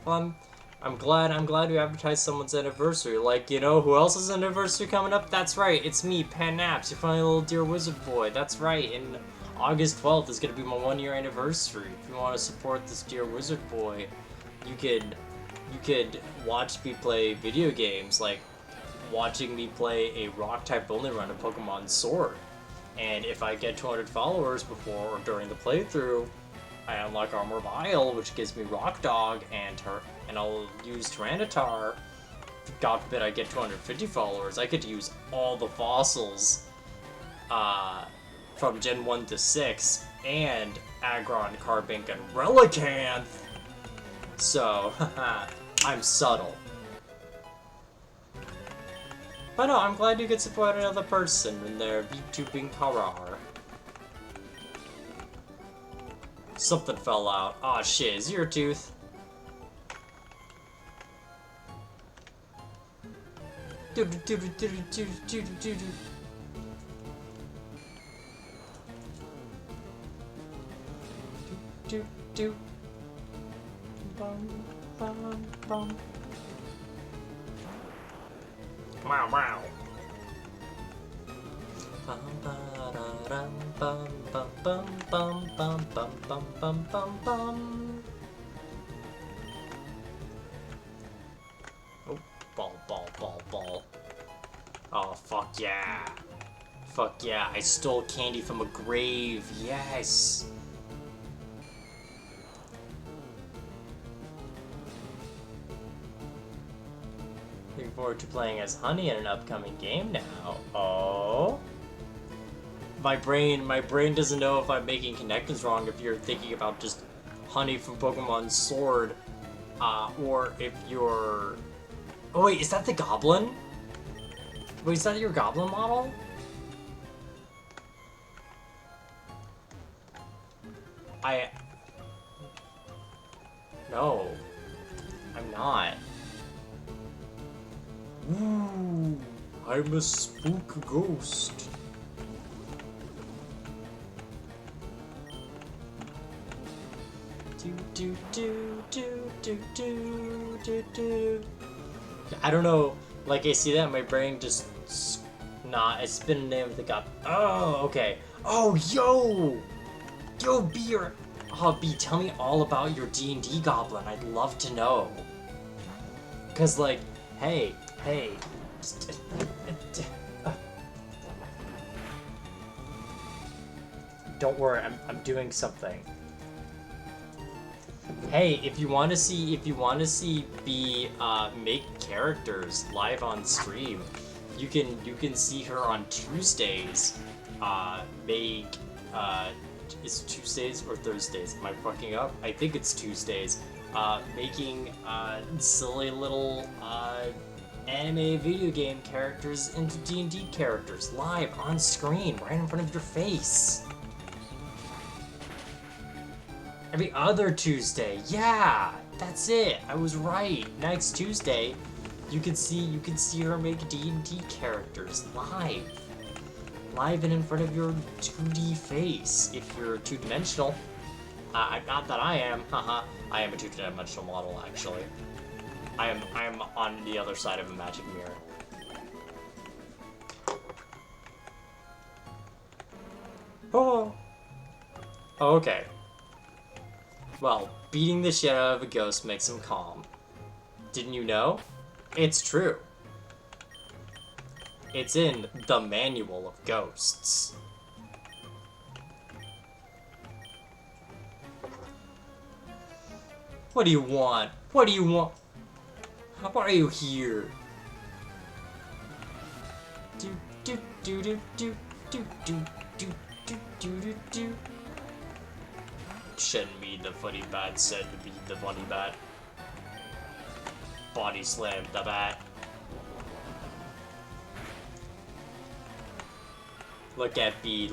Well, I'm glad we advertised someone's anniversary. Like, you know, who else's anniversary coming up? That's right, it's me, Pan Naps, your funny little dear wizard boy. That's right, and August 12th is gonna be my 1 year anniversary. If you want to support this dear wizard boy, you could watch me play video games, like watching me play a rock type only run of Pokemon Sword. And if I get 200 followers before or during the playthrough, I unlock Armor Vial, which gives me Rock Dog, and I'll use Tyranitar. God forbid I get 250 followers, I get to use all the fossils from Gen 1 to 6, and Aggron, Carbink, and Relicanth! So, I'm subtle. But no, I'm glad you could support another person in their VTubing career. Something fell out. Aw, oh, shit, is your tooth? Wow, wow. Oh, ball. Oh, fuck yeah. Fuck yeah, I stole candy from a grave. Yes. Looking forward to playing as Honey in an upcoming game now. Oh. My brain doesn't know if I'm making connections wrong if you're thinking about just Honey from Pokemon Sword, or if you're... Oh wait, is that the Goblin? Wait, is that your Goblin model? No. I'm not. Ooh, I'm a spook ghost. I don't know, like I see that in my brain just it's been a name of the god. Oh, okay. Oh, yo, B, tell me all about your D&D goblin. I'd love to know. Cause like, hey. Don't worry, I'm doing something. Hey, if you want to see B make characters live on stream, you can see her on Tuesdays. Is it Tuesdays or Thursdays? Am I fucking up? I think it's Tuesdays. Making silly little anime video game characters into D&D characters live on screen, right in front of your face. Every other Tuesday, yeah, that's it. I was right. Next Tuesday, you can see her make D&D characters live and in front of your 2D face. If you're two-dimensional, not that I am. Haha, I am a two-dimensional model actually. I am on the other side of a magic mirror. Oh. Okay. Well, beating the shit out of a ghost makes him calm. Didn't you know? It's true. It's in the Manual of Ghosts. What do you want? What do you want? Why are you here? Shen me, the funny bat, said to be the funny bat. Body slam the bat. Look at B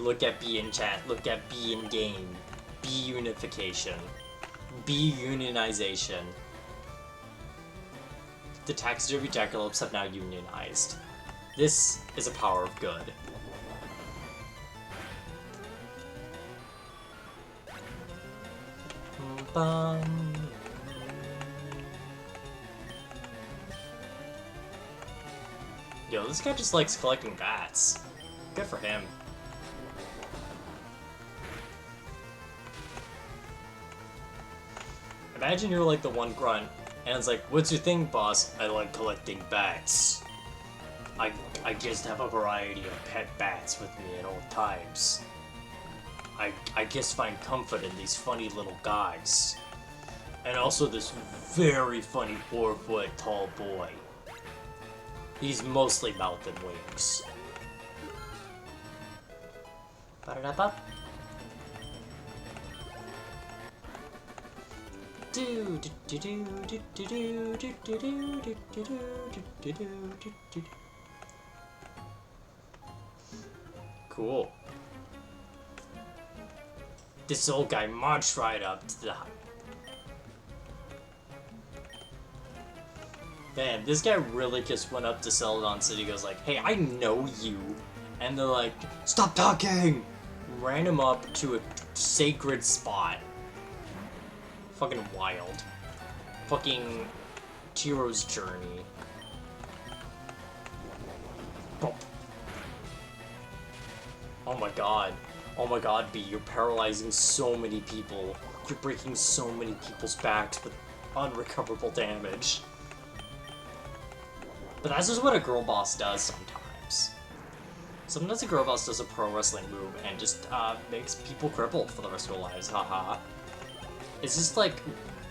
in chat, look at B in game. B unification. B unionization. The taxidermy jackalopes have now unionized. This is a power of good. Yo, this guy just likes collecting bats. Good for him. Imagine you're like the one grunt, and it's like, what's your thing, boss? I like collecting bats. I just have a variety of pet bats with me at all times. I just find comfort in these funny little guys. And also this very funny 4-foot tall boy. He's mostly mouth and wings. Ba-da-da-ba. Cool. This old guy marched right up to the... Man, this guy really just went up to Celadon City, goes like, hey, I know you. And they're like, stop talking! Ran him up to a sacred spot. Fucking wild. Fucking Chihiro's journey. Bump. Oh my god. Oh my god, B, you're paralyzing so many people. You're breaking so many people's backs with unrecoverable damage. But that's just what a girl boss does sometimes. Sometimes a girl boss does a pro wrestling move and just makes people crippled for the rest of their lives, haha. It's just like,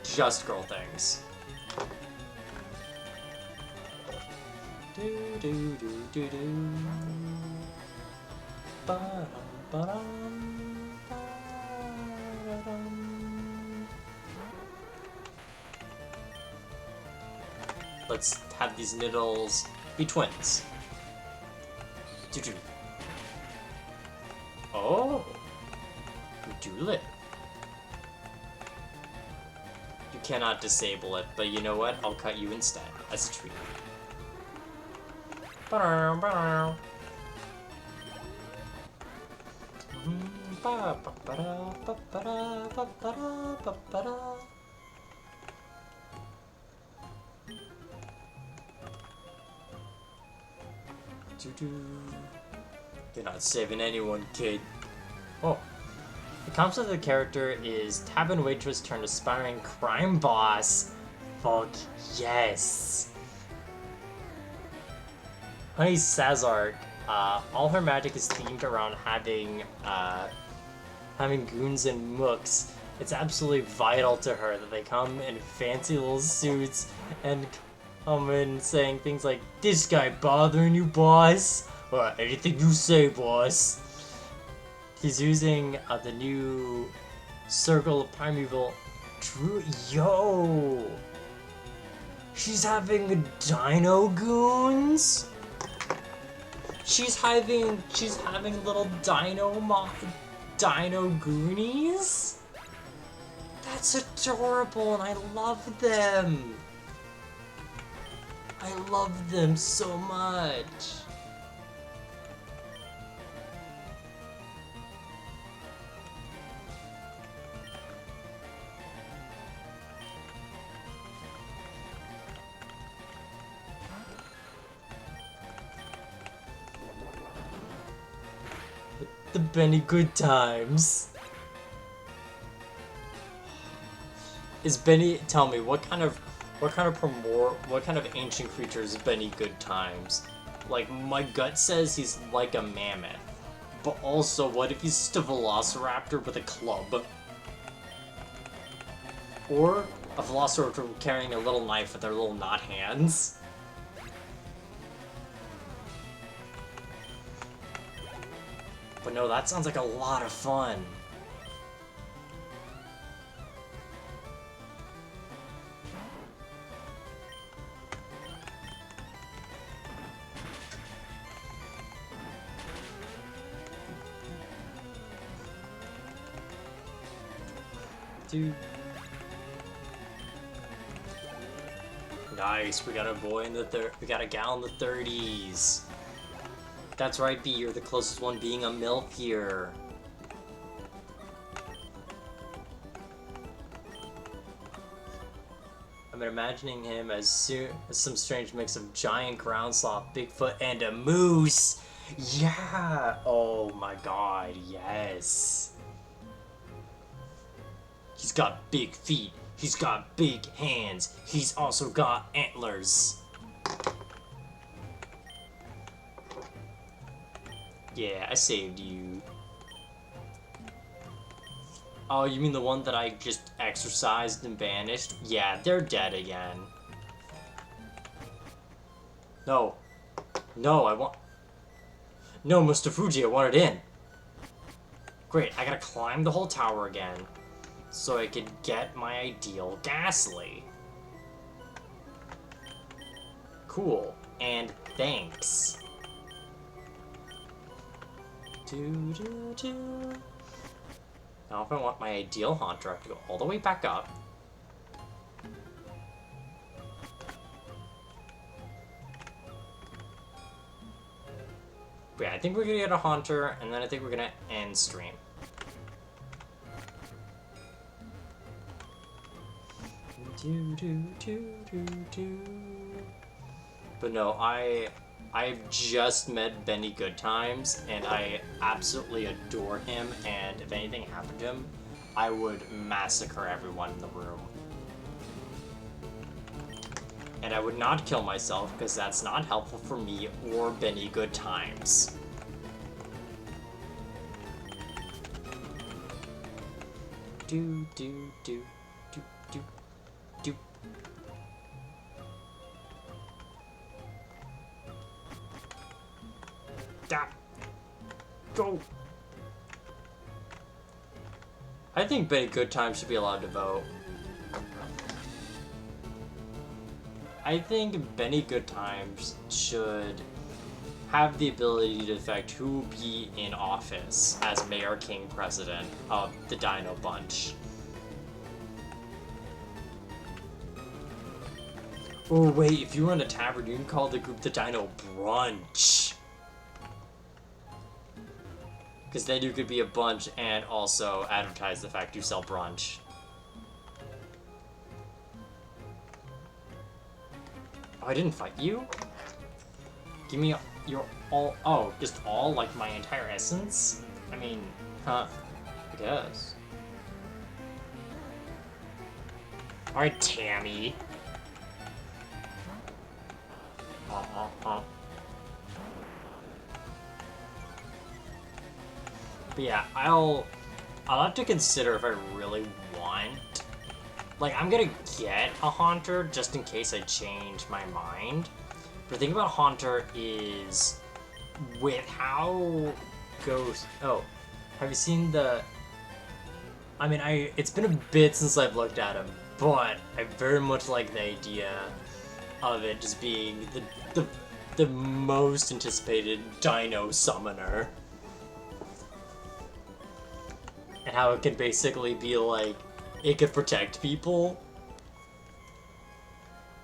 just girl things. Do do do do do. Ba-dum, ba-dum, ba-dum. Let's have these Niddles be twins. Do-do. Oh, you do live. You cannot disable it, but you know what? I'll cut you instead, as a treat. Ba-da, ba-da. Ba-ba-da, ba-ba-da, ba-ba-da, ba-ba-da. You're not saving anyone, kid. Oh. The concept of the character is tavern waitress turned aspiring crime boss. Fuck yes. Honey Sazark, all her magic is themed around having goons and mooks. It's absolutely vital to her that they come in fancy little suits and come in saying things like, "This guy bothering you, boss?" Or, "Anything you say, boss." He's using the new Circle of Primeval. Yo! She's having Dino Goons? She's having little Dino Goonies? That's adorable and I love them. I love them so much. The Benny Good Times. Is Benny? Tell me what kind of ancient creature is Benny Good Times? Like my gut says he's like a mammoth, but also what if he's just a velociraptor with a club, or a velociraptor carrying a little knife with their little knot hands? But no, that sounds like a lot of fun. Dude. Nice, we got a boy in the we got a gal in the 30s. That's right, B, you're the closest one being a MILF here. I'm imagining him as some strange mix of giant ground sloth, Bigfoot, and a moose. Yeah. Oh my god. Yes. He's got big feet. He's got big hands. He's also got antlers. Yeah, I saved you. Oh, you mean the one that I just exorcised and banished? Yeah, they're dead again. No. No, I want... No, Mr. Fuji, I want it in. Great, I gotta climb the whole tower again so I can get my ideal Ghastly. Cool. And thanks. Now if I want my ideal Haunter, I have to go all the way back up. But yeah, I think we're gonna get a Haunter, and then I think we're gonna end stream. But no, I've just met Benny Goodtimes, and I absolutely adore him, and if anything happened to him, I would massacre everyone in the room. And I would not kill myself, because that's not helpful for me or Benny Goodtimes. Do, do, do, do, do, do. Da. Go! I think Benny Goodtimes should be allowed to vote. I think Benny Goodtimes should have the ability to affect who will be in office as Mayor King President of the Dino Bunch. Oh wait, if you run a tavern, you can call the group the Dino Brunch. Because then you could be a bunch and also advertise the fact you sell brunch. Oh, I didn't fight you? Give me your all... Oh, just all? Like my entire essence? I mean, huh. I guess. Alright, Tammy. But yeah, I'll have to consider if I really want... Like, I'm gonna get a Haunter just in case I change my mind. But the thing about Haunter is, with how Ghost... Oh, have you seen the... I mean, it's been a bit since I've looked at him, but I very much like the idea of it just being the most anticipated Dino Summoner. And how it can basically be like, it could protect people.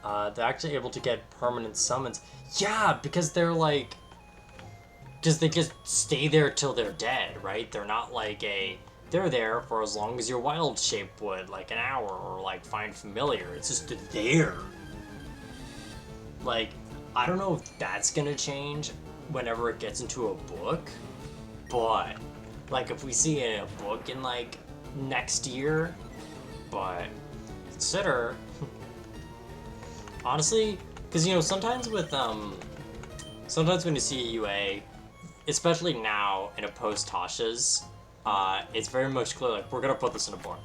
They're actually able to get permanent summons. Yeah, because they're like... Because they just stay there till they're dead, right? They're not like a... They're there for as long as your wild shape would, like an hour, or like find familiar. It's just there. Like, I don't know if that's gonna change whenever it gets into a book, but... Like, if we see it in a book in, like, next year, but consider, honestly, because, you know, sometimes when you see a UA, especially now in a post-Tasha's, it's very much clear, like, we're gonna put this in a book.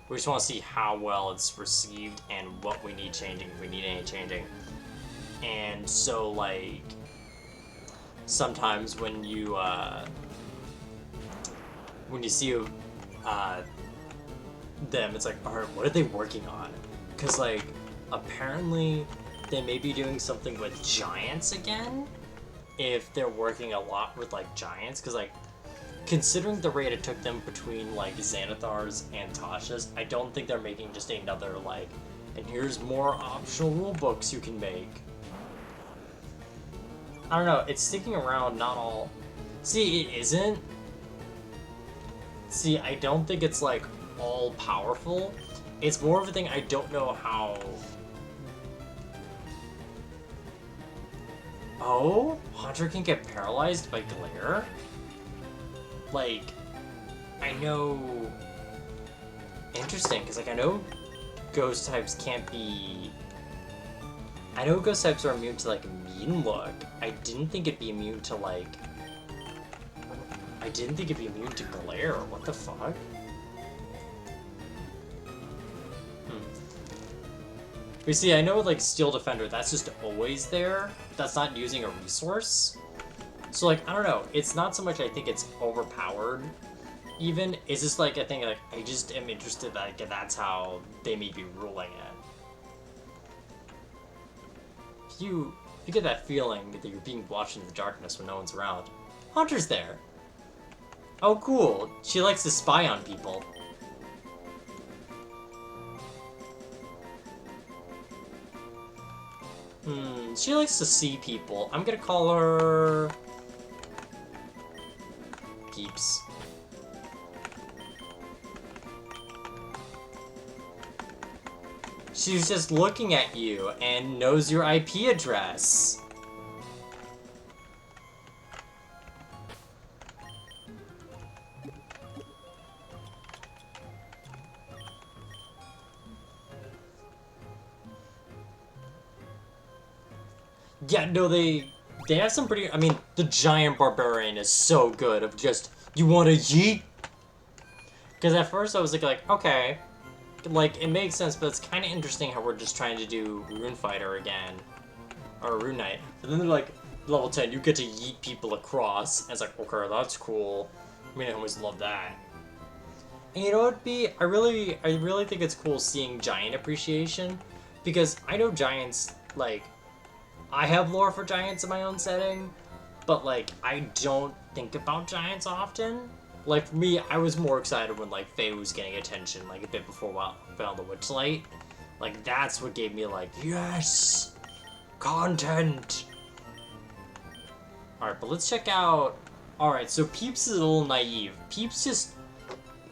We just want to see how well it's received and what we need changing, if we need any changing. And so, like, sometimes when you see them, it's like, alright, what are they working on? Because, like, apparently they may be doing something with giants again, if they're working a lot with, like, giants, because, like, considering the rate it took them between, like, Xanathar's and Tasha's, I don't think they're making just another, like, and here's more optional rule books you can make. I don't know, it's sticking around, not all... See, it isn't. See, I don't think it's, like, all-powerful. It's more of a thing I don't know how Oh? Hunter can get paralyzed by glare? Like, I know... Interesting, because, like, I know ghost types can't be... I know ghost types are immune to, like, mean look. I didn't think it'd be immune to, like... I didn't think it'd be immune to glare. What the fuck? You see, I know, like, Steel Defender, that's just always there. That's not using a resource. So, like, I don't know. It's not so much I think it's overpowered, even. It's just, like, I think, like, I just am interested that, like, that's how they may be ruling it. If you get that feeling that you're being watched in the darkness when no one's around, Hunter's there. Oh, cool. She likes to spy on people. She likes to see people. I'm gonna call her... Peeps. She's just looking at you and knows your IP address. Yeah, no, they have some pretty... I mean, the giant barbarian is so good of just, you want to yeet? Because at first I was like, okay, like, it makes sense, but it's kind of interesting how we're just trying to do Rune Fighter again. Or Rune Knight. And then they're like, level 10, you get to yeet people across. And it's like, okay, that's cool. I mean, I always love that. And you know what, B? I really think it's cool seeing giant appreciation. Because I know giants, like... I have lore for giants in my own setting, but, like, I don't think about giants often. Like, for me, I was more excited when, like, Faye was getting attention, like, a bit before Veil the Witchlight. Like, that's what gave me, like, yes! Content! Alright, but let's check out... Alright, so Peeps is a little naive. Peeps just...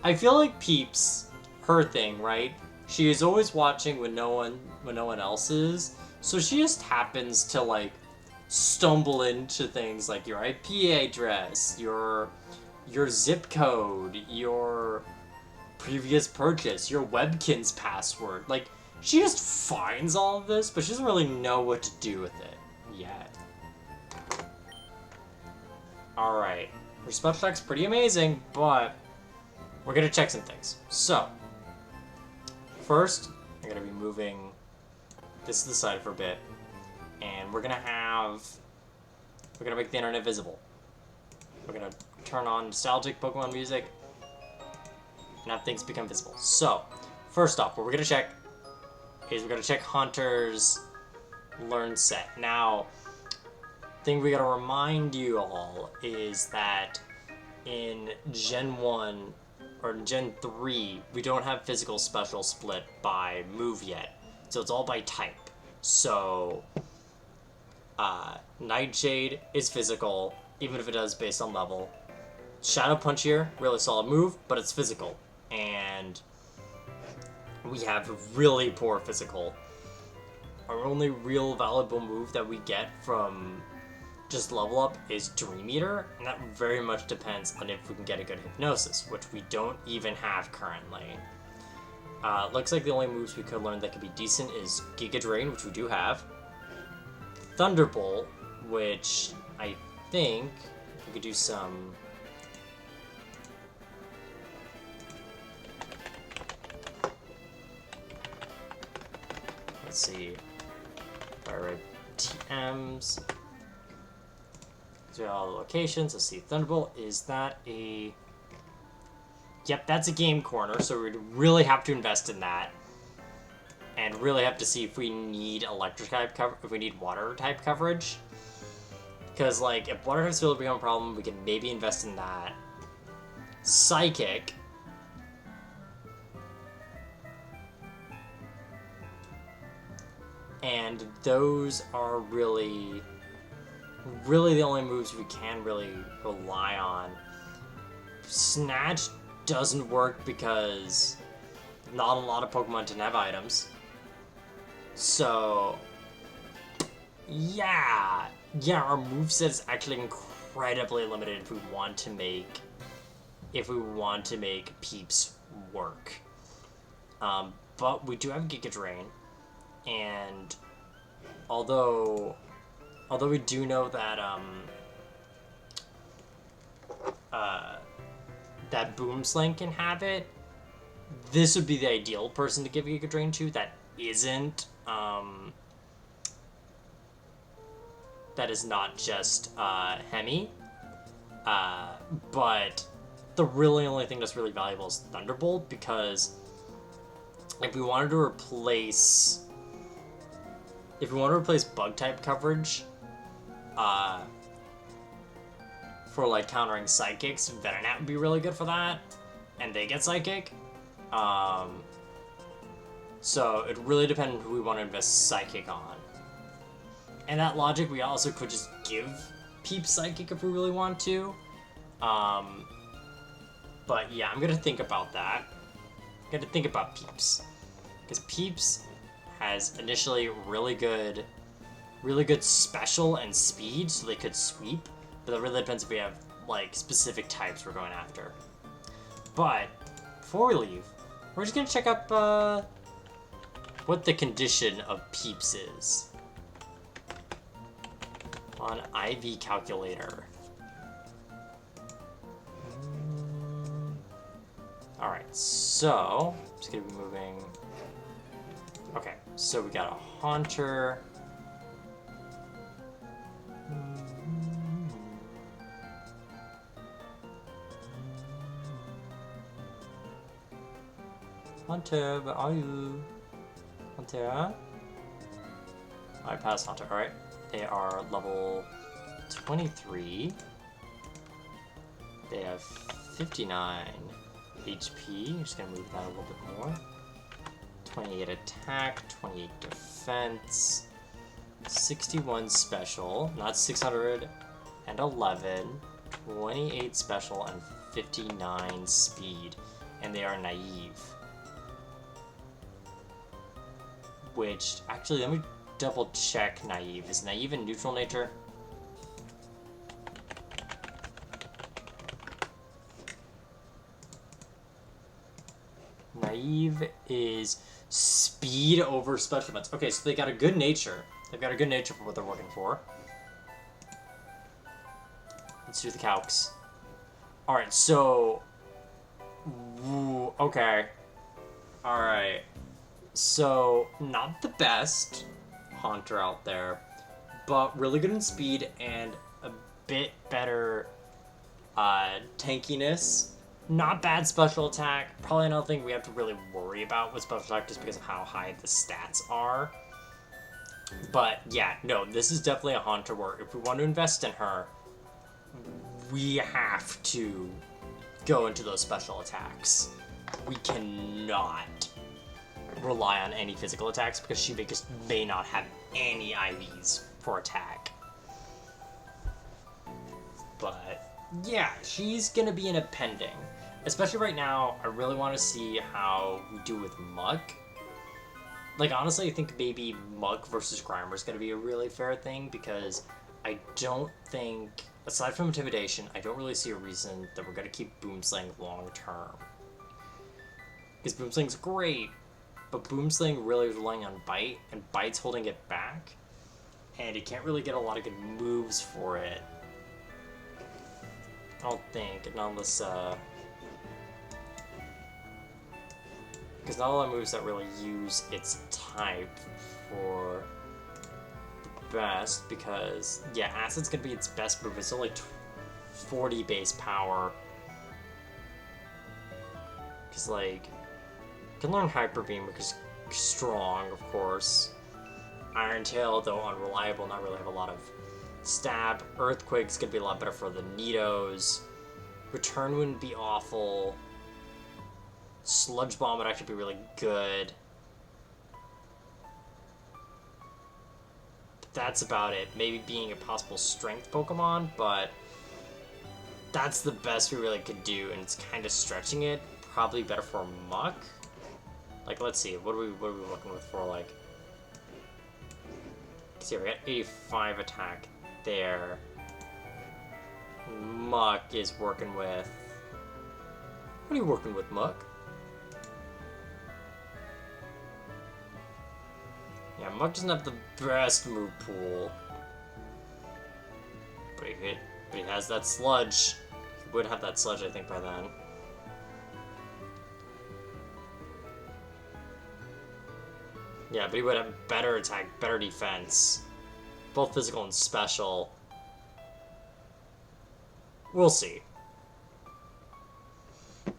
I feel like Peeps, her thing, right? She is always watching when no one else is. So she just happens to, like, stumble into things like your IP address, your zip code, your previous purchase, your Webkinz password. Like, she just finds all of this, but she doesn't really know what to do with it yet. Alright. Her special attack's pretty amazing, but we're gonna check some things. So, first, I'm gonna be moving this to the side for a bit, and we're gonna make the internet visible. We're gonna turn on nostalgic Pokemon music and have things become visible. So, first off, what we're gonna check is we're gonna check Hunter's learn set. Now, thing we gotta remind you all is that in Gen 1 or in Gen 3, we don't have physical special split by move yet. So it's all by type. So, Nightshade is physical, even if it does based on level. Shadow Punch here, really solid move, but it's physical. And we have really poor physical. Our only real valuable move that we get from just level up is Dream Eater, and that very much depends on if we can get a good Hypnosis, which we don't even have currently. Looks like the only moves we could learn that could be decent is Giga Drain, which we do have. Thunderbolt, which I think we could do some... Let's see. If I write TMs. These are all the locations. Let's see. Thunderbolt, is that a... Yep, that's a game corner, so we'd really have to invest in that. And really have to see if we need electric type cover, if we need water type coverage. Because, like, if water types will become a problem, we can maybe invest in that. Psychic. And those are really the only moves we can really rely on. Snatch doesn't work because not a lot of Pokemon didn't have items. So, yeah, yeah, our moveset is actually incredibly limited if we want to make Peeps work. But we do have Giga Drain, and although we do know that that Boomslang can have it, this would be the ideal person to give Giga Drain to. That is not just Hemi. But the really only thing that's really valuable is Thunderbolt, because if we wanted to replace bug type coverage for like countering psychics, Venonat would be really good for that, and they get psychic. So it really depends on who we want to invest psychic on. And that logic, we also could just give Peeps psychic if we really want to. But yeah, I'm gonna think about that. I'm gonna think about Peeps, because Peeps has initially really good special and speed, so they could sweep. But that really depends if we have like specific types we're going after. But before we leave, we're just gonna check up what the condition of Peeps is on IV calculator. Alright, so I'm just gonna be moving. Okay, so we got a Haunter. Haunter, where are you? Haunter? I passed Haunter, alright. They are level 23. They have 59 HP. I'm just gonna move that a little bit more. 28 attack, 28 defense, 61 special, not 611, 28 special, and 59 speed. And they are naive. Which, actually, let me double check naive. Is naive in neutral nature? Naive is speed over special defense. Okay, so they got a good nature. They've got a good nature for what they're working for. Let's do the calcs. Alright, so... okay. Alright. So, not the best Haunter out there, but really good in speed and a bit better tankiness. Not bad special attack. Probably not thing we have to really worry about with special attack just because of how high the stats are. But yeah, no, this is definitely a Haunter where if we want to invest in her, we have to go into those special attacks. We cannot rely on any physical attacks because she may not have any IVs for attack. But yeah, she's gonna be in a pending. Especially right now, I really want to see how we do with Muck. Like, honestly, I think maybe Muck versus Grimer is going to be a really fair thing, because I don't think, aside from Intimidation, I don't really see a reason that we're going to keep Boomslang long term. Because Boomslang's great, but Boomslang really is relying on Bite, and Bite's holding it back, and you can't really get a lot of good moves for it. I don't think, not unless, because not a lot of moves that really use its type for the best, because, yeah, Acid's going to be its best move. It's only 40 base power. Because, like, you can learn Hyper Beam, which is strong, of course. Iron Tail, though unreliable, not really have a lot of stab. Earthquake's going to be a lot better for the Nidos. Return wouldn't be awful. Sludge Bomb would actually be really good. But that's about it. Maybe being a possible strength Pokemon, but that's the best we really could do, and it's kind of stretching it. Probably better for Muck. Like, let's see, what are we looking with for, like... See, we got 85 attack. there. Muck is working with... What are you working with, Muck? Yeah, Muck doesn't have the best move pool. But he has that sludge. He would have that sludge, I think, by then. Yeah, but he would have better attack, better defense. Both physical and special. We'll see.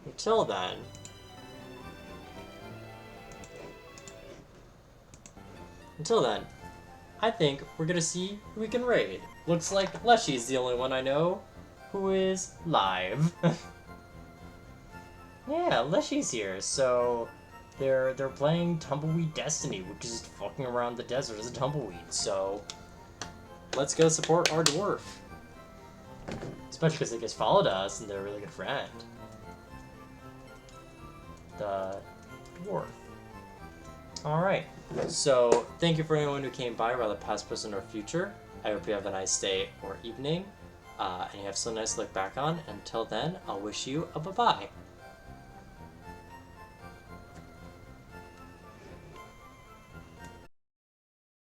Until then... I think we're gonna see who we can raid. Looks like Leshy's the only one I know who is live. Yeah, Leshy's here, so... They're playing Tumbleweed Destiny, which is fucking around the desert as a tumbleweed, so... Let's go support our dwarf. Especially because they just followed us and they're a really good friend. The dwarf. Alright, so thank you for anyone who came by, whether past, present, or future. I hope you have a nice day or evening, and you have some nice to look back on. Until then, I'll wish you a bye-bye.